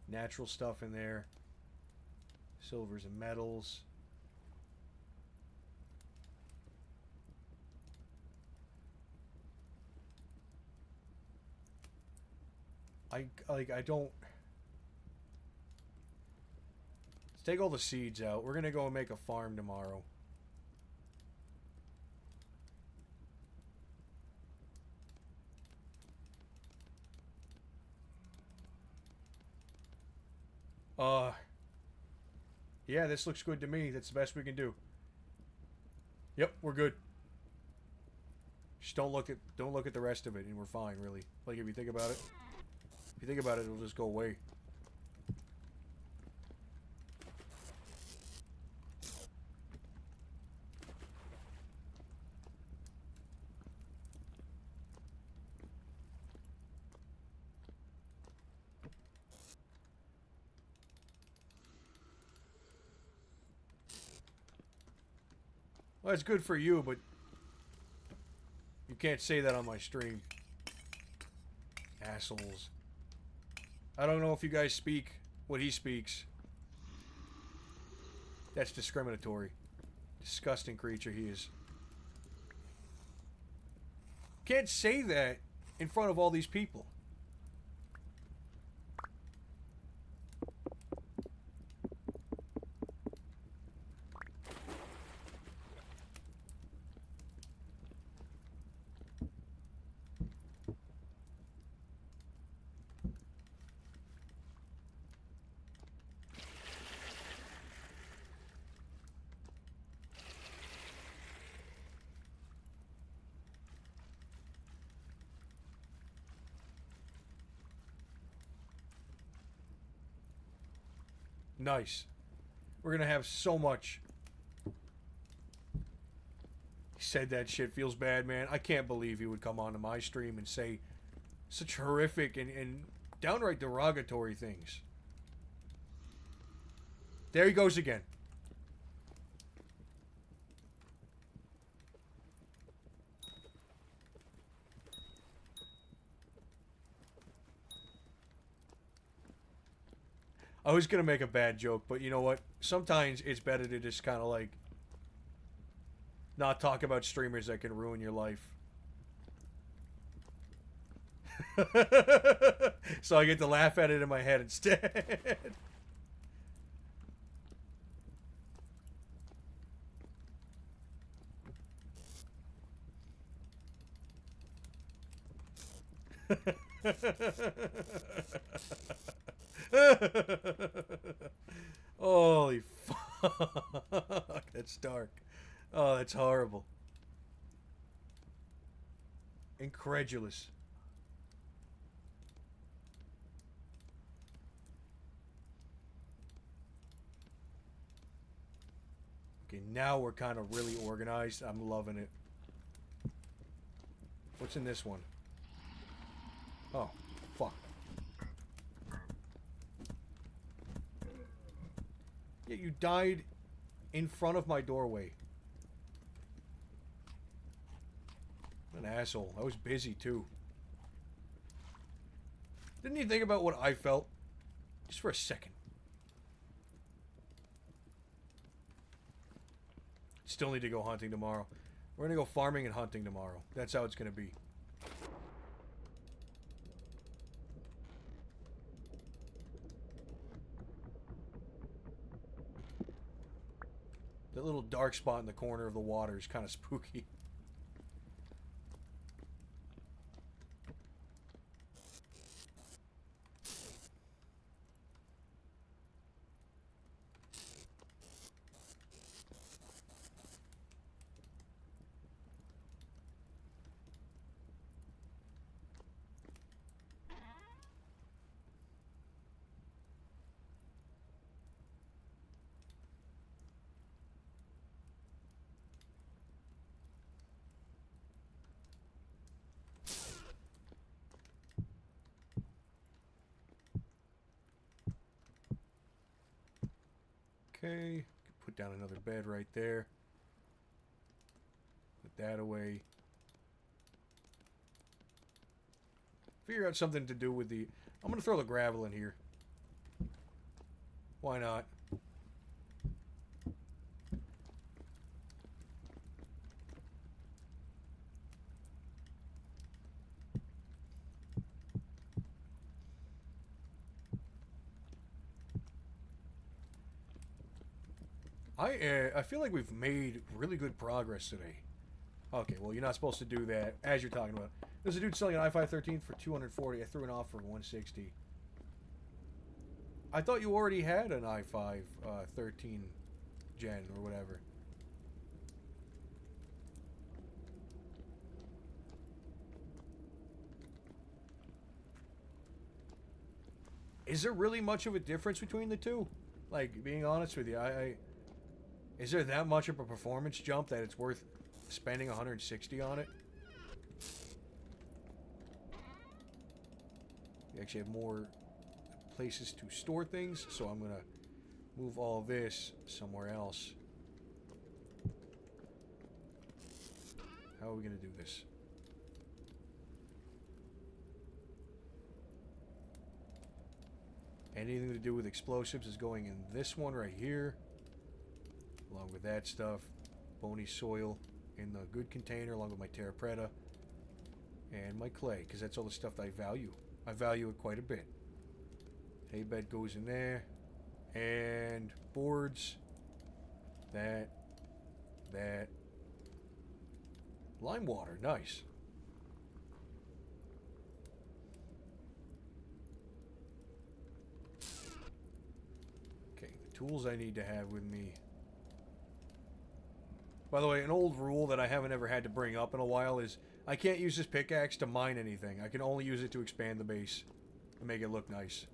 Natural stuff in there. Silvers and metals. I don't. Let's take all the seeds out. We're gonna go and make a farm tomorrow. Yeah, this looks good to me. That's the best we can do. Yep, we're good. Just don't look at the rest of it, and we're fine, really. Like, if you think about it, it'll just go away. Well, it's good for you, but you can't say that on my stream. Assholes. I don't know if you guys speak what he speaks. That's discriminatory. Disgusting creature he is. Can't say that in front of all these people. Nice. We're gonna have so much. He said that shit. Feels bad, man. I can't believe he would come onto my stream and say such horrific and downright derogatory things. There he goes again. I was gonna make a bad joke, but you know what? Sometimes it's better to just kind of like not talk about streamers that can ruin your life. So I get to laugh at it in my head instead. Holy fuck. That's dark. Oh, that's horrible. Incredulous. Okay, now we're kind of really organized. I'm loving it. What's in this one? Oh, fuck. Yeah, you died in front of my doorway. An asshole. I was busy, too. Didn't you think about what I felt? Just for a second. Still need to go hunting tomorrow. We're gonna go farming and hunting tomorrow. That's how it's gonna be. That little dark spot in the corner of the water is kind of spooky. Okay, put down another bed right there. Put that away. Figure out something to do with the... I'm going to throw the gravel in here. Why not? I feel like we've made really good progress today. Okay, well, you're not supposed to do that as you're talking about. There's a dude selling an i5 13 for 240. I threw it off for 160. I thought you already had an i5 13 gen or whatever. Is there really much of a difference between the two? Like, being honest with you, is there that much of a performance jump that it's worth spending 160 on it? We actually have more places to store things, so I'm gonna move all this somewhere else. How are we gonna do this? Anything to do with explosives is going in this one right here. Along with that stuff. Bony soil in the good container along with my terra preta. And my clay, because that's all the stuff that I value. I value it quite a bit. Hay bed goes in there. And boards. That. Lime water, nice. Okay, the tools I need to have with me. By the way, an old rule that I haven't ever had to bring up in a while is I can't use this pickaxe to mine anything. I can only use it to expand the base and make it look nice.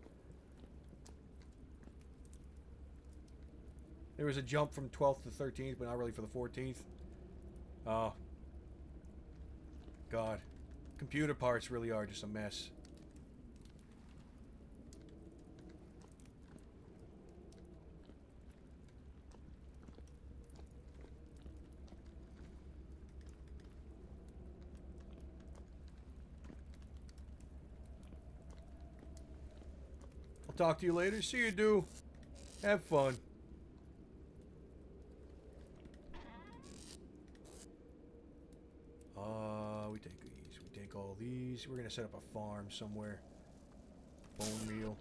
There was a jump from 12th to 13th, but not really for the 14th. Oh. God. Computer parts really are just a mess. I'll talk to you later. See you, do. Have fun. We take these. We take all these. We're gonna set up a farm somewhere. Bone meal.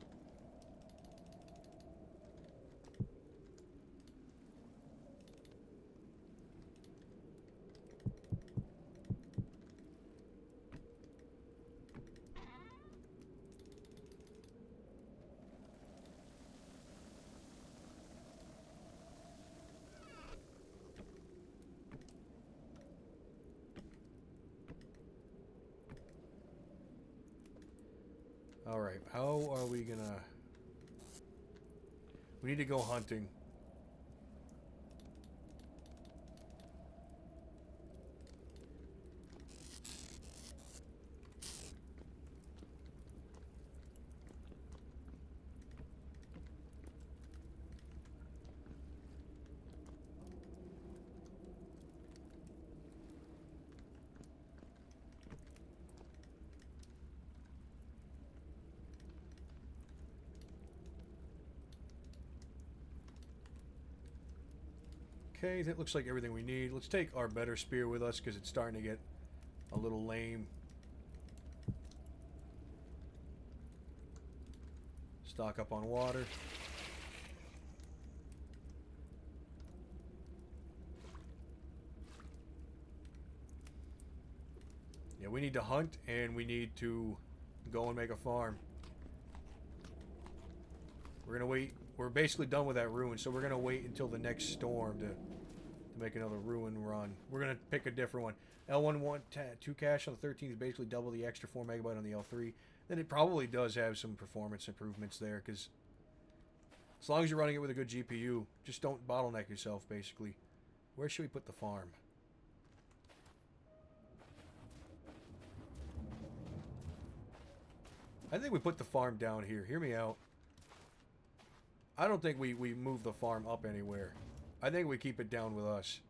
Alright, how are we gonna... We need to go hunting. Okay, that looks like everything we need. Let's take our better spear with us because it's starting to get a little lame. Stock up on water. Yeah, we need to hunt and we need to go and make a farm. We're gonna wait. We're basically done with that ruin, so we're gonna wait until the next storm to make another ruin run. We're gonna pick a different one. L1 2 cache on the 13th is basically double the extra 4 megabyte on the L3. Then it probably does have some performance improvements there, because as long as you're running it with a good GPU, just don't bottleneck yourself, basically. Where should we put the farm? I think we put the farm down here. Hear me out. I don't think we move the farm up anywhere. I think we keep it down with us.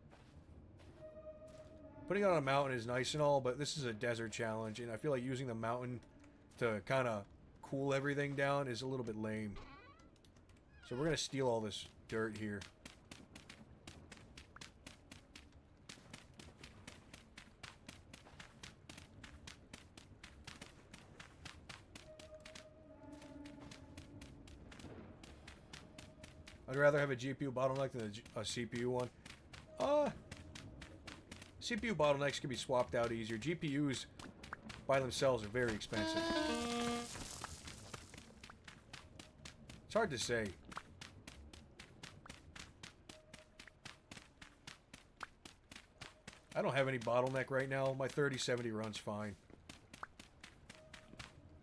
Putting it on a mountain is nice and all, but this is a desert challenge, and I feel like using the mountain to kind of cool everything down is a little bit lame. So we're going to steal all this dirt here. I'd rather have a GPU bottleneck than a CPU one. CPU bottlenecks can be swapped out easier. GPUs by themselves are very expensive. It's hard to say. I don't have any bottleneck right now. My 3070 runs fine.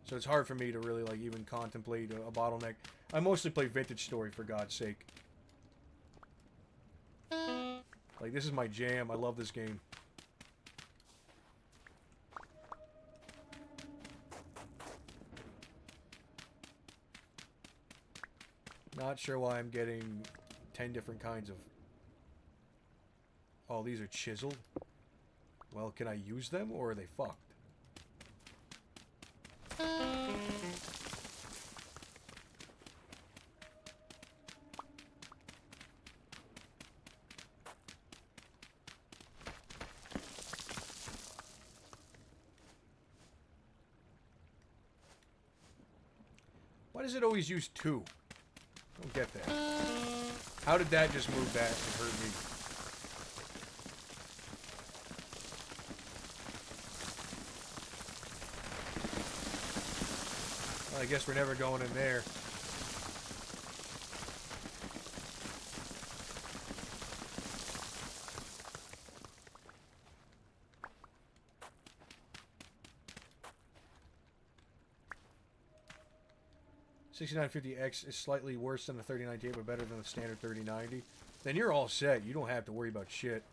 So it's hard for me to really like even contemplate a bottleneck. I mostly play Vintage Story, for God's sake. Like, this is my jam. I love this game. Not sure why I'm getting 10 different kinds of... Oh, these are chiseled? Well, can I use them, or are they fucked? Why does it always use 2? I don't get that. How did that just move that and hurt me? Well, I guess we're never going in there. $6950X is slightly worse than the 3098, but better than the standard 3090. Then you're all set. You don't have to worry about shit.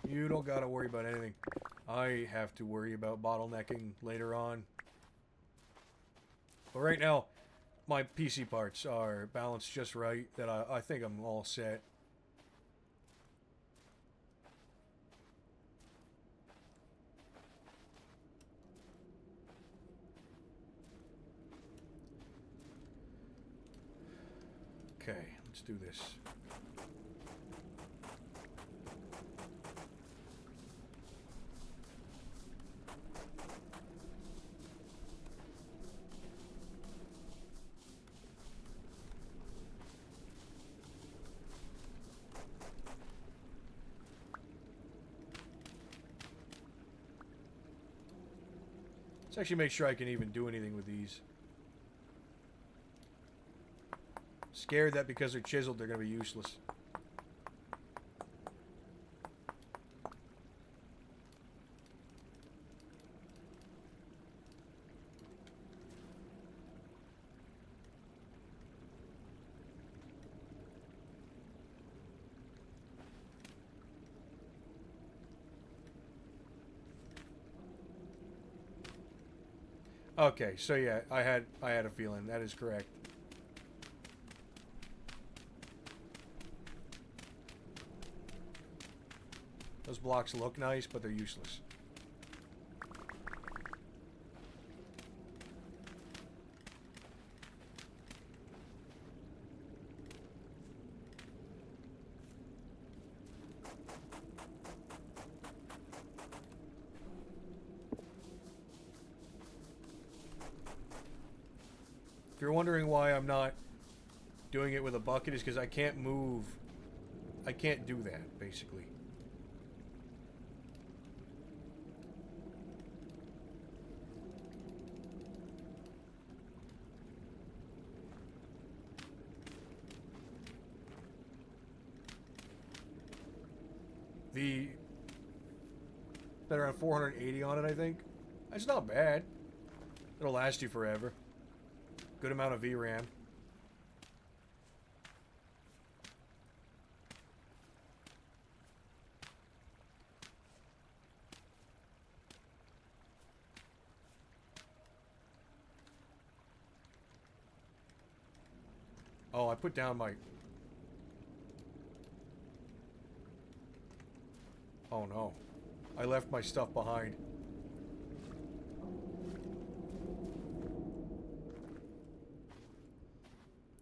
You don't gotta worry about anything. I have to worry about bottlenecking later on. But right now, my PC parts are balanced just right, that I think I'm all set. Okay, let's do this. Let's actually make sure I can even do anything with these. Scared that because they're chiseled, they're going to be useless. Okay, so yeah, I had a feeling. That is correct. Those blocks look nice, but they're useless. If you're wondering why I'm not doing it with a bucket, is because I can't move. I can't do that, basically. The Been around 480 on it, I think. That's not bad. It'll last you forever. Good amount of VRAM. Oh, I put down my... Oh no. I left my stuff behind.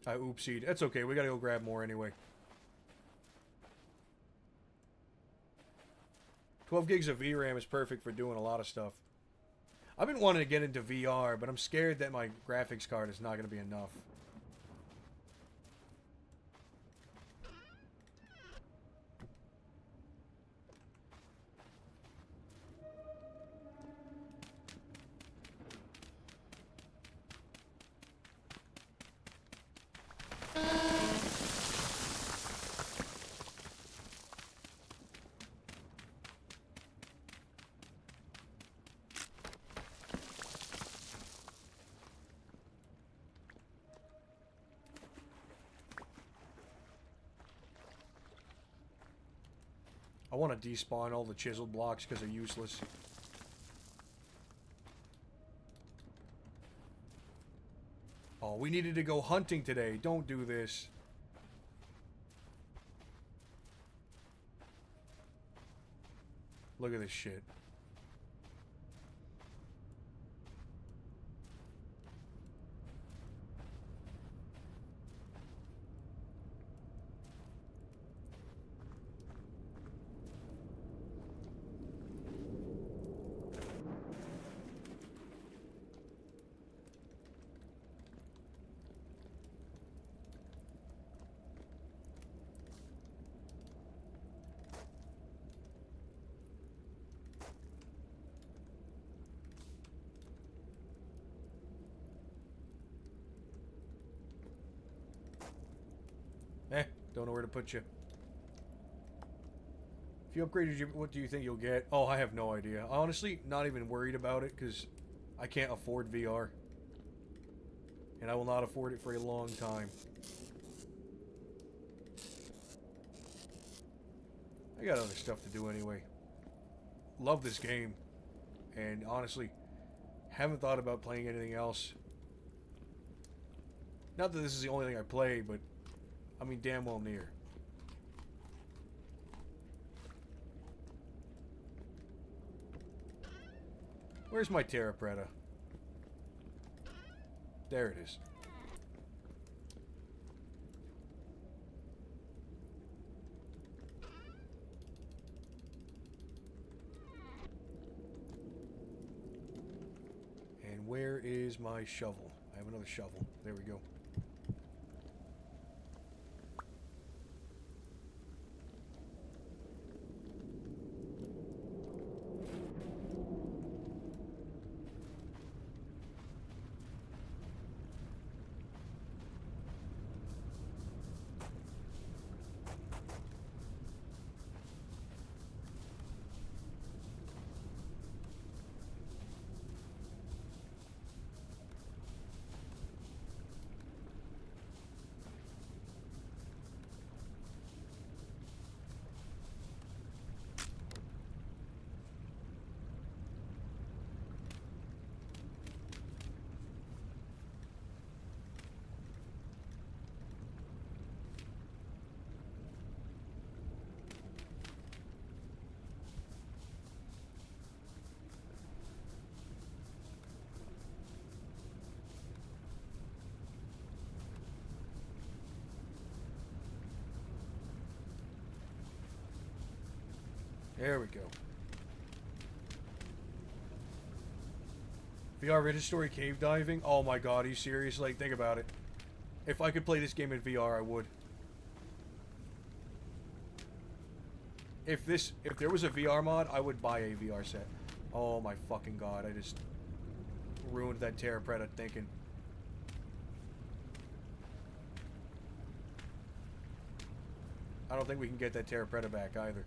I oopsied. That's okay, we gotta go grab more anyway. 12 gigs of VRAM is perfect for doing a lot of stuff. I've been wanting to get into VR, but I'm scared that my graphics card is not gonna be enough. I want to despawn all the chiseled blocks because they're useless. Oh, we needed to go hunting today. Don't do this. Look at this shit. Don't know where to put you. If you upgraded, what do you think you'll get? Oh, I have no idea. Honestly, not even worried about it because I can't afford VR. And I will not afford it for a long time. I got other stuff to do anyway. Love this game. And honestly, haven't thought about playing anything else. Not that this is the only thing I play, but I mean damn well near. Where's my Terra Preta? There it is. And where is my shovel? I have another shovel. There we go. There we go. VR Registry cave diving? Oh my god, are you serious? Like, think about it. If I could play this game in VR, I would. If there was a VR mod, I would buy a VR set. Oh my fucking god, I just ruined that Terra Preta thinking. I don't think we can get that Terra Preta back either.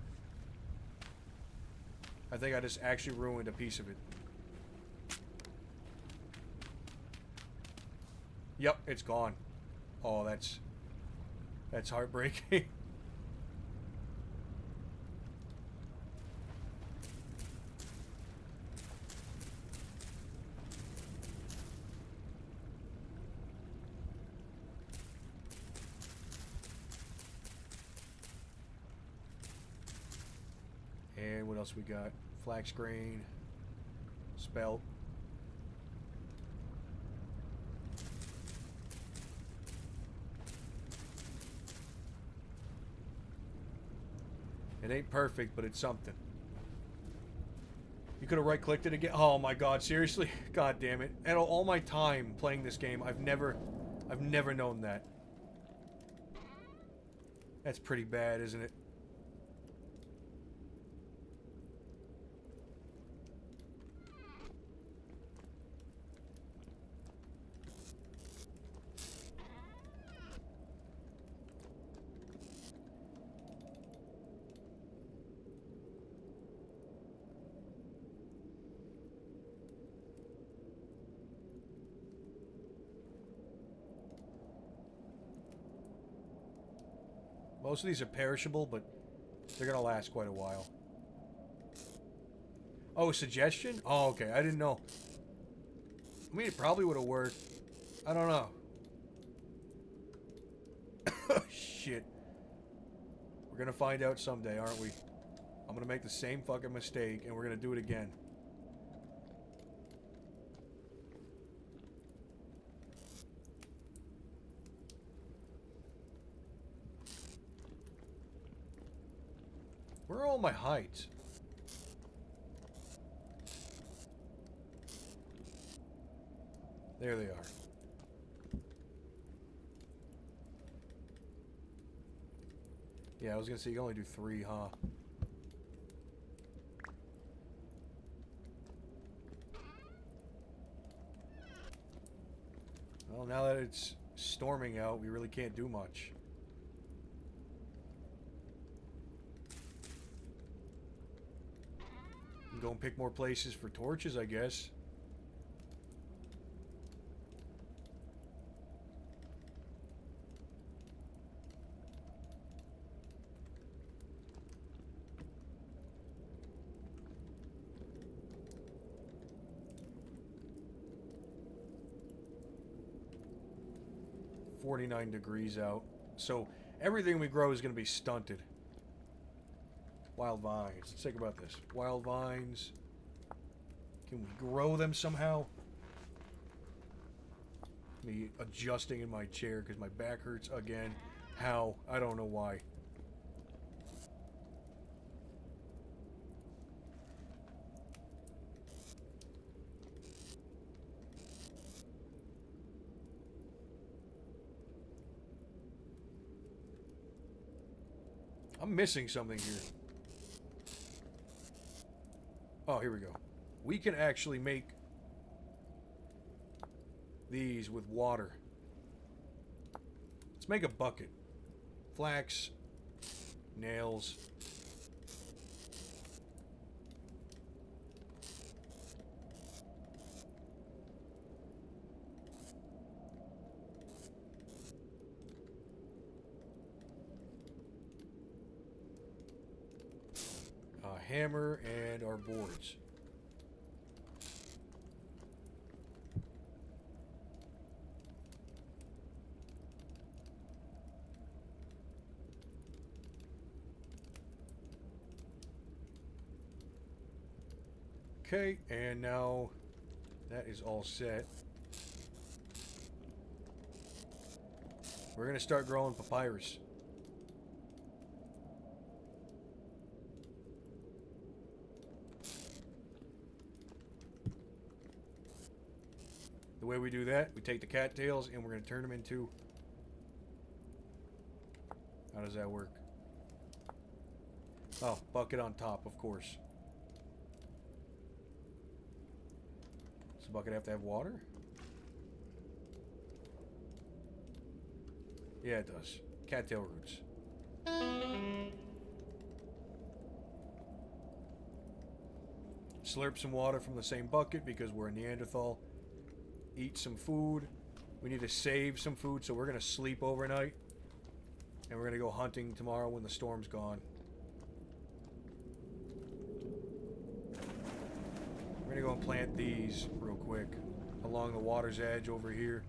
I think I just actually ruined a piece of it. Yep, it's gone. Oh, that's heartbreaking. And what else we got? Flax grain, spelt. It ain't perfect, but it's something. You could have right-clicked it again. Oh my god, seriously? God damn it. And all my time playing this game, I've never known that. That's pretty bad, isn't it? Most of these are perishable, but they're gonna last quite a while. Oh, suggestion? Oh, okay. I didn't know. I mean, it probably would have worked. I don't know. Shit. We're gonna find out someday, aren't we? I'm gonna make the same fucking mistake, and we're gonna do it again. Where are all my heights? There they are. Yeah, I was gonna say you can only do 3, huh? Well, now that it's storming out, we really can't do much. Go and pick more places for torches, I guess. $49 out. So everything we grow is going to be stunted. Wild vines. Let's think about this. Wild vines. Can we grow them somehow? Me adjusting in my chair because my back hurts again. How? I don't know why. I'm missing something here. Oh, here we go. We can actually make these with water. Let's make a bucket. Flax, nails. A hammer and our boards. Okay, and now that is all set. We're going to start growing papyrus. way we do that, we take the cattails and we're going to turn them into... How does that work? Oh, bucket on top, of course. Does the bucket have to have water? Yeah, it does. Cattail roots. Slurp some water from the same bucket because we're a Neanderthal. Eat some food. We need to save some food, so we're going to sleep overnight. And we're going to go hunting tomorrow when the storm's gone. We're going to go and plant these real quick along the water's edge over here.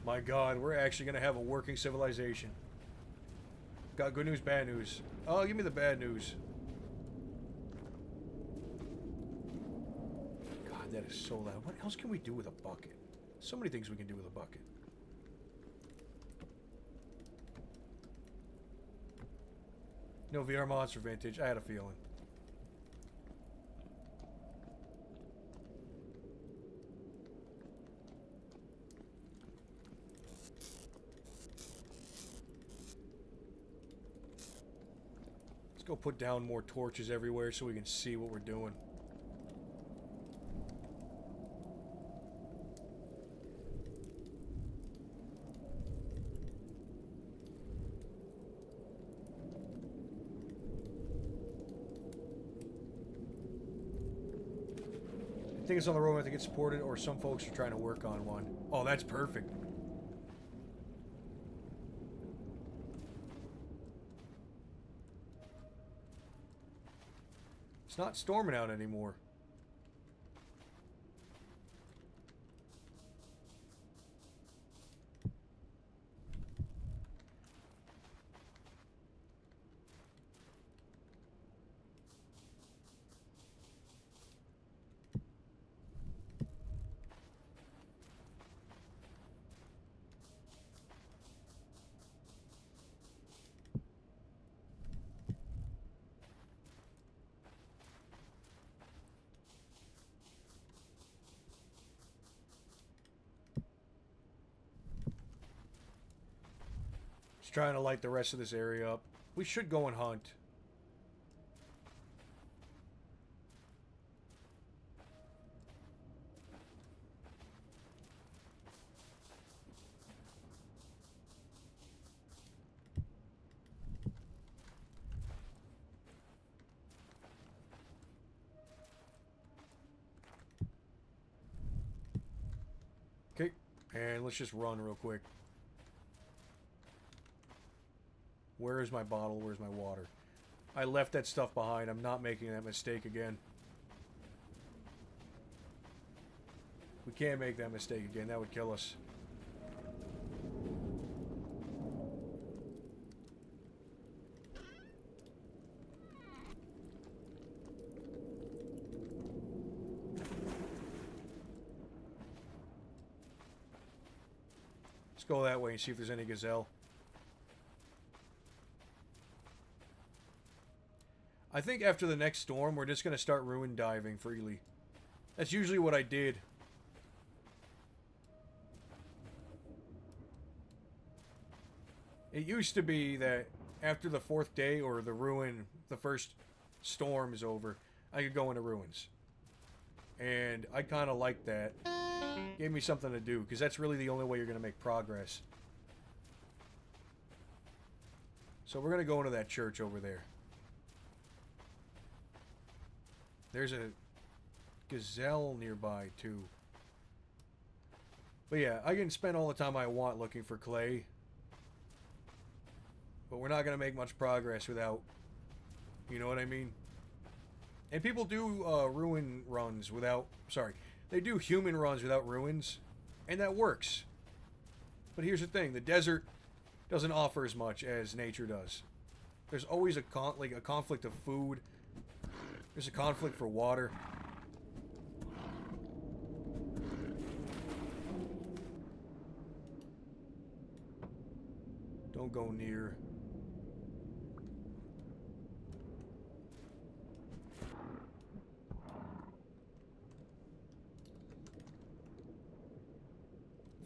My God, we're actually going to have a working civilization. Got good news, bad news. Oh, give me the bad news. God, that is so loud. What else can we do with a bucket? So many things we can do with a bucket. No VR Monster Vintage. I had a feeling. Go put down more torches everywhere so we can see what we're doing. I think it's on the road to get supported, or some folks are trying to work on one. Oh, that's perfect. It's not storming out anymore. Just trying to light the rest of this area up. We should go and hunt. Okay, and let's just run real quick. Where is my bottle? Where's my water? I left that stuff behind. I'm not making that mistake again. We can't make that mistake again. That would kill us. Let's go that way and see if there's any gazelle. I think after the next storm, we're just going to start ruin diving freely. That's usually what I did. It used to be that after the 4th day or the first storm is over, I could go into ruins. And I kind of liked that. Gave me something to do, because that's really the only way you're going to make progress. So we're going to go into that church over there. There's a gazelle nearby, too. But yeah, I can spend all the time I want looking for clay. But we're not going to make much progress without... You know what I mean? And people do ruin runs without... Sorry. They do human runs without ruins. And that works. But here's the thing: the desert doesn't offer as much as nature does. There's always a conflict of food. There's a conflict for water. Don't go near.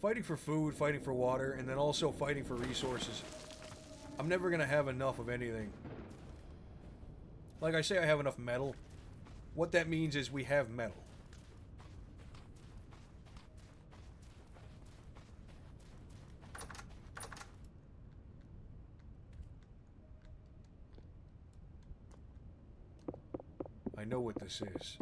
Fighting for food, fighting for water, and then also fighting for resources. I'm never going to have enough of anything. Like I say, I have enough metal. What that means is we have metal. I know what this is.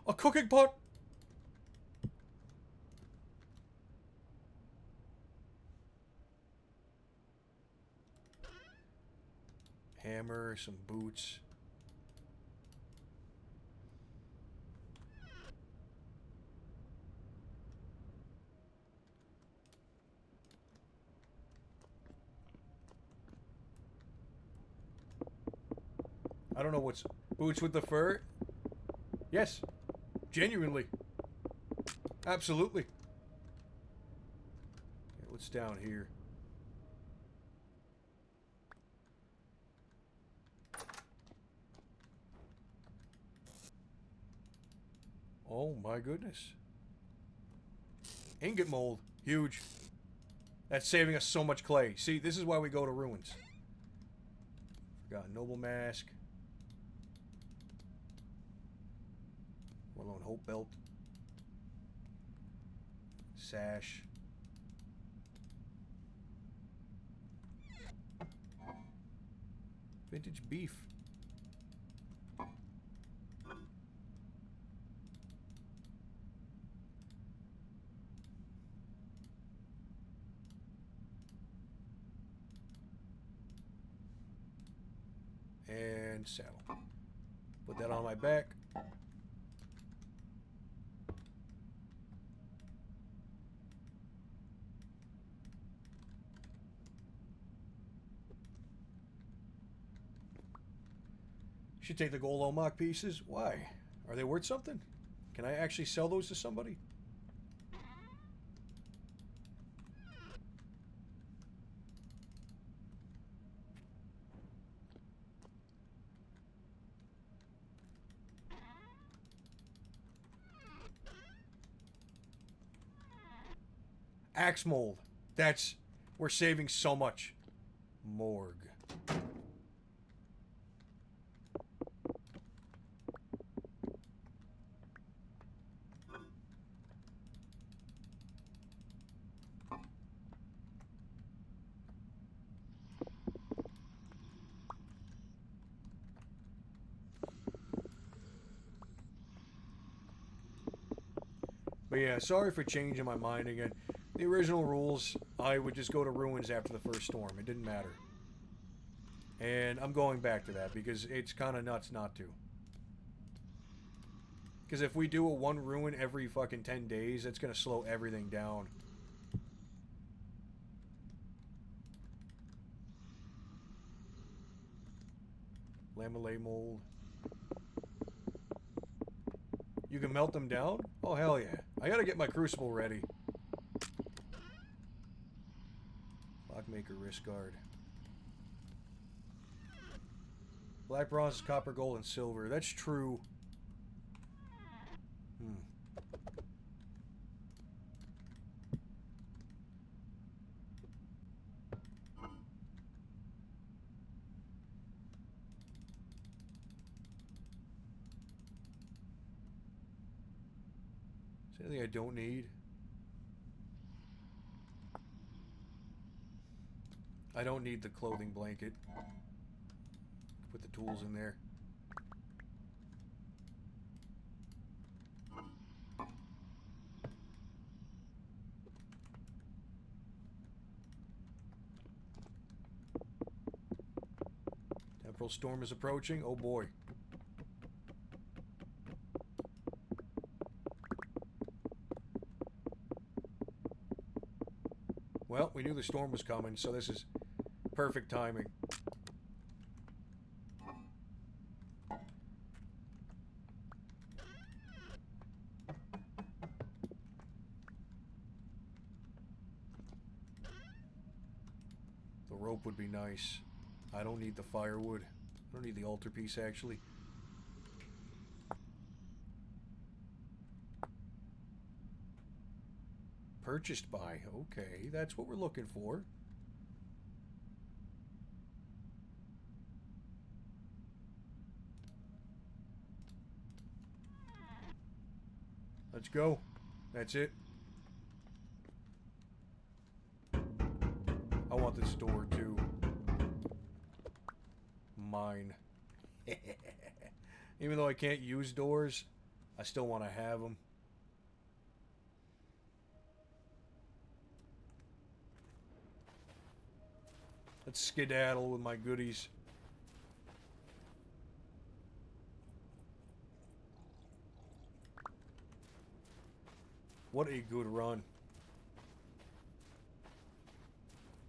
A cooking pot! Hammer, some boots. I don't know what's... Boots with the fur? Yes. Genuinely. Absolutely. Okay, what's down here? Oh my goodness. Ingot mold. Huge. That's saving us so much clay. See, this is why we go to ruins. Forgot noble mask. Forlorn hope belt. Sash. Vintage beef. And saddle. Put that on my back. Should take the gold Omok pieces. Why? Are they worth something? Can I actually sell those to somebody? Axe mold. That's... We're saving so much. Morgue. But yeah, sorry for changing my mind again. The original rules, I would just go to ruins after the first storm. It didn't matter. And I'm going back to that because it's kind of nuts not to. Because if we do a one ruin every fucking 10 days, that's going to slow everything down. Lamellay mold. You can melt them down? Oh, hell yeah. I gotta get my crucible ready. Lockmaker wrist guard. Black bronze, copper, gold, and silver. That's true. Is there anything I don't need? I don't need the clothing blanket. Put the tools in there. Tropical storm is approaching. Oh boy. Well, we knew the storm was coming, so this is perfect timing. The rope would be nice. I don't need the firewood. I don't need the altarpiece, actually. Purchased by. Okay, that's what we're looking for. Let's go. That's it. I want this door too. Mine. Even though I can't use doors, I still want to have them. Let's skedaddle with my goodies. What a good run.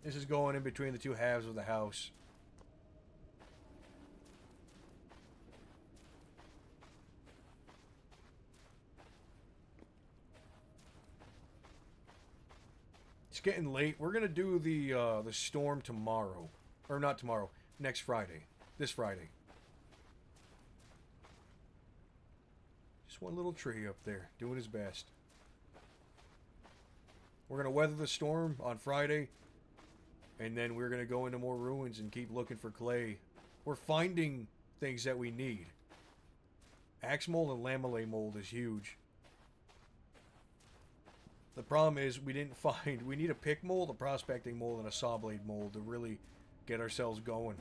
This is going in between the two halves of the house. It's getting late. We're gonna do the storm tomorrow, or not tomorrow. Next Friday. This Friday. Just one little tree up there, doing his best. We're gonna weather the storm on Friday, and then we're gonna go into more ruins and keep looking for clay. We're finding things that we need. Axe mold and lamellate mold is huge. The problem is we didn't find... We need a pick mold, a prospecting mold, and a saw blade mold to really get ourselves going.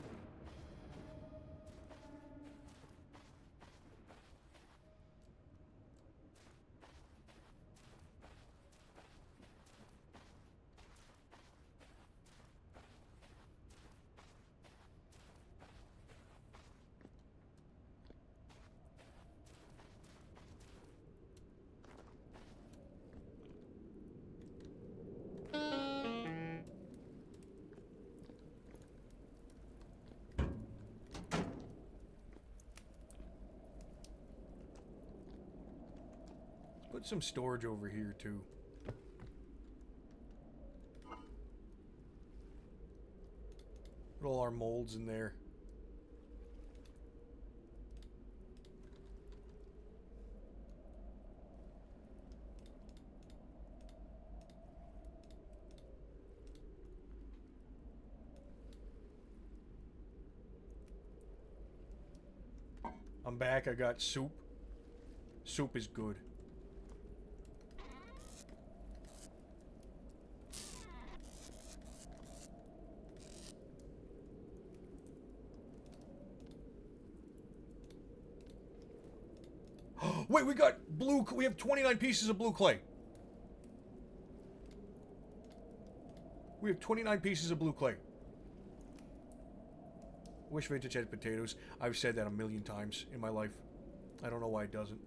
Put some storage over here, too. Put all our molds in there. I'm back. I got soup. Soup is good. Wait, we got blue... We have 29 pieces of blue clay. We have 29 pieces of blue clay. Wish vintage had potatoes. I've said that a million times in my life. I don't know why it doesn't.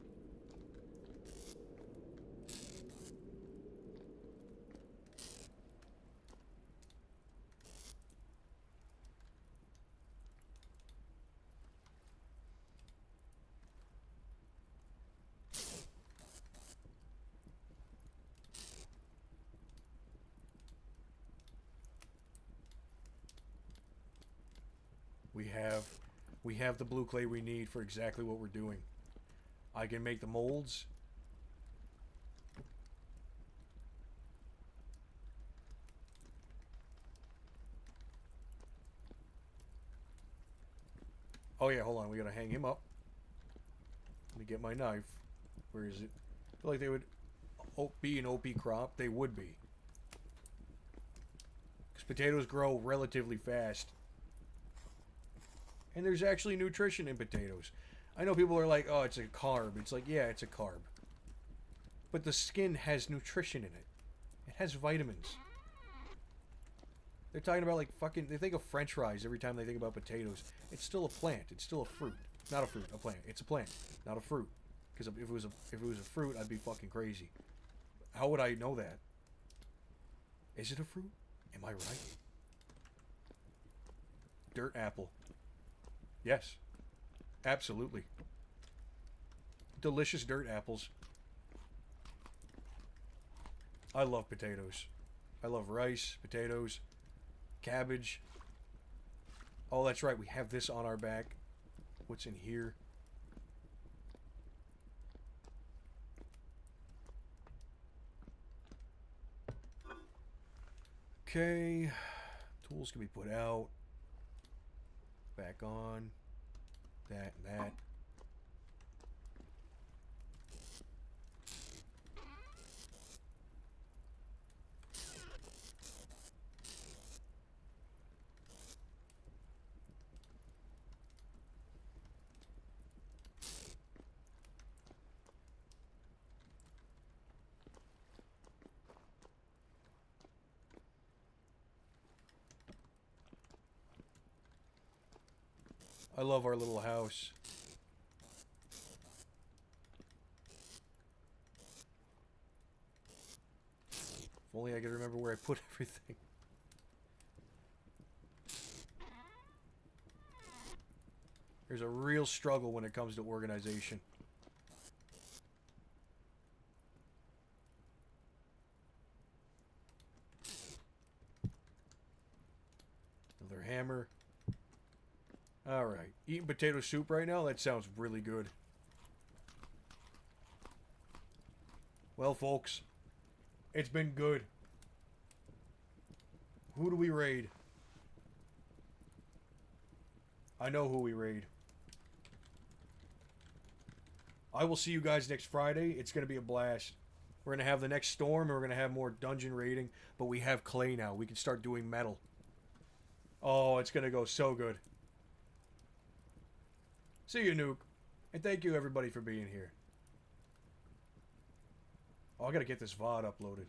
We have the blue clay we need for exactly what we're doing. I can make the molds. Oh yeah, hold on. We gotta hang him up. Let me get my knife. Where is it? I feel like they would be an OP crop. They would be. Because potatoes grow relatively fast. And there's actually nutrition in potatoes. I know people are like, oh, it's a carb. It's like, yeah, it's a carb. But the skin has nutrition in it. It has vitamins. They're talking about like fucking. They think of French fries every time they think about potatoes. It's still a plant. It's still a fruit. Not a fruit. A plant. It's a plant, not a fruit. Because if it was a fruit, I'd be fucking crazy. How would I know that? Is it a fruit? Am I right? Dirt apple. Yes. Absolutely. Delicious dirt apples. I love potatoes. I love rice, potatoes, cabbage. Oh, that's right. We have this on our back. What's in here? Okay. Tools can be put out. Back on. That and that. I love our little house. If only I could remember where I put everything. There's a real struggle when it comes to organization. Another hammer. Alright. Eating potato soup right now? That sounds really good. Well, folks. It's been good. Who do we raid? I know who we raid. I will see you guys next Friday. It's going to be a blast. We're going to have the next storm, and we're going to have more dungeon raiding, but we have clay now. We can start doing metal. Oh, it's going to go so good. See you, Nuke. And thank you, everybody, for being here. Oh, I got to get this VOD uploaded.